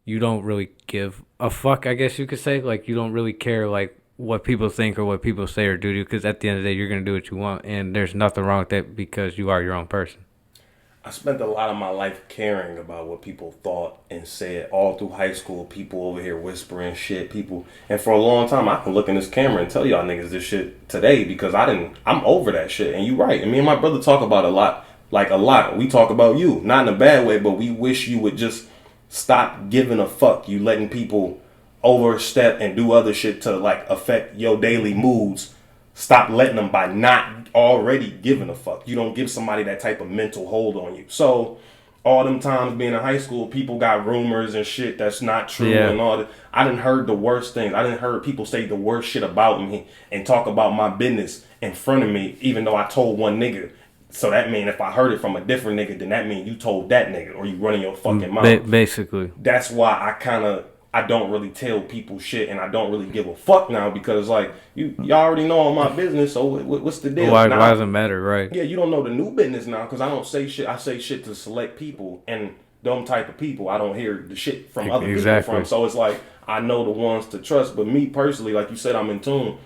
C: don't really give a fuck, I guess you could say. Like you don't really care like what people think or what people say or do to you, because at the end of the day you're gonna do what you want, and there's nothing wrong with that because you are your own person.
A: I spent a lot of my life caring about what people thought and said all through high school. People over here whispering shit, people, and for a long time I can look in this camera and tell y'all niggas this shit today because I'm over that shit. And you right. And me and my brother talk about it a lot. Like a lot. We talk about you. Not in a bad way, but we wish you would just stop giving a fuck. You letting people overstep and do other shit to like affect your daily moods. Stop letting them by not already giving a fuck. You don't give somebody that type of mental hold on you. So all them times being in high school, people got rumors and shit that's not true and all that. I done heard the worst things. I done heard people say the worst shit about me and talk about my business in front of me, even though I told one nigga. So that mean if I heard it from a different nigga, then that mean you told that nigga or you running your fucking mouth.
C: Basically.
A: That's why I don't really tell people shit and I don't really give a fuck now because like y'all already know all my business. So what's the deal?
C: Why does it matter, right?
A: Yeah, you don't know the new business now because I don't say shit. I say shit to select people and them type of people. I don't hear the shit from other people from. So it's like I know the ones to trust. But me personally, like you said, I'm in tune.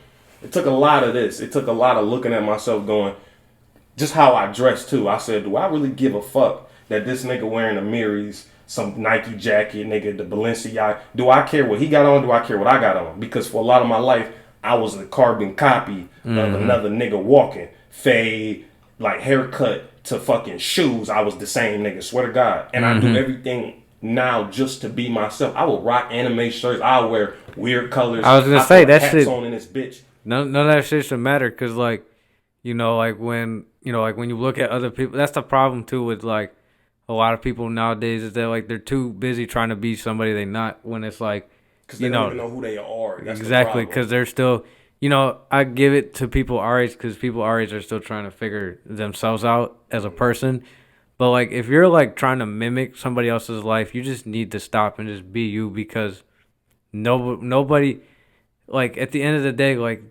A: It took a lot of this. It took a lot of looking at myself going, just how I dress too. I said, do I really give a fuck that this nigga wearing a Miris, some Nike jacket, nigga, the Balenciaga? Do I care what he got on? Do I care what I got on? Because for a lot of my life, I was a carbon copy of another nigga walking. Fade, like haircut to fucking shoes. I was the same nigga, swear to God. And I do everything now just to be myself. I will rock anime shirts. I'll wear weird colors.
C: I was gonna say that shit.
A: On in this bitch.
C: None of that shit should matter because like, like when you look at other people, that's the problem too with like a lot of people nowadays is that like they're too busy trying to be somebody they not when it's like
A: because they don't even know who they are. That's
C: exactly because they're still I give it to people our age because people our age are still trying to figure themselves out as a person. But like if you're like trying to mimic somebody else's life, you just need to stop and just be you because nobody like at the end of the day like.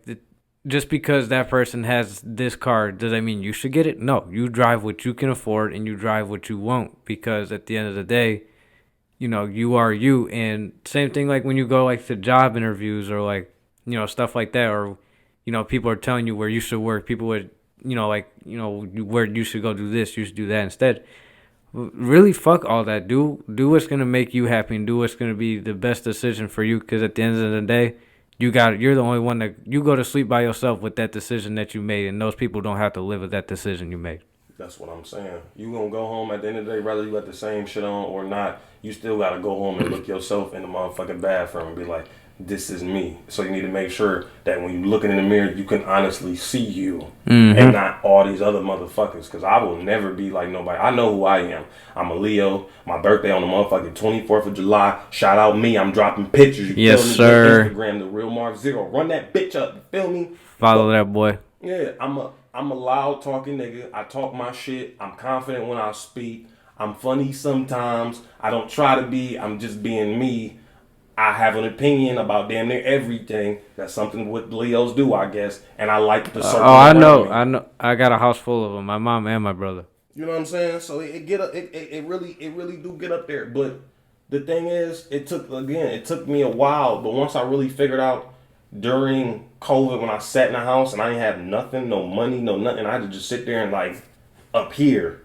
C: Just because that person has this car, does that mean you should get it? No, you drive what you can afford and you drive what you won't because at the end of the day, you are you. And same thing like when you go like to job interviews or like, stuff like that or, people are telling you where you should work. People would, where you should go do this, you should do that instead. Really fuck all that. Do what's going to make you happy and do what's going to be the best decision for you because at the end of the day, you're the only one that you go to sleep by yourself with that decision that you made, and those people don't have to live with that decision you made.
A: That's what I'm saying. You gonna go home at the end of the day, whether you got the same shit on or not, you still gotta go home and look yourself in the motherfucking bathroom and be like, this is me. So you need to make sure that when you're looking in the mirror, you can honestly see you and not all these other motherfuckers. Because I will never be like nobody. I know who I am. I'm a Leo. My birthday on the motherfucking 24th of July. Shout out me. I'm dropping pictures. You
C: yes,
A: feel me?
C: sir.
A: Instagram, the real Marv Zero. Run that bitch up. You feel me?
C: Follow that boy.
A: Yeah, I'm a loud talking nigga. I talk my shit. I'm confident when I speak. I'm funny sometimes. I don't try to be. I'm just being me. I have an opinion about damn near everything. That's something what Leos do, I guess. And I like the circle.
C: I know. I got a house full of them. My mom and my brother.
A: You know what I'm saying? So it really do get up there. But the thing is, it took me a while. But once I really figured out during COVID when I sat in the house and I didn't have nothing, no money, no nothing, I had to just sit there and like up here.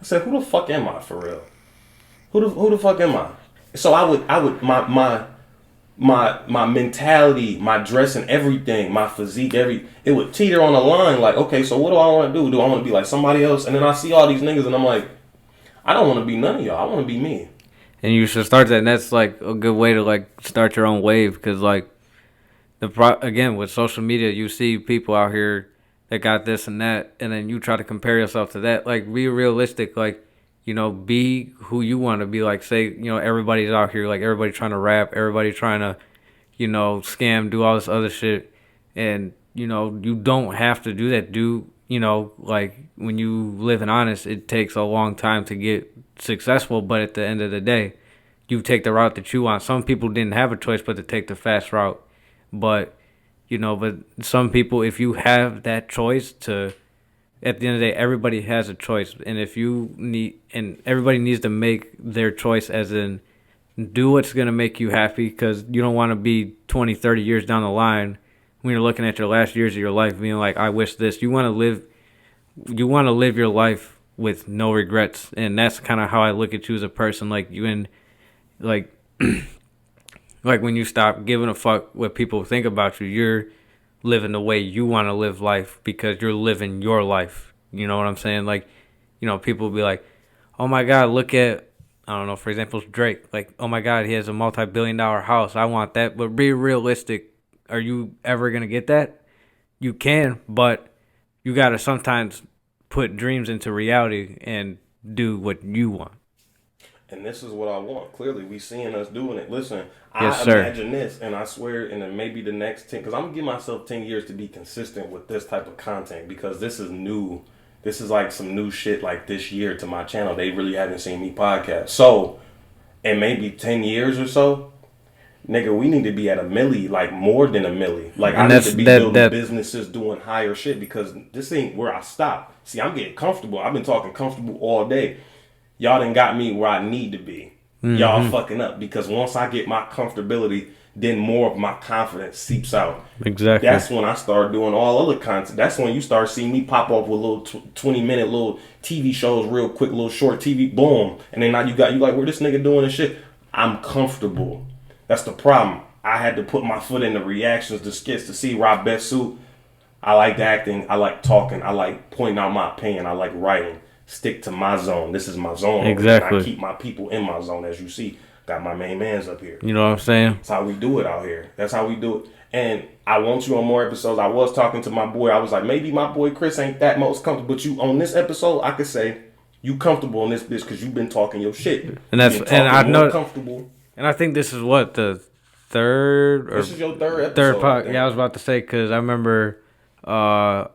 A: I said, who the fuck am I for real? Who the fuck am I? So I would my mentality, my dress and everything, my physique, it would teeter on a line like, okay, so what do I want to do? Do I want to be like somebody else? And then I see all these niggas and I'm like, I don't want to be none of y'all. I want to be me.
C: And you should start that. And that's like a good way to like start your own wave. Cause like again, with social media, you see people out here that got this and that. And then you try to compare yourself to that. Like be realistic. Like, be who you want to be. Like, say, everybody's out here, like, everybody trying to rap, everybody trying to, scam, do all this other shit. And, you don't have to do that. Like, when you live in honest, it takes a long time to get successful. But at the end of the day, you take the route that you want. Some people didn't have a choice but to take the fast route. But, But some people, if you have that choice to, at the end of the day, everybody has a choice. And everybody needs to make their choice as in do what's going to make you happy, because you don't want to be 20, 30 years down the line when you're looking at your last years of your life being like, I wish this. You want to live your life with no regrets. And that's kind of how I look at you as a person. Like like when you stop giving a fuck what people think about you, you're living the way you want to live life because you're living your life. You know what I'm saying? Like, people will be like, oh my God, look at, I don't know, for example, Drake. Like, oh my God, he has a multi-billion-dollar house. I want that. But be realistic. Are you ever going to get that? You can, but you got to sometimes put dreams into reality and do what you want.
A: And this is what I want. Clearly, we seeing us doing it. Listen,
C: Yes,
A: I
C: sir.
A: imagine this, and I swear, in maybe the next 10, because I'm going to give myself 10 years to be consistent with this type of content, because this is new. This is like some new shit like this year to my channel. They really haven't seen me podcast. So, in maybe 10 years or so, nigga, we need to be at a milli, like more than a milli. Like, I need to be building businesses, doing higher shit, because this ain't where I stop. See, I'm getting comfortable. I've been talking comfortable all day. Y'all done got me where I need to be. Mm-hmm. Y'all fucking up, because once I get my comfortability, then more of my confidence seeps out.
C: Exactly.
A: That's when I start doing all other content. That's when you start seeing me pop off with little 20-minute little TV shows, real quick, little short TV, boom. And then now you like, where this nigga doing this shit? I'm comfortable. That's the problem. I had to put my foot in the reactions, the skits, to see where I best suit. I like acting. I like talking. I like pointing out my opinion. I like writing. Stick to my zone. This is my zone.
C: Exactly.
A: I keep my people in my zone, as you see. Got my main mans up here.
C: You know what I'm saying?
A: That's how we do it out here. That's how we do it. And I want you on more episodes. I was talking to my boy. I was like, maybe my boy Chris ain't that most comfortable, but you on this episode, I could say you comfortable on this bitch because you've been talking your shit.
C: And I know
A: comfortable.
C: And I think this is what the third.
A: This is your third episode.
C: Yeah, I was about to say, because I remember. I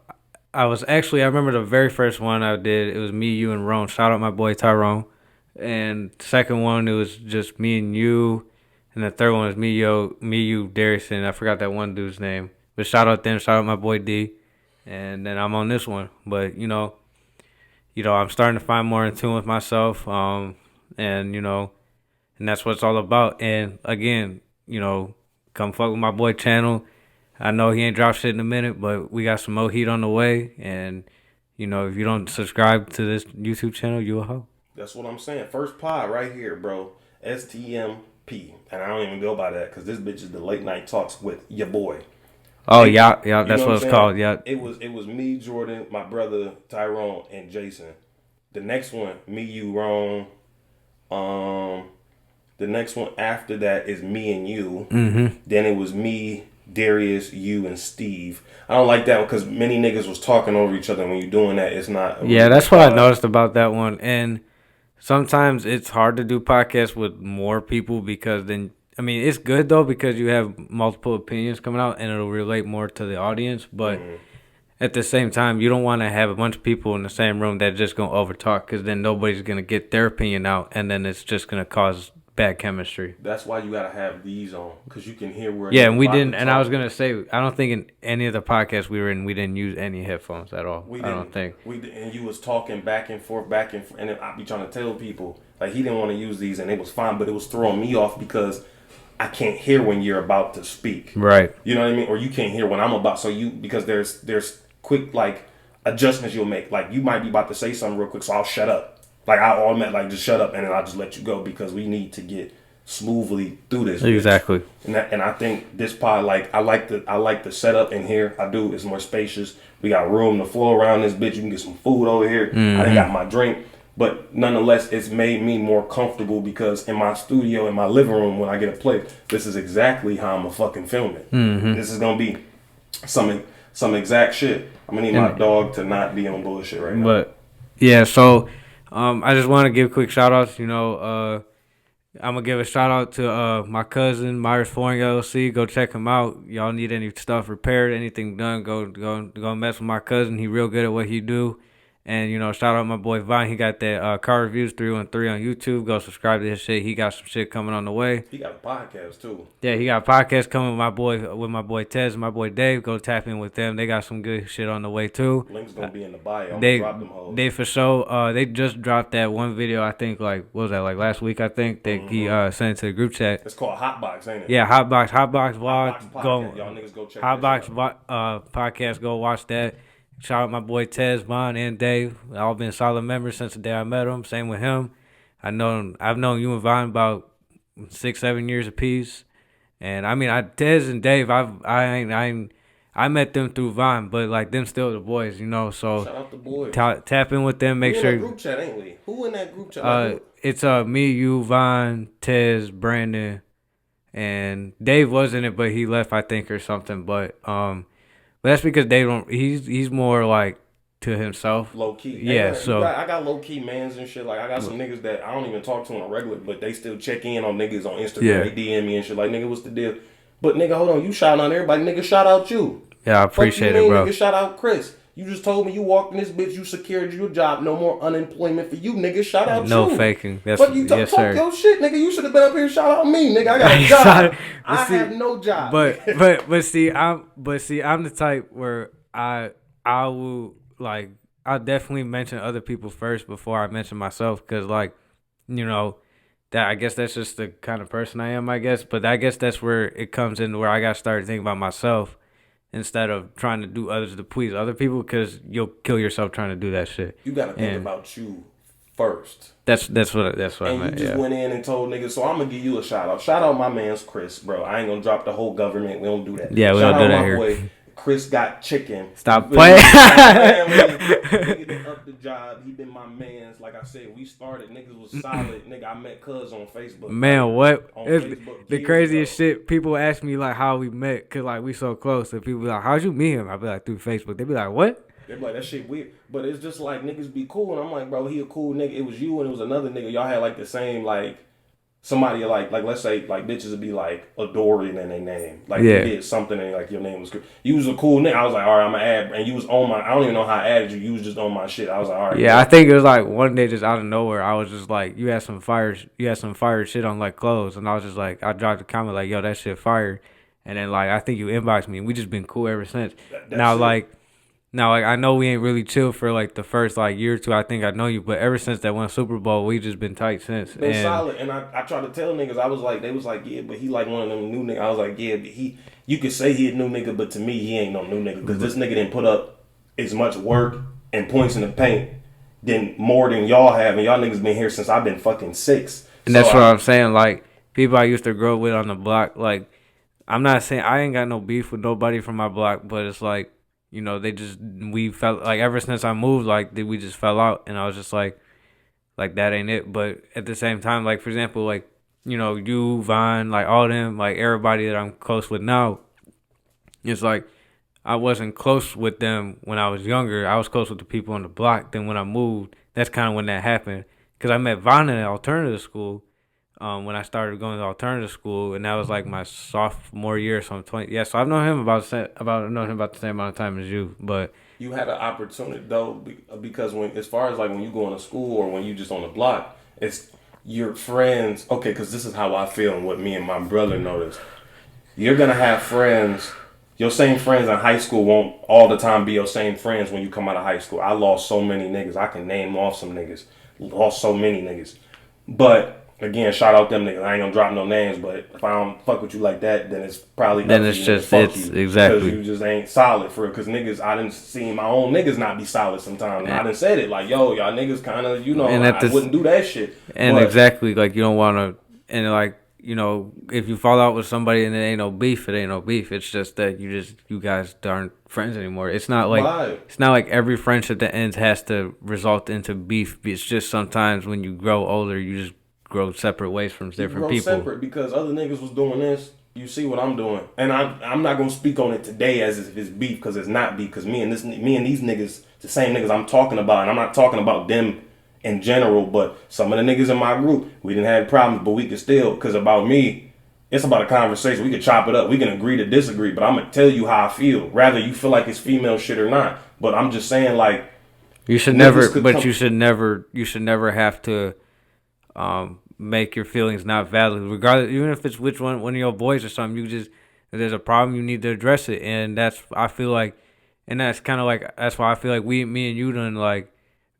C: remember the very first one I did, it was me, you, and Ron. Shout out my boy Tyrone. And the second one, it was just me and you. And the third one was me, you, Darius, and I forgot that one dude's name. But shout out them, shout out my boy D. And then I'm on this one. But, I'm starting to find more in tune with myself. And that's what it's all about. And again, come fuck with my boy channel. I know he ain't dropped shit in a minute, but we got some more heat on the way. And, if you don't subscribe to this YouTube channel, you a hoe.
A: That's what I'm saying. First pod right here, bro. STMP. And I don't even go by that because this bitch is the late night talks with your boy.
C: Oh, yeah, that's what it's called, yeah.
A: It was me, Jordan, my brother, Tyrone, and Jason. The next one, me, you, Ron. The next one after that is me and you. Mm-hmm. Then it was me, Darius, you, and Steve. I don't like that one because many niggas was talking over each other. When you're doing that, it's not.
C: Yeah, that's what I noticed about that one. And sometimes it's hard to do podcasts with more people because then, it's good though because you have multiple opinions coming out and it'll relate more to the audience. But at the same time, you don't want to have a bunch of people in the same room that just going to overtalk because then nobody's going to get their opinion out and then it's just going to cause bad chemistry.
A: That's why you gotta have these on because you can hear where.
C: Yeah, and we didn't. And I was gonna say, I don't think in any of the podcasts we were in, we didn't use any headphones at all. I don't think.
A: And you was talking back and forth, and then I be trying to tell people like he didn't want to use these, and it was fine, but it was throwing me off because I can't hear when you're about to speak.
C: Right.
A: You know what I mean? Or you can't hear when I'm about. So because there's quick like adjustments you'll make. Like you might be about to say something real quick, so I'll shut up. Like I automatically like just shut up and then I'll just let you go because we need to get smoothly through this.
C: Exactly.
A: And I think this pod, like I like the setup in here. I do. It's more spacious. We got room to flow around this bitch. You can get some food over here. I done got my drink. But nonetheless, it's made me more comfortable because in my studio, in my living room, when I get a plate, this is exactly how I'm gonna fucking film it. This is gonna be some exact shit. I'm gonna need my dog to not be on bullshit right now.
C: But yeah, so I just want to give quick shout outs. I'm gonna give a shout out to my cousin Myers Flooring LLC. Go check him out. Y'all need any stuff repaired, anything done, go mess with my cousin. He real good at what he do. And, shout out my boy Vine. He got that car reviews 313 on YouTube. Go subscribe to his shit. He got some shit coming on the way.
A: He got a podcast too.
C: Yeah, he got a podcast coming with my boy Tez and my boy Dave. Go tap in with them. They got some good shit on the way too.
A: Link's gonna be in the bio. I'm gonna drop them hoes.
C: They for sure. They just dropped that one video. I think what was that last week? I think that he sent it to the group chat.
A: It's called Hotbox, ain't it?
C: Yeah, Hotbox vlog.
A: Hotbox
C: Go,
A: y'all niggas go check
C: Hotbox
A: that out.
C: podcast. Go watch that. Shout out my boy Tez, Vaughn, and Dave. All been solid members since the day I met him. Same with him. I've known you and Vaughn about 6-7 years apiece. And I mean, Tez and Dave, I met them through Vaughn, but like them still the boys, So
A: shout out the boys.
C: Tap in with them. Make
A: we
C: sure.
A: In that group chat, ain't we? Who in that group chat?
C: It's me, you, Vaughn, Tez, Brandon, and Dave was in it, but he left, I think, or something. But that's because Dave don't. He's more like to himself.
A: Low key.
C: Yeah. So
A: I got low key mans and shit. Like I got some niggas that I don't even talk to on a regular, but they still check in on niggas on Instagram.
C: Yeah.
A: They DM me and shit. Like, nigga, what's the deal? But nigga, hold on. You shouting out everybody. Nigga, shout out you.
C: Yeah, I appreciate it, bro.
A: Nigga, shout out Chris. You just told me you walked in this bitch. You secured your job. No more unemployment for you, nigga. Shout out you.
C: No faking. That's
A: Fuck you
C: yes,
A: talk
C: sir.
A: your shit, nigga. You should have been up here. Shout out me, nigga. I got a job. I have no job.
C: But see, I'm the type where I will like. I'll definitely mention other people first before I mention myself, because that I guess that's just the kind of person I am, I guess. But I guess that's where it comes in, where I got to start thinking about myself instead of trying to do others to please other people, because you'll kill yourself trying to do that shit.
A: You got to think about you first.
C: That's what I meant.
A: And you just went in and told niggas, so I'm going to give you a shout out. Shout out my man's Chris, bro. I ain't going to drop the whole government. We don't do that.
C: Yeah, we
A: shout
C: don't do
A: out
C: that
A: my
C: here.
A: Boy, Chris got chicken.
C: Stop playing.
A: Nigga been up the job. He been my man's. Like I said, we started. Niggas was solid. Nigga, I met Cuz on Facebook.
C: Man, what?
A: Facebook
C: The craziest shit. People ask me like how we met, cause like we so close. And people be like, how'd you meet him? I be like, through Facebook. They be like, what?
A: They be like, that shit weird. But it's just like niggas be cool. And I'm like, bro, he a cool nigga. It was you and it was another nigga. Y'all had like the same like. Somebody like let's say like bitches would be like Adorian in their name, like you did something and like your name was good. You was a cool nigga. I was like, all right, I'm gonna add, and you was on my. I don't even know how I added you. You was just on my shit. I was like, all right.
C: Yeah, I think it was like one day just out of nowhere. I was just like, you had some fire shit on like clothes, and I was just like, I dropped a comment like, yo, that shit fire, and then like I think you inboxed me, and we just been cool ever since. Now, I know we ain't really chill for, like, the first, like, year or two. I think I know you. But ever since that one Super Bowl, we just been tight since.
A: Been solid. And I tried to tell niggas, I was like, they was like, yeah, but he like one of them new niggas. I was like, yeah, but you could say he a new nigga, but to me, he ain't no new nigga. Because this nigga didn't put up as much work and points in the paint more than y'all have. And y'all niggas been here since I've been fucking 6.
C: And that's what I'm saying. Like, people I used to grow with on the block, like, I'm not saying I ain't got no beef with nobody from my block, but it's like, we felt like ever since I moved, like we just fell out, and I was just like that ain't it. But at the same time, like for example, like you, Vine, like all them, like everybody that I'm close with now, it's like I wasn't close with them when I was younger. I was close with the people on the block. Then when I moved, that's kind of when that happened, because I met Vine in alternative school. When I started going to alternative school, and that was like my sophomore year, so I'm 20. Yeah, so I've known him about the same amount of time as you. But
A: you had an opportunity though, because as far as like when you go into school or when you just on the block, it's your friends. Okay, because this is how I feel and what me and my brother noticed. You're gonna have friends. Your same friends in high school won't all the time be your same friends when you come out of high school. I lost so many niggas. I can name off some niggas. Lost so many niggas, but. Again, shout out them niggas. I ain't gonna drop no names, but if I don't fuck with you like that, then it's probably
C: exactly
A: because you just ain't solid for it. Because niggas, I didn't see my own niggas not be solid sometimes. And I done said it like, yo, y'all niggas kind of, I wouldn't do that shit.
C: And exactly, like you don't want to, and like if you fall out with somebody and it ain't no beef, it ain't no beef. It's just that you guys aren't friends anymore. It's not like every friendship that ends has to result into beef. It's just sometimes when you grow older, you just grow separate ways from different people.
A: Separate because other niggas was doing this. You see what I'm doing, and I'm not gonna speak on it today as if it's beef, because it's not beef. Because me and these niggas, the same niggas I'm talking about, and I'm not talking about them in general, but some of the niggas in my group, we didn't have problems, but we could still. Because about me, it's about a conversation. We could chop it up. We can agree to disagree, but I'm gonna tell you how I feel. Rather you feel like it's female shit or not. But I'm just saying like.
C: You should never, but you should never have to make your feelings not valid, regardless, even if it's one of your boys or something. If there's a problem, you need to address it, and that's I feel like, and that's kind of like that's why I feel like me and you done like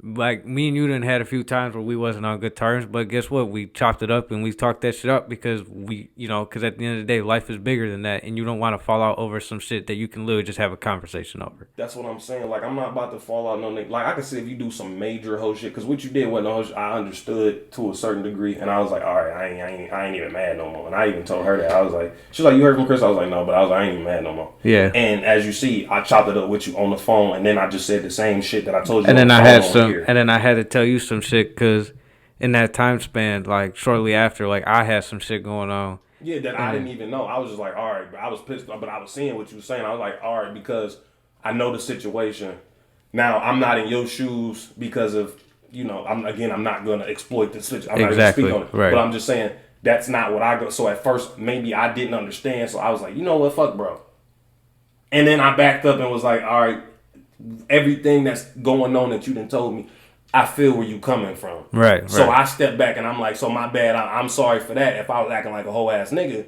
C: me and you done had a few times where we wasn't on good terms, but guess what? We chopped it up and we talked that shit up because because at the end of the day, life is bigger than that, and you don't want to fall out over some shit that you can literally just have a conversation over.
A: That's what I'm saying. Like, I'm not about to fall out no nigga. Like, I can see if you do some major hoe shit, because what you did wasn't no hoe shit. I understood to a certain degree, and I was like, all right, I ain't even mad no more. And I even told her that. I was like, she's like, you heard from Chris? I was like, no, but I was like, I ain't even mad no more.
C: Yeah.
A: And as you see, I chopped it up with you on the phone, and then I just said the same shit that I told you.
C: And then I had
A: to
C: tell you some shit because in that time span, like shortly after, like I had some shit going on.
A: Yeah, that I didn't even know. I was just like, all right, but I was pissed, but I was seeing what you were saying. I was like, all right, because I know the situation. Now I'm not in your shoes because of I'm not gonna exploit the situation. I'm not gonna speak on it,
C: right.
A: But I'm just saying that's not what I go. So at first maybe I didn't understand. So I was like, you know what, fuck, bro. And then I backed up and was like, all right, everything that's going on that you done told me, I feel where you coming from.
C: Right.
A: So I stepped back and I'm like, so my bad. I'm sorry for that if I was acting like a whole ass nigga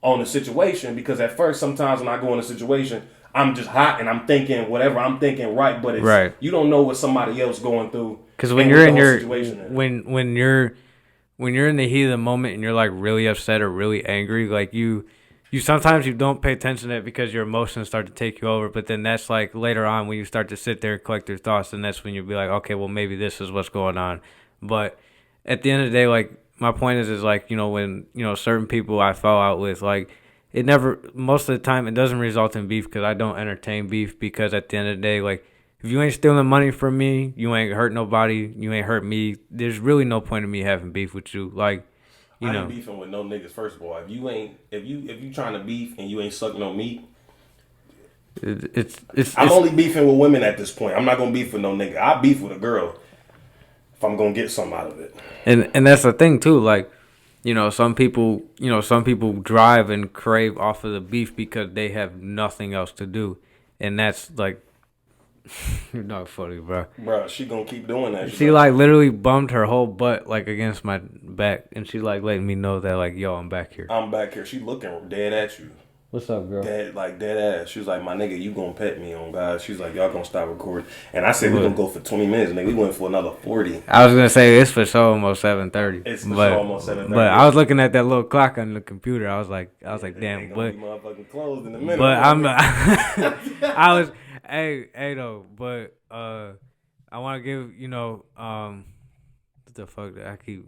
A: on the situation, because at first sometimes when I go in a situation, I'm just hot and I'm thinking whatever I'm thinking right, but it's
C: right.
A: You don't know what somebody else going through.
C: Because when you're in your when you're in the heat of the moment and you're like really upset or really angry, like you sometimes you don't pay attention to it because your emotions start to take you over. But then that's like later on when you start to sit there and collect your thoughts, and that's when you'll be like, okay, well maybe this is what's going on. But at the end of the day, like my point is like when certain people I fell out with, like it never, most of the time it doesn't result in beef because I don't entertain beef, because at the end of the day, like if you ain't stealing money from me, you ain't hurt nobody, you ain't hurt me. There's really no point in me having beef with you, like. I
A: ain't beefing with no niggas. First of all, if you trying to beef and you ain't sucking no meat, I'm only beefing with women at this point. I'm not gonna beef with no nigga. I beef with a girl if I'm gonna get something out of it.
C: And that's the thing too. Like, some people drive and crave off of the beef because they have nothing else to do, and that's like. You're not funny, bro.
A: Bro, she gonna keep doing that.
C: She like literally bummed her whole butt like against my back, and she like letting me know that like, yo, I'm back here.
A: I'm back here. She looking dead at you.
C: What's up, girl?
A: Dead ass. She was like, my nigga, you gonna pet me on God. She's like, y'all gonna stop recording. And I said, we're gonna go for 20 minutes, nigga. We went for another 40.
C: I was gonna say it's for sure almost 7:30.
A: It's for sure almost 7:30.
C: But I was looking at that little clock on the computer. I was like, damn.
A: But be motherfucking closed in a minute.
C: But I'm not. I was. Hey though. But I want to give what the fuck?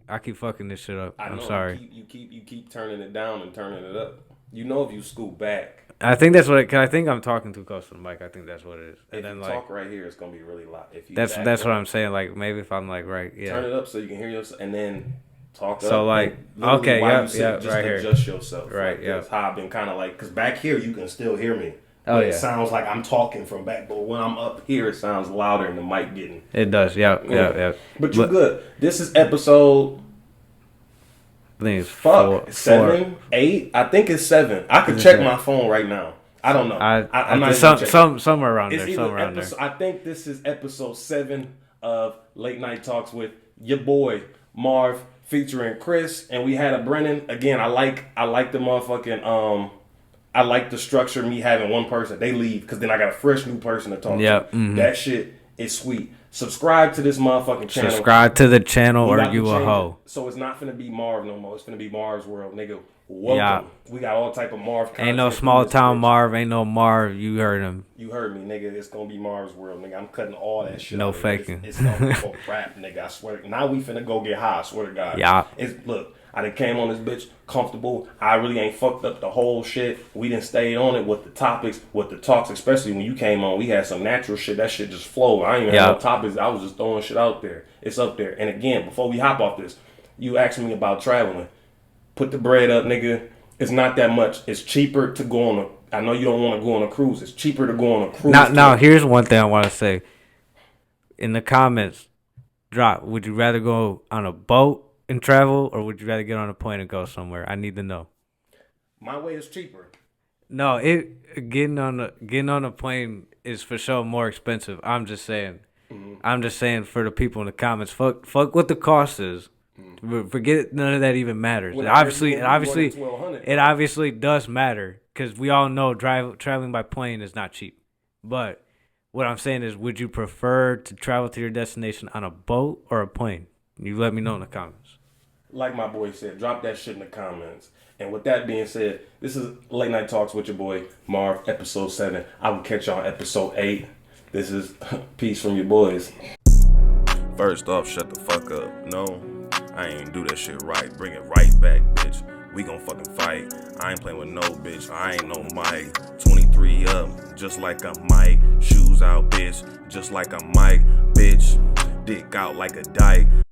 C: I keep fucking this shit up. I'm sorry.
A: You keep turning it down and turning it up. If you scoot back.
C: I think that's what. Cause I think I'm talking too close to the mic. I think that's what it is.
A: And then talk right here, it's gonna be really loud. If you
C: that's what I'm saying. Like maybe if I'm like right, yeah.
A: Turn it up so you can hear yourself, and then talk.
C: So
A: up
C: like okay,
A: just
C: right here.
A: Adjust yourself.
C: Right, yeah.
A: That's how I've been kind of like, because back here you can still hear me.
C: Oh,
A: It sounds like I'm talking from back, but when I'm up here, it sounds louder and the mic getting.
C: It does, yeah.
A: But you're good. This is episode.
C: I think it's
A: 7, 8. I think it's 7. I could check my phone right now. I don't know. I'm not
C: somewhere around there.
A: I think this is episode 7 of Late Night Talks with your boy Marv featuring Chris, and we had a Brennan. Again, I like the motherfucking I like the structure, me having one person. They leave because then I got a fresh new person to talk to.
C: Mm-hmm.
A: That shit is sweet. Subscribe to this motherfucking channel.
C: Subscribe to the channel or you a hoe.
A: So it's not finna be Marv no more. It's finna be Marv's World, nigga. Welcome. Yeah. We got all type of Marv content.
C: Ain't no small town Marv. Ain't no Marv. You heard him.
A: You heard me, nigga. It's gonna be Marv's World, nigga. I'm cutting all that shit.
C: No faking.
A: It's gonna be for rap, nigga. I swear. Now we finna go get high. I swear to God.
C: Yeah.
A: Look. I done came on this bitch comfortable. I really ain't fucked up the whole shit. We done stayed on it with the topics, with the talks, especially when you came on. We had some natural shit. That shit just flowed. I ain't even have no topics. I was just throwing shit out there. It's up there. And again, before we hop off this, you asked me about traveling. Put the bread up, nigga. It's not that much. It's cheaper to go on I know you don't want to go on a cruise. It's cheaper to go on a cruise.
C: Now, here's one thing I want to say. In the comments, drop. Would you rather go on a boat and travel, or would you rather get on a plane and go somewhere? I need to know.
A: My way is cheaper.
C: No, getting on a plane is for sure more expensive. I'm just saying. I'm just saying for the people in the comments, fuck what the cost is. Forget none of that even matters.
A: Well,
C: It obviously does matter because we all know traveling by plane is not cheap. But what I'm saying is, would you prefer to travel to your destination on a boat or a plane? You let me know in the comments.
A: Like my boy said, drop that shit in the comments. And with that being said, this is Late Night Talks with your boy Marv, episode 7. I will catch y'all on episode 8. This is peace from your boys.
E: First off, shut the fuck up. No, I ain't do that shit right. Bring it right back, bitch. We gon' fucking fight. I ain't playing with no bitch. I ain't no Mike. 23 up, just like I'm Mike. Shoes out, bitch, just like I'm Mike. Bitch, dick out like a dyke.